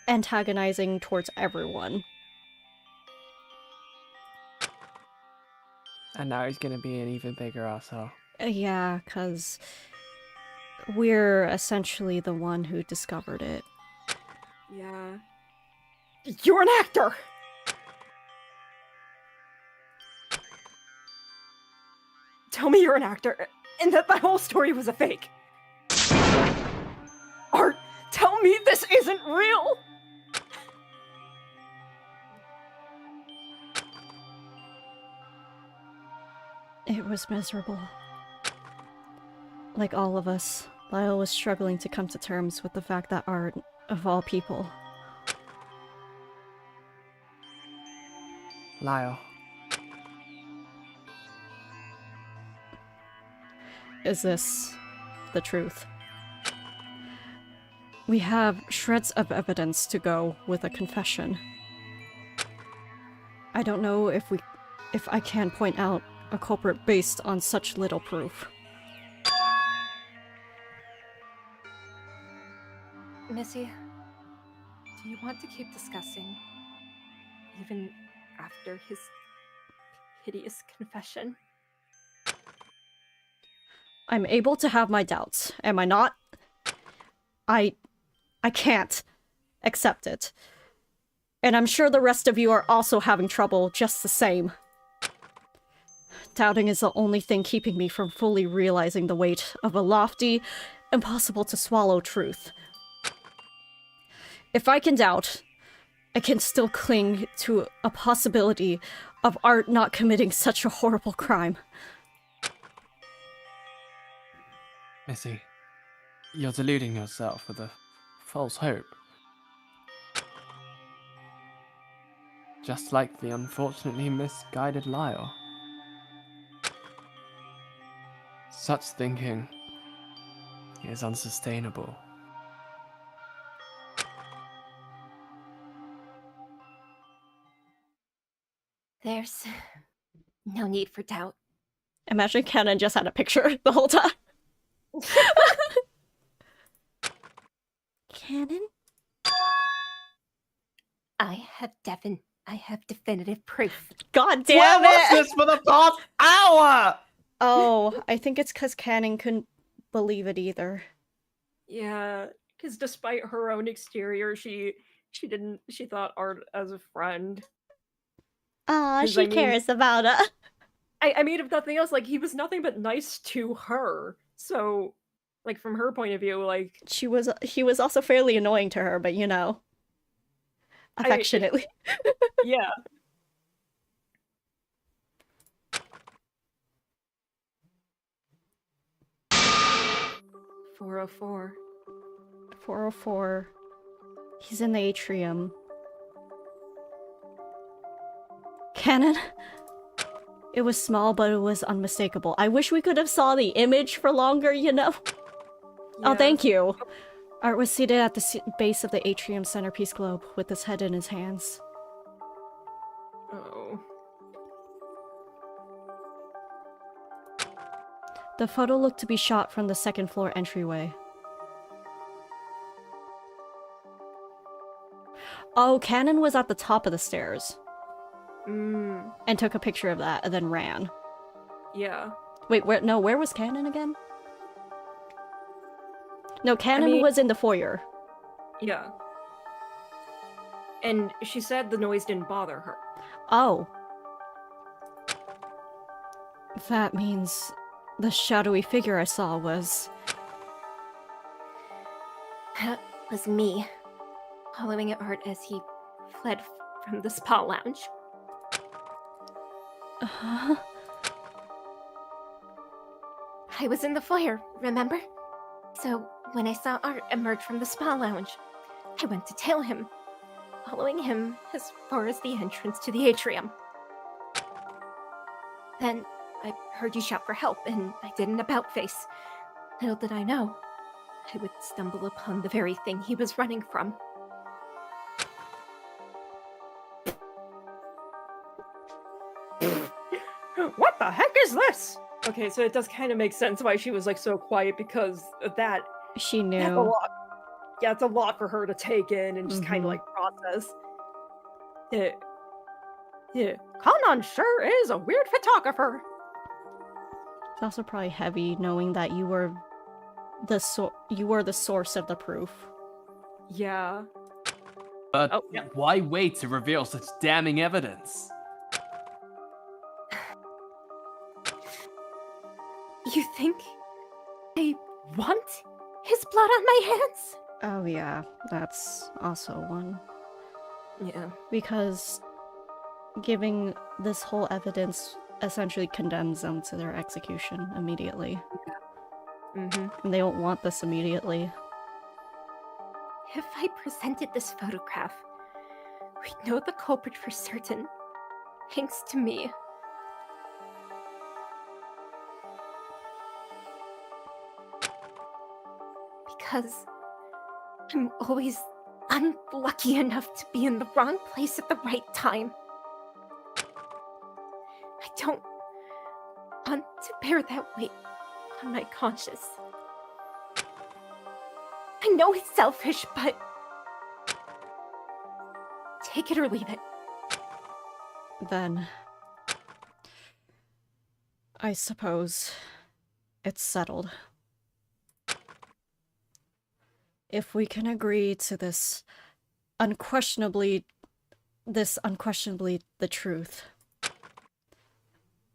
antagonizing towards everyone. And now he's gonna be an even bigger asshole. Yeah, because we're essentially the one who discovered it. Yeah. You're an actor! Tell me you're an actor, and that the whole story was a fake. Art, tell me this isn't real! It was miserable. Like all of us, Lyle was struggling to come to terms with the fact that art, of all people, Lyle. is this the truth? We have shreds of evidence to go with a confession. I don't know if I can point out a culprit based on such little proof. Missy, do you want to keep discussing, even after his hideous confession? I'm able to have my doubts, am I not? I can't accept it. And I'm sure the rest of you are also having trouble just the same. Doubting is the only thing keeping me from fully realizing the weight of a lofty, impossible to swallow truth. If I can doubt, I can still cling to a possibility of art not committing such a horrible crime. Missy, you're deluding yourself with a false hope. Just like the unfortunately misguided Lyle. Such thinking is unsustainable. There's no need for doubt. Imagine Canon just had a picture the whole time. Canon? I have definitive proof. God Where damn was it! this for the past hour? Oh, I think it's because Canon couldn't believe it either. Yeah, because despite her own exterior, she thought art as a friend. Aw, 'Cause, she I mean- cares about us. I mean, if nothing else, like, he was nothing but nice to her. So, like, from her point of view, like, He was also fairly annoying to her, but you know, affectionately. yeah. "404. 404. He's in the atrium. Canon? It was small, but it was unmistakable. I wish we could have saw the image for longer, you know? Oh, Yeah. thank you. Art was seated at the base of the atrium centerpiece globe with his head in his hands. Oh. The photo looked to be shot from the second floor entryway. Oh, Canon was at the top of the stairs Mm, and took a picture of that and then ran. yeah. Wait, where was Canon again? No, Canon mean- was in the foyer. Yeah. And she said the noise didn't bother her. Oh. That means the shadowy figure I saw was... That was me, following Art as he fled from the spa lounge. I was in the foyer, remember? So when I saw Art emerge from the spa lounge, I went to tail him, following him as far as the entrance to the atrium. Then I heard you shout for help, and I did an about face. Little did I know, I would stumble upon the very thing he was running from. What the heck is this? Okay, so it does kind of make sense why she was, like, so quiet, because of that. She That's a knew. lot. Yeah, it's a lot for her to take in and just kind Mhm. of, like, process. Yeah. Kanan sure is a weird photographer. It's also probably heavy knowing that you were the source of the proof. Yeah. But Oh, yeah. why wait to reveal such damning evidence? You think I want his blood on my hands? Oh yeah, that's also one. Yeah. Because giving this whole evidence essentially condemns them to their execution immediately. Mm-hmm. And they don't want this immediately. If I presented this photograph, we'd know the culprit for certain. Thanks to me. Because I'm always unlucky enough to be in the wrong place at the right time. I don't want to bear that weight on my conscience. I know it's selfish, but take it or leave it. Then I suppose it's settled. If we can agree to this unquestionably the truth,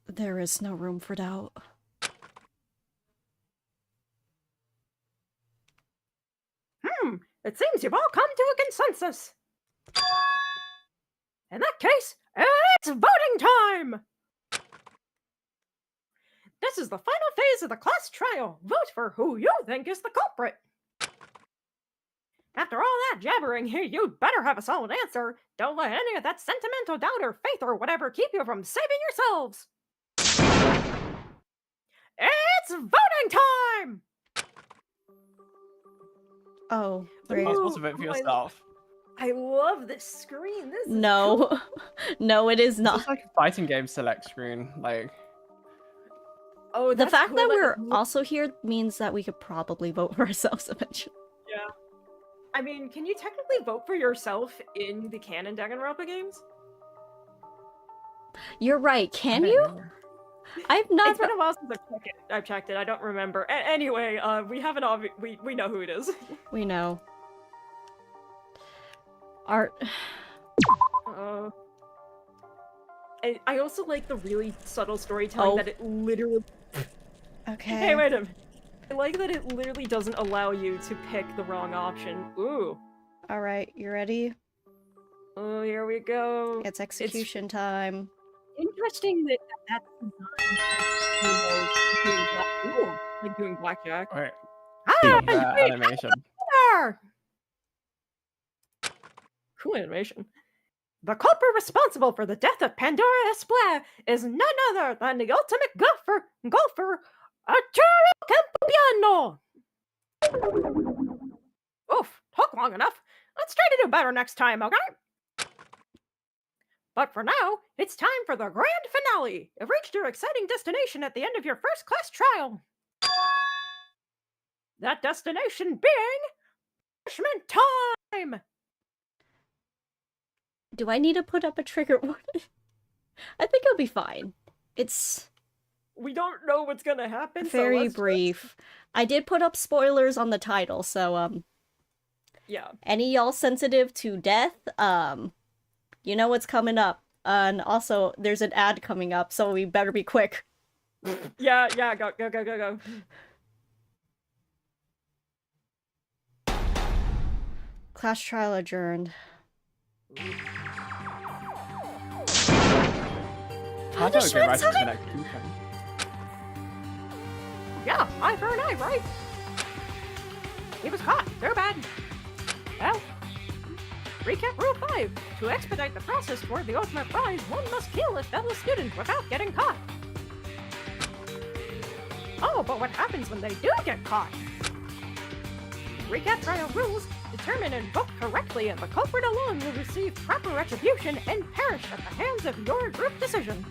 there is no room for doubt. It seems you've all come to a consensus. In that case, it's voting time! This is the final phase of the class trial. Vote for who you think is the culprit. After all that jabbering here, you'd better have a solid answer. Don't let any of that sentimental doubt or faith or whatever keep you from saving yourselves. It's voting time! Oh, You're great. not supposed to vote for yourself. I love this screen. This is No. No, it is not. It's like a fighting game select screen. Like, Oh, The that's fact cool that we're it- also here means that we could probably vote for ourselves eventually. I mean, can you technically vote for yourself in the canon Danganronpa games? You're right, I can don't you? know. I've not It's been a while since I've checked it. I don't remember. Anyway, we have an we know who it is. We know. Art. I also like the really subtle storytelling Oh. that it literally. Okay. Hey, wait a minute. I like that it literally doesn't allow you to pick the wrong option. Ooh. Alright, you ready? Oh, here we go. It's execution time. Interesting that that's designed like doing blackjack. Wait, Ah, that wait, animation. there! Cool animation. The culprit responsible for the death of Pandora Esplare is none other than the ultimate golfer, Arturo Campopiano! Oof, took long enough. Let's try to do better next time, okay? But for now, it's time for the grand finale. You've reached your exciting destination at the end of your first class trial. That destination being punishment time! Do I need to put up a trigger warning? I think it'll be fine. It's We don't know what's gonna happen. so very let's just- brief. I did put up spoilers on the title, so Yeah. any y'all sensitive to death, you know what's coming up. And also, there's an ad coming up, so we better be quick. Yeah. Go. Class trial adjourned. I thought it would go right into the next weekend. Yeah, eye for an eye, right? He was caught. Too bad. Well, recap rule 5. To expedite the process toward the ultimate prize, one must kill a fellow student without getting caught. Oh, but what happens when they do get caught? Recap trial rules. Determine and vote correctly, and the culprit alone will receive proper retribution and perish at the hands of your group decision.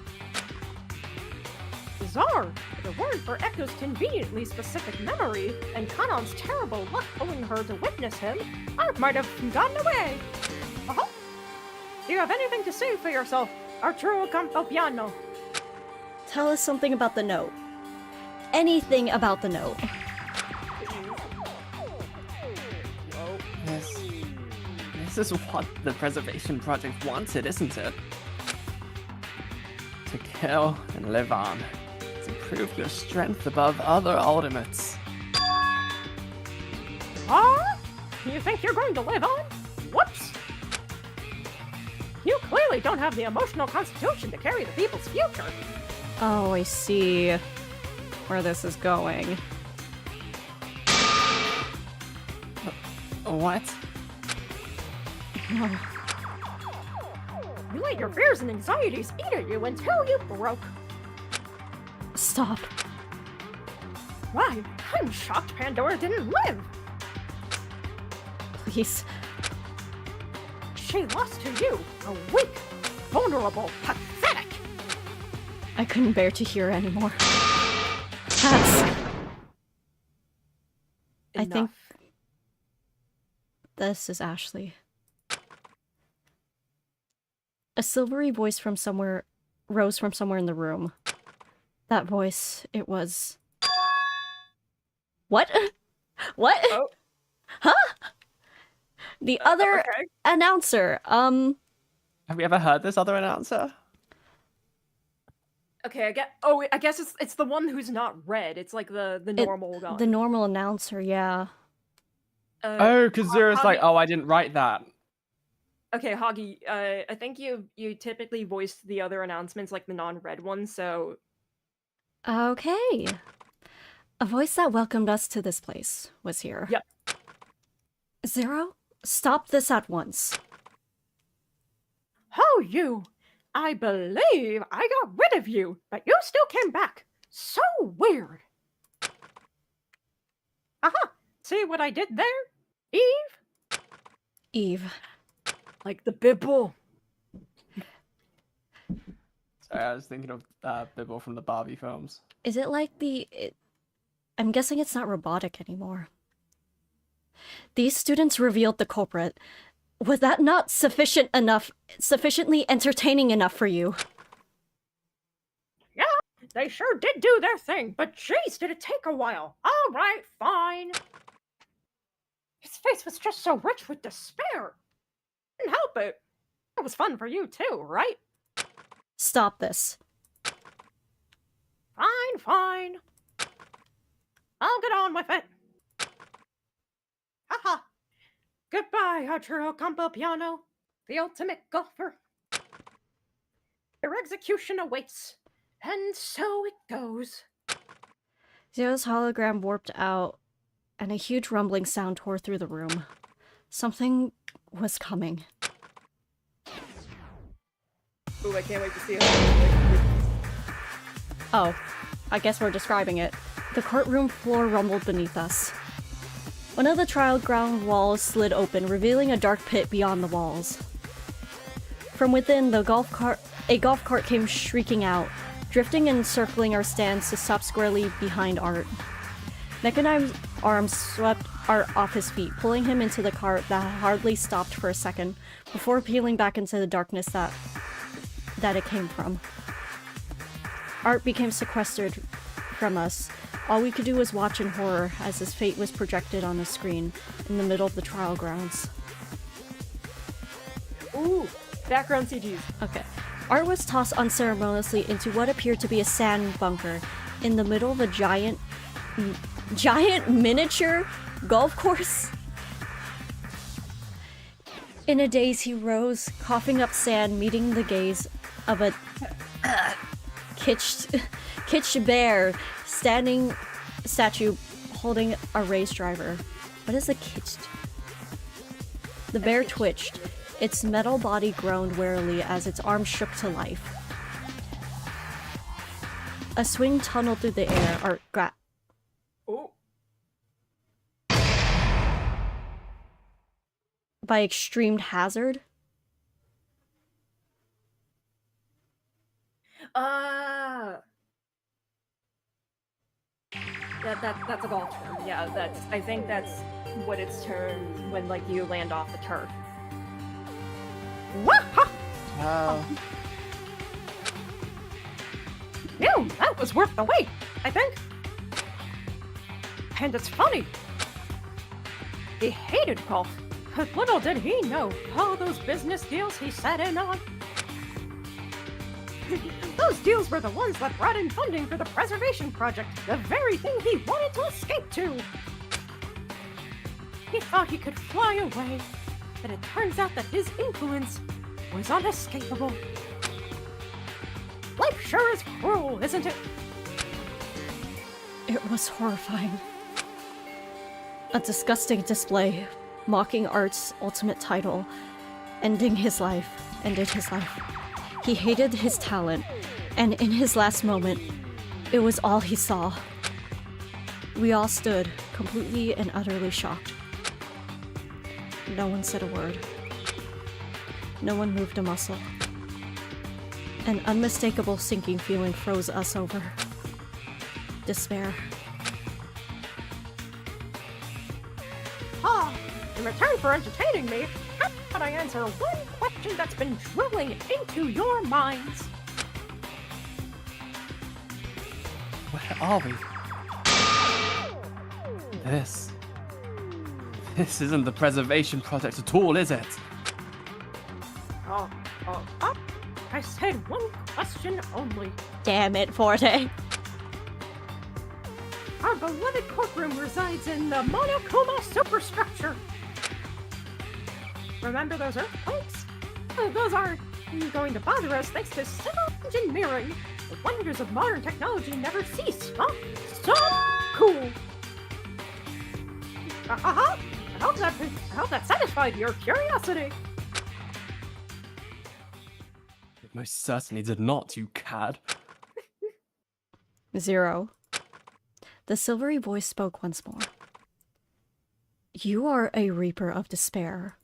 Bizarre! The word for Echo's conveniently specific memory, and Kanon's terrible luck pulling her to witness him, I might have gotten away. Uh-huh. Do you have anything to say for yourself, Arturo Campopiano? Tell us something about the note. Anything about the note. This is what the Preservation Project wanted, isn't it? To kill and live on. To prove your strength above other ultimates. Huh? You think you're going to live on? Whoops! You clearly really don't have the emotional constitution to carry the people's future. Oh, I see where this is going. What? You let your fears and anxieties eat at you until you broke. Stop. Why, I'm shocked Pandora didn't live. Please. She lost to you, a weak, vulnerable, pathetic. I couldn't bear to hear anymore. That's... I think Enough. this is Ashley. A silvery voice from somewhere rose from somewhere in the room. That voice, it was... What? What? Oh. Huh? The other Okay. announcer, Have we ever heard this other announcer? Okay, I guess it's the one who's not red. It's like the normal guy. the normal announcer, yeah. Oh, because Zera's like, oh, I didn't write that. Okay, Hoggy, I think you typically voice the other announcements, like the non-red ones, so... Okay. A voice that welcomed us to this place was here. Yep. Zero, stop this at once. Oh, you! I believe I got rid of you, but you still came back. So weird. Aha! See what I did there? Eve? Eve. Like the Bibble. Sorry, I was thinking of Bibble from the Barbie films. Is it like I'm guessing it's not robotic anymore. These students revealed the culprit. Was that not sufficiently entertaining enough for you? Yeah, they sure did do their thing, but jeez, did it take a while. All right, fine. His face was just so rich with despair. Couldn't help it. It was fun for you too, right? Stop this. Fine, fine. I'll get on with it. Haha. Goodbye, Arturo Campopiano, the ultimate golfer. Your execution awaits, and so it goes. Zero's hologram warped out, and a huge rumbling sound tore through the room. Something was coming. Ooh, I can't wait to see it. Oh, I guess we're describing it. The courtroom floor rumbled beneath us. One of the trial ground walls slid open, revealing a dark pit beyond the walls. From within, a golf cart came shrieking out, drifting and circling our stands to stop squarely behind Art. Mechanized arms swept Art off his feet, pulling him into the cart that hardly stopped for a second, before peeling back into the darkness that it came from. Art became sequestered from us. All we could do was watch in horror as his fate was projected on the screen in the middle of the trial grounds. Ooh, background CGs. Okay. Art was tossed unceremoniously into what appeared to be a sand bunker in the middle of a giant miniature golf course. In a daze, he rose, coughing up sand, meeting the gaze of a kitsch bear statue holding a race driver. What is a kitsch? The bear twitched. Its metal body groaned warily as its arms shook to life. A swing tunneled through the air. Art Ooh. by extreme hazard. That's a golf term. Yeah, I think that's what it's termed when like you land off the turf. Wah-ha! Oh. Ew, that was worth the wait, I think. And it's funny. He hated golf, but little did he know all those business deals he sat in on. Those deals were the ones that brought in funding for the preservation project, the very thing he wanted to escape to. He thought he could fly away, but it turns out that his influence was unescapable. Life sure is cruel, isn't it? It was horrifying. A disgusting display, mocking Art's ultimate title, ended his life. He hated his talent, and in his last moment, it was all he saw. We all stood, completely and utterly shocked. No one said a word. No one moved a muscle. An unmistakable sinking feeling froze us over. Despair. In return for entertaining me, how about I answer one question that's been drilling into your minds? Where are we? This isn't the preservation project at all, is it? I said one question only. Damn it, Forte. Our beloved courtroom resides in the Monokuma superstructure. Remember those earthquakes? Those aren't going to bother us thanks to civil engineering. The wonders of modern technology never cease, huh? So cool! I hope that satisfied your curiosity. It most certainly did not, you cad. Zero. The silvery voice spoke once more. You are a reaper of despair.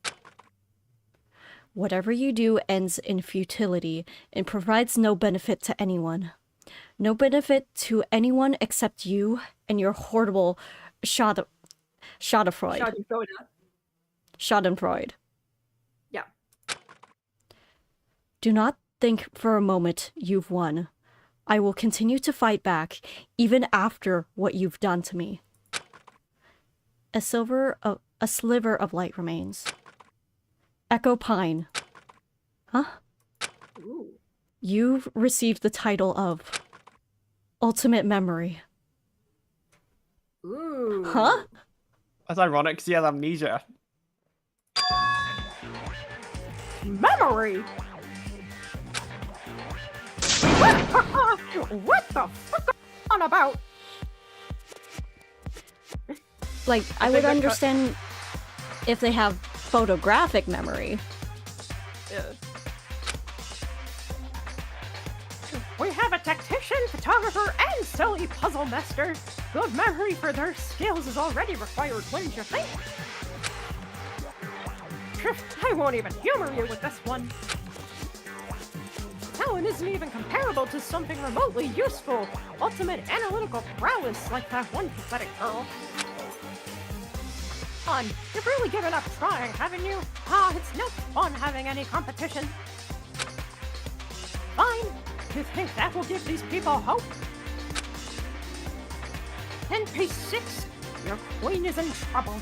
Whatever you do ends in futility and provides no benefit to anyone. No benefit to anyone except you and your horrible Schadenfreude. Schadenfreude. Yeah. Do not think for a moment you've won. I will continue to fight back, even after what you've done to me. A sliver of light remains. Echo Pine. Huh? Ooh. You've received the title of Ultimate Memory. Ooh. Huh? That's ironic because he has amnesia. Memory! What the fuck are you on about? Like, I would understand if they have photographic memory. Yeah. We have a tactician, photographer, and silly puzzle master. Good memory for their skills is already required, wouldn't you think? I won't even humor you with this one. Talent isn't even comparable to something remotely useful. Ultimate analytical prowess like that one pathetic girl. Fun. You've really given up trying, haven't you? It's no fun having any competition. Fine. You think that will give these people hope? NP6, your queen is in trouble.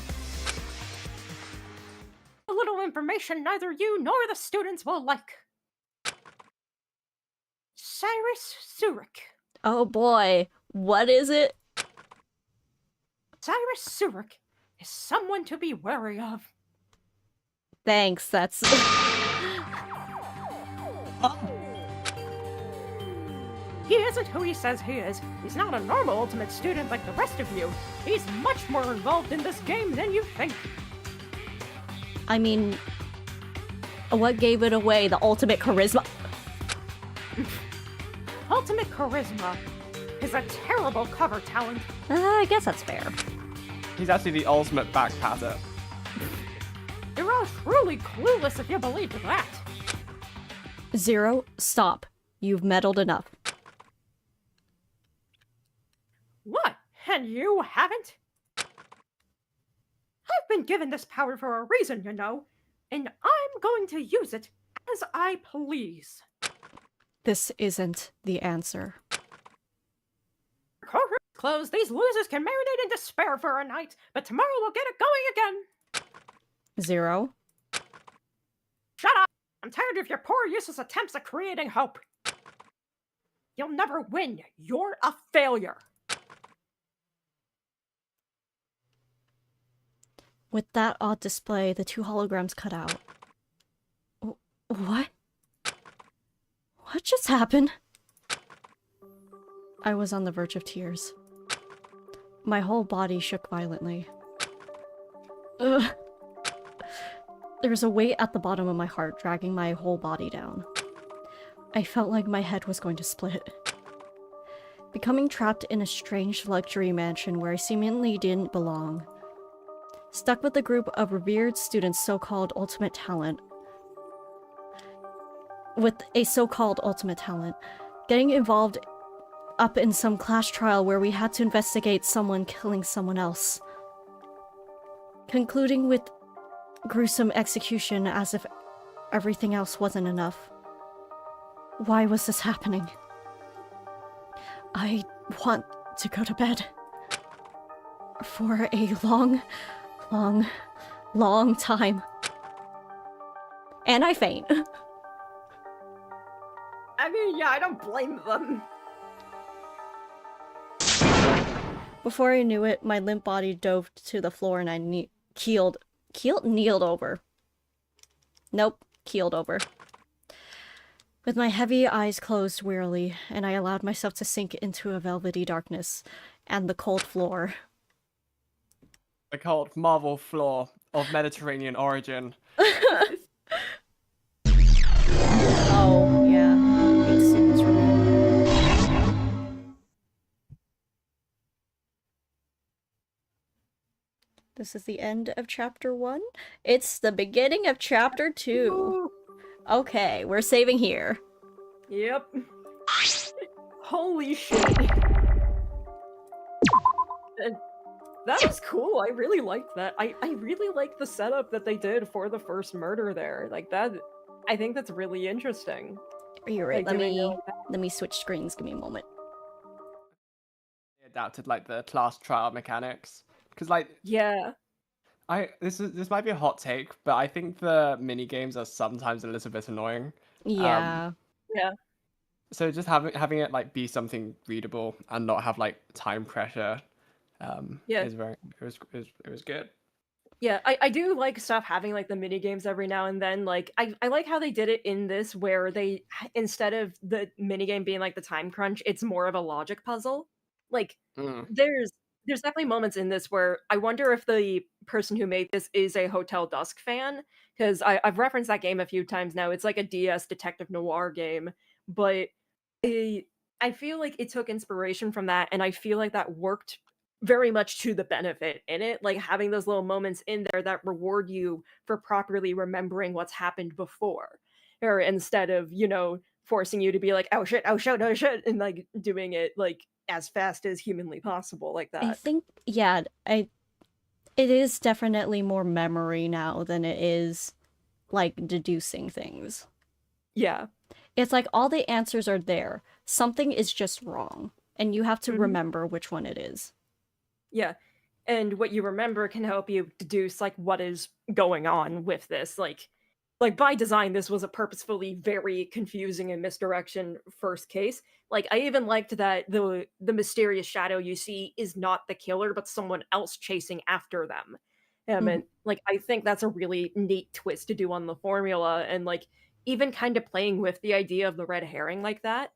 A little information neither you nor the students will like. Cyrus Zurich. Oh boy, what is it? Cyrus Zurich is someone to be wary of. Thanks, that's... He isn't who he says he is. He's not a normal Ultimate student like the rest of you. He's much more involved in this game than you think. I mean... What gave it away? The ultimate charisma? Ultimate charisma is a terrible cover talent. I guess that's fair. He's actually the ultimate backpatter. You're all truly clueless if you believe that. Zero, stop. You've meddled enough. What? And you haven't? I've been given this power for a reason, you know, and I'm going to use it as I please. This isn't the answer. Courtroom's closed. These losers can marinate in despair for a night, but tomorrow we'll get it going again. Zero. Shut up! I'm tired of your poor, useless attempts at creating hope. You'll never win. You're a failure. With that odd display, the two holograms cut out. What? What just happened? I was on the verge of tears. My whole body shook violently. Ugh. There was a weight at the bottom of my heart dragging my whole body down. I felt like my head was going to split. Becoming trapped in a strange luxury mansion where I seemingly didn't belong. Stuck with a group of revered students' so-called ultimate talent. With a so-called ultimate talent. Getting involved up in some class trial where we had to investigate someone killing someone else. Concluding with gruesome execution as if everything else wasn't enough. Why was this happening? I want to go to bed. For a long time. And I faint. I mean, yeah, I don't blame them. Before I knew it, my limp body dove to the floor and I kneeled over. Nope, keeled over. With my heavy eyes closed wearily, and I allowed myself to sink into a velvety darkness and the cold floor. The cold marble floor of Mediterranean origin. Oh, yeah. 8 seconds remaining. This is the end of chapter 1. It's the beginning of chapter 2. Okay, we're saving here. Yep. Holy shit. And that was cool. I really liked that. I really liked the setup that they did for the first murder there. Like that, I think that's really interesting. You're right. Like, Let me switch screens. Give me a moment. They adapted like the class trial mechanics. Because like Yeah. this might be a hot take, but I think the mini games are sometimes a little bit annoying. Yeah. Yeah. So just having it like be something readable and not have like time pressure, Yeah. is very it was good. Yeah, I do like stuff having like the mini games every now and then. Like I like how they did it in this where they instead of the mini game being like the time crunch, it's more of a logic puzzle. Like Mm. there's definitely moments in this where I wonder if the person who made this is a Hotel Dusk fan, because I've referenced that game a few times now. It's like a DS detective noir game, but I feel like it took inspiration from that, and I feel like that worked very much to the benefit in it, like having those little moments in there that reward you for properly remembering what's happened before, or instead of forcing you to be like, oh shit, oh shit, oh shit, and like doing it like as fast as humanly possible like that. I think, yeah, it is definitely more memory now than it is, like, deducing things. Yeah. It's like all the answers are there. Something is just wrong, and you have to Mhm. remember which one it is. Yeah. And what you remember can help you deduce like what is going on with this. Like by design, this was a purposefully very confusing and misdirection first case. Like I even liked that the mysterious shadow you see is not the killer, but someone else chasing after them. And like I think that's a really neat twist to do on the formula, and like even kind of playing with the idea of the red herring like that.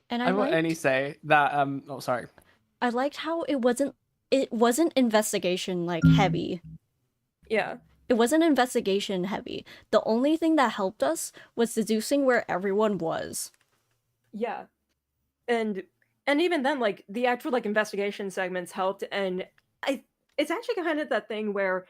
And I will only say that oh sorry. I liked how it wasn't investigation like heavy. Yeah. It wasn't investigation heavy. The only thing that helped us was deducing where everyone was. Yeah. And even then, like the actual like investigation segments helped, and it's actually kind of that thing where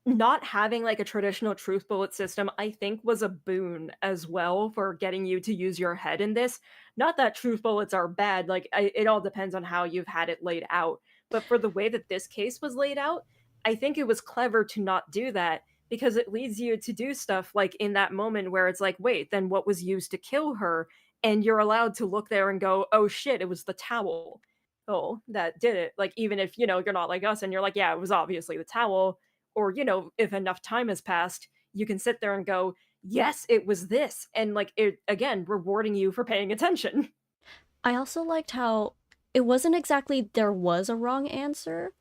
not having like a traditional truth bullet system, I think, was a boon as well for getting you to use your head in this. Not that truth bullets are bad, like it all depends on how you've had it laid out. But for the way that this case was laid out, I think it was clever to not do that, because it leads you to do stuff like in that moment where it's like, wait, then what was used to kill her? And you're allowed to look there and go, oh shit, it was the towel. Oh, that did it. Like, even if, you're not like us and you're like, yeah, it was obviously the towel. Or, if enough time has passed, you can sit there and go, yes, it was this. And like, it, again, rewarding you for paying attention. I also liked how it wasn't exactly there was a wrong answer.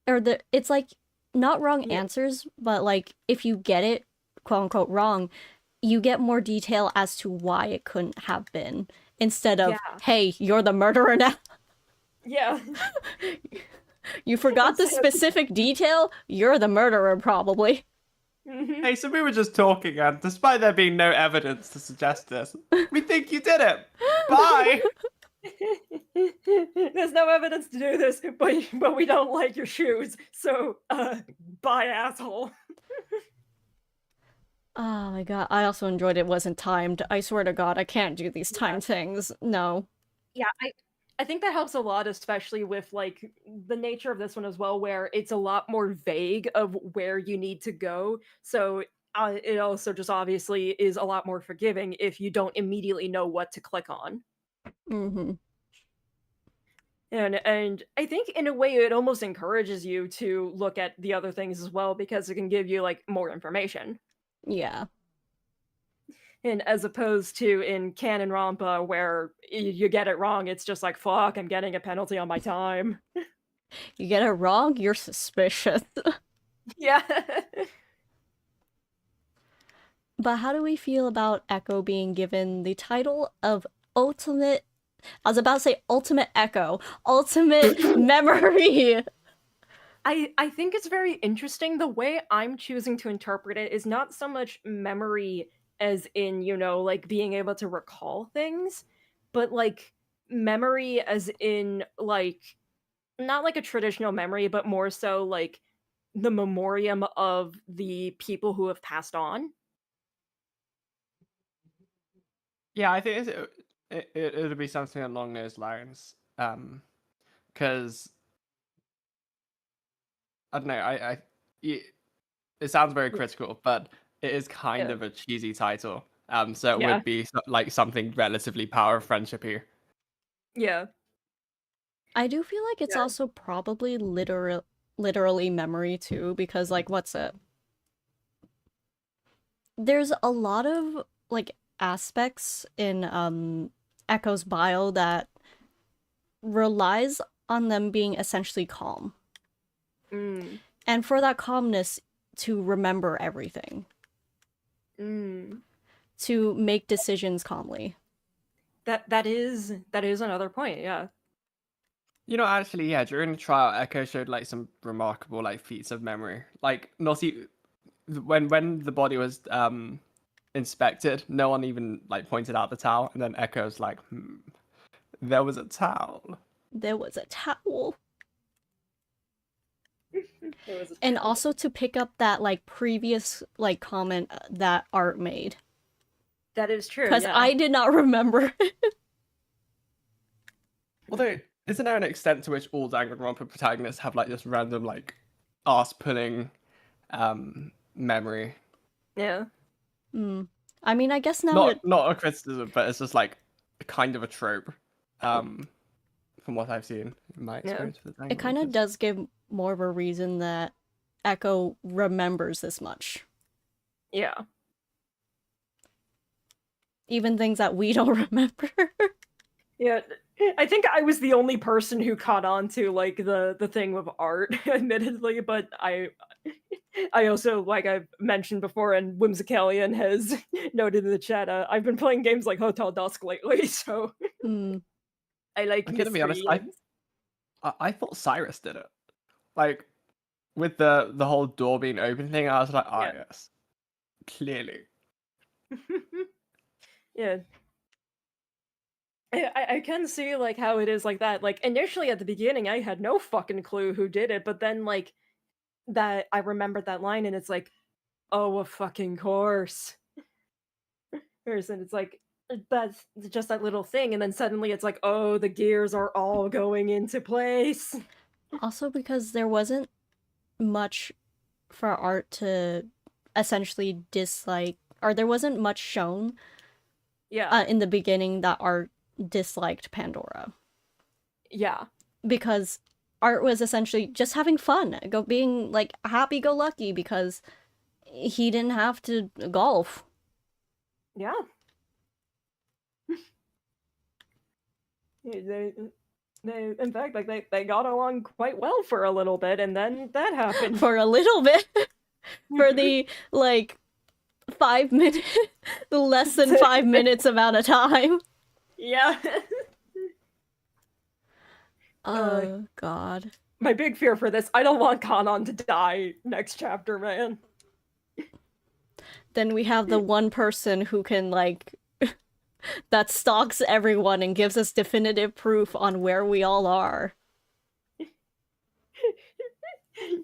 Or it's like, not wrong answers, but like, if you get it, quote unquote, wrong, you get more detail as to why it couldn't have been, instead of, Yeah. hey, you're the murderer now. Yeah. You forgot the Instead of- specific detail? You're the murderer, probably. Mhm. Hey, so we were just talking, and despite there being no evidence to suggest this, we think you did it. Bye. There's no evidence to do this, but we don't like your shoes, so bye, asshole. Oh my god, I also enjoyed it wasn't timed. I swear to god, I can't do these timed things. No. Yeah, I think that helps a lot, especially with like the nature of this one as well, where it's a lot more vague of where you need to go. So it also just obviously is a lot more forgiving if you don't immediately know what to click on. Mm-hmm. And I think in a way it almost encourages you to look at the other things as well, because it can give you like more information. Yeah. And as opposed to in Danganronpa where you get it wrong, it's just like, fuck, I'm getting a penalty on my time. You get it wrong, you're suspicious. Yeah. But how do we feel about Echo being given the title of Ultimate... I was about to say Ultimate Echo. Ultimate Memory! I think it's very interesting. The way I'm choosing to interpret it is not so much memory as in, you know, like being able to recall things, but like memory as in like not like a traditional memory, but more so like the memoriam of the people who have passed on. Yeah, I think it'll be something along those lines. Because I don't know. It sounds very critical, but it is kind Yeah. of a cheesy title. So it Yeah. would be like something relatively power of friendship here. Yeah. I do feel like it's Yeah. also probably literally memory too, because like, what's it? There's a lot of like aspects in Echo's bio that relies on them being essentially calm. Mm. And for that calmness to remember everything. Mm. To make decisions calmly. That is another point, yeah. You know, actually, yeah, during the trial, Echo showed like some remarkable like feats of memory. Like when the body was inspected, no one even like pointed out the towel, and then Echo's like, there was a towel. There was a towel. There was a And towel. also to pick up that like previous like comment that Art made. That is true. Because Yeah. I did not remember. Although, isn't there an extent to which all Danganronpa protagonists have like this random like ass-pulling memory? Yeah. I mean, I guess now Not a criticism, but it's just like kind of a trope. From what I've seen in my experience with it kind of Danganronpas. does give more of a reason that Echo remembers this much. Yeah. Even things that we don't remember. Yeah. I think I was the only person who caught on to like the thing with Art, admittedly, but I also, like I've mentioned before, and Whimsicalian has noted in the chat, I've been playing games like Hotel Dusk lately, so I like I'm gonna be honest, mystery and- I thought Cyrus did it. Like with the whole door being open thing, I was like, Yeah. yes. Clearly. Yeah. I can see like how it is like that. Like initially at the beginning, I had no fucking clue who did it, but then like that I remembered that line, and it's like, oh, a fucking course. And it's like that's just that little thing, and then suddenly it's like, oh, the gears are all going into place. Also because there wasn't much for Art to essentially dislike, or there wasn't much shown Yeah. in the beginning that Art disliked Pandora. Yeah. Because Art was essentially just having fun, being like happy-go-lucky because he didn't have to golf. Yeah. They, in fact, like they got along quite well for a little bit, and then that happened. For a little bit. For the like 5 minutes, less than 5 minutes amount of time. Yeah. Oh, God. My big fear for this, I don't want Kanon to die next chapter, man. Then we have the one person who can, like, that stalks everyone and gives us definitive proof on where we all are.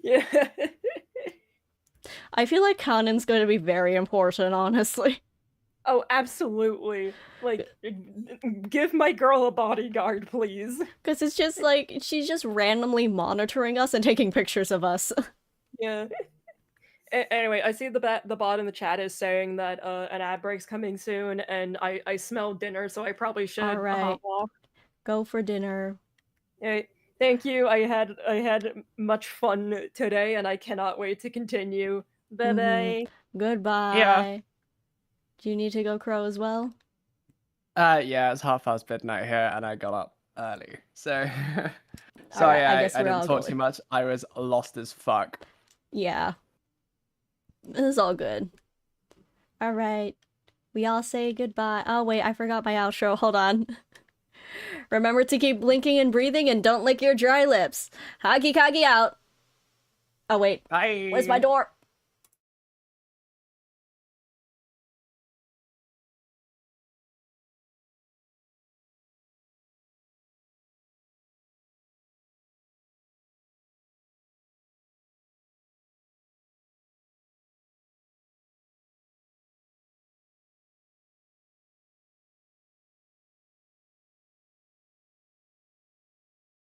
Yeah. I feel like Kanon's going to be very important, honestly. Oh, absolutely. Like, give my girl a bodyguard, please. Because it's just like, she's just randomly monitoring us and taking pictures of us. Yeah. Anyway, I see the bot in the chat is saying that an ad break's coming soon, and I smell dinner, so I probably should Alright. hop off. Go for dinner. Hey, thank you. I had much fun today, and I cannot wait to continue. Bye bye. Goodbye. Yeah. Do you need to go crow as well? Yeah, it's midnight here, and I got up early, so Alright, sorry, I I guess we're all didn't talk going. too much. I was lost as fuck. Yeah. It's all good. Alright. We all say goodbye. Oh, wait, I forgot my outro. Hold on. Remember to keep blinking and breathing and don't lick your dry lips. Hagi Kagi out. Oh, wait. Bye. Where's my door?